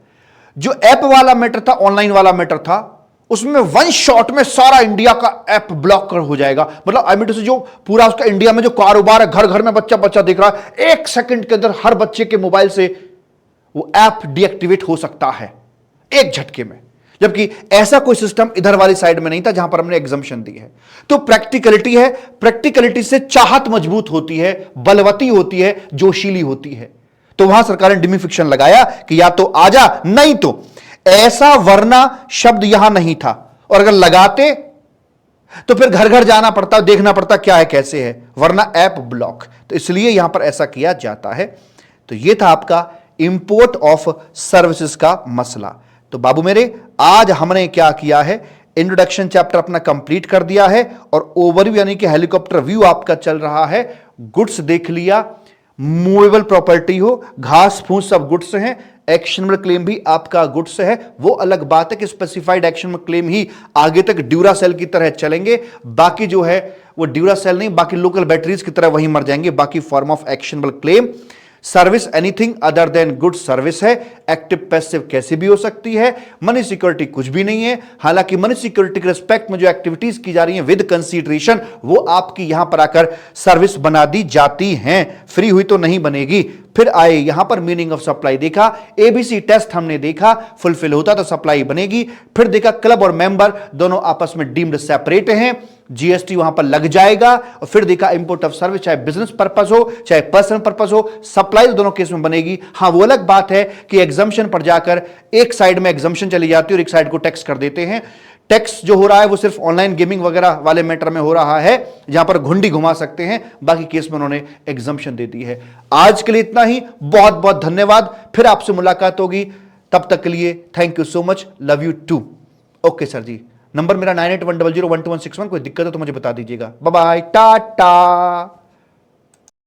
जो ऐप वाला मैटर था, ऑनलाइन वाला मैटर था, उसमें वन शॉट में सारा इंडिया का ऐप ब्लॉक कर हो जाएगा। मतलब आई मीन से जो पूरा उसका इंडिया में जो कारोबार है, घर घर में बच्चा बच्चा देख रहा है, एक सेकंड के अंदर हर बच्चे के मोबाइल से वो ऐप डीएक्टिवेट हो सकता है एक झटके में। जबकि ऐसा कोई सिस्टम इधर वाली साइड में नहीं था जहां पर हमने एग्जम्पशन दी है। तो प्रैक्टिकलिटी है, प्रैक्टिकलिटी से चाहत मजबूत होती है, बलवती होती है, जोशीली होती है। तो वहां सरकार ने डिमिफिक्शन लगाया कि या तो आजा, नहीं तो ऐसा, वरना शब्द यहां नहीं था। और अगर लगाते तो फिर घर घर जाना पड़ता, देखना पड़ता क्या है कैसे है, वरना ऐप ब्लॉक। तो इसलिए यहां पर ऐसा किया जाता है। तो यह था आपका इंपोर्ट ऑफ सर्विसेज का मसला। तो बाबू मेरे, आज हमने क्या किया है, इंट्रोडक्शन चैप्टर अपना कंप्लीट कर दिया है और ओवरव्यू यानी कि हेलीकॉप्टर व्यू आपका चल रहा है। गुड्स देख लिया, मूवेबल प्रॉपर्टी हो, घास फूस सब गुड्स हैं, एक्शनेबल क्लेम भी आपका गुड्स है। वो अलग बात है कि स्पेसिफाइड एक्शनेबल क्लेम ही आगे तक ड्यूरासेल की तरह चलेंगे, बाकी जो है वो ड्यूरासेल नहीं, बाकी लोकल बैटरीज की तरह वहीं मर जाएंगे। बाकी form of actionable claim, service anything other than good service है, एक्टिव पैसिव कैसे भी हो सकती है, मनी सिक्योरिटी कुछ भी नहीं है। हालांकि मनी सिक्योरिटी के रिस्पेक्ट में जो एक्टिविटीज की जा रही हैं विद कंसीडरेशन, वो आपकी यहां पर आकर सर्विस बना दी जाती हैं, फ्री हुई तो नहीं बनेगी। फिर आए यहां पर मीनिंग ऑफ सप्लाई देखा, एबीसी टेस्ट हमने देखा, फुलफिल होता तो सप्लाई बनेगी। फिर देखा क्लब और मेंबर दोनों आपस में डीम्ड सेपरेट हैं, जीएसटी वहां पर लग जाएगा। और फिर देखा इंपोर्ट ऑफ सर्विस, चाहे बिजनेस पर्पस हो चाहे पर्सनल पर्पस हो, सप्लाई तो दोनों केस में बनेगी। हां वो अलग बात है कि एग्जम्पशन पर जाकर एक साइड में एग्जम्पशन चली जाती है और एक साइड को टैक्स कर देते हैं। टैक्स जो हो रहा है वो सिर्फ ऑनलाइन गेमिंग वगैरह वाले मैटर में हो रहा है, जहां पर घुंडी घुमा सकते हैं, बाकी केस में उन्होंने एग्जम्पशन दे दी है। आज के लिए इतना ही, बहुत बहुत धन्यवाद। फिर आपसे मुलाकात होगी, तब तक के लिए thank you so much, love you too. Okay sir जी, नंबर मेरा 9810012161, कोई दिक्कत है तो मुझे बता दीजिएगा। Bye bye, Tata.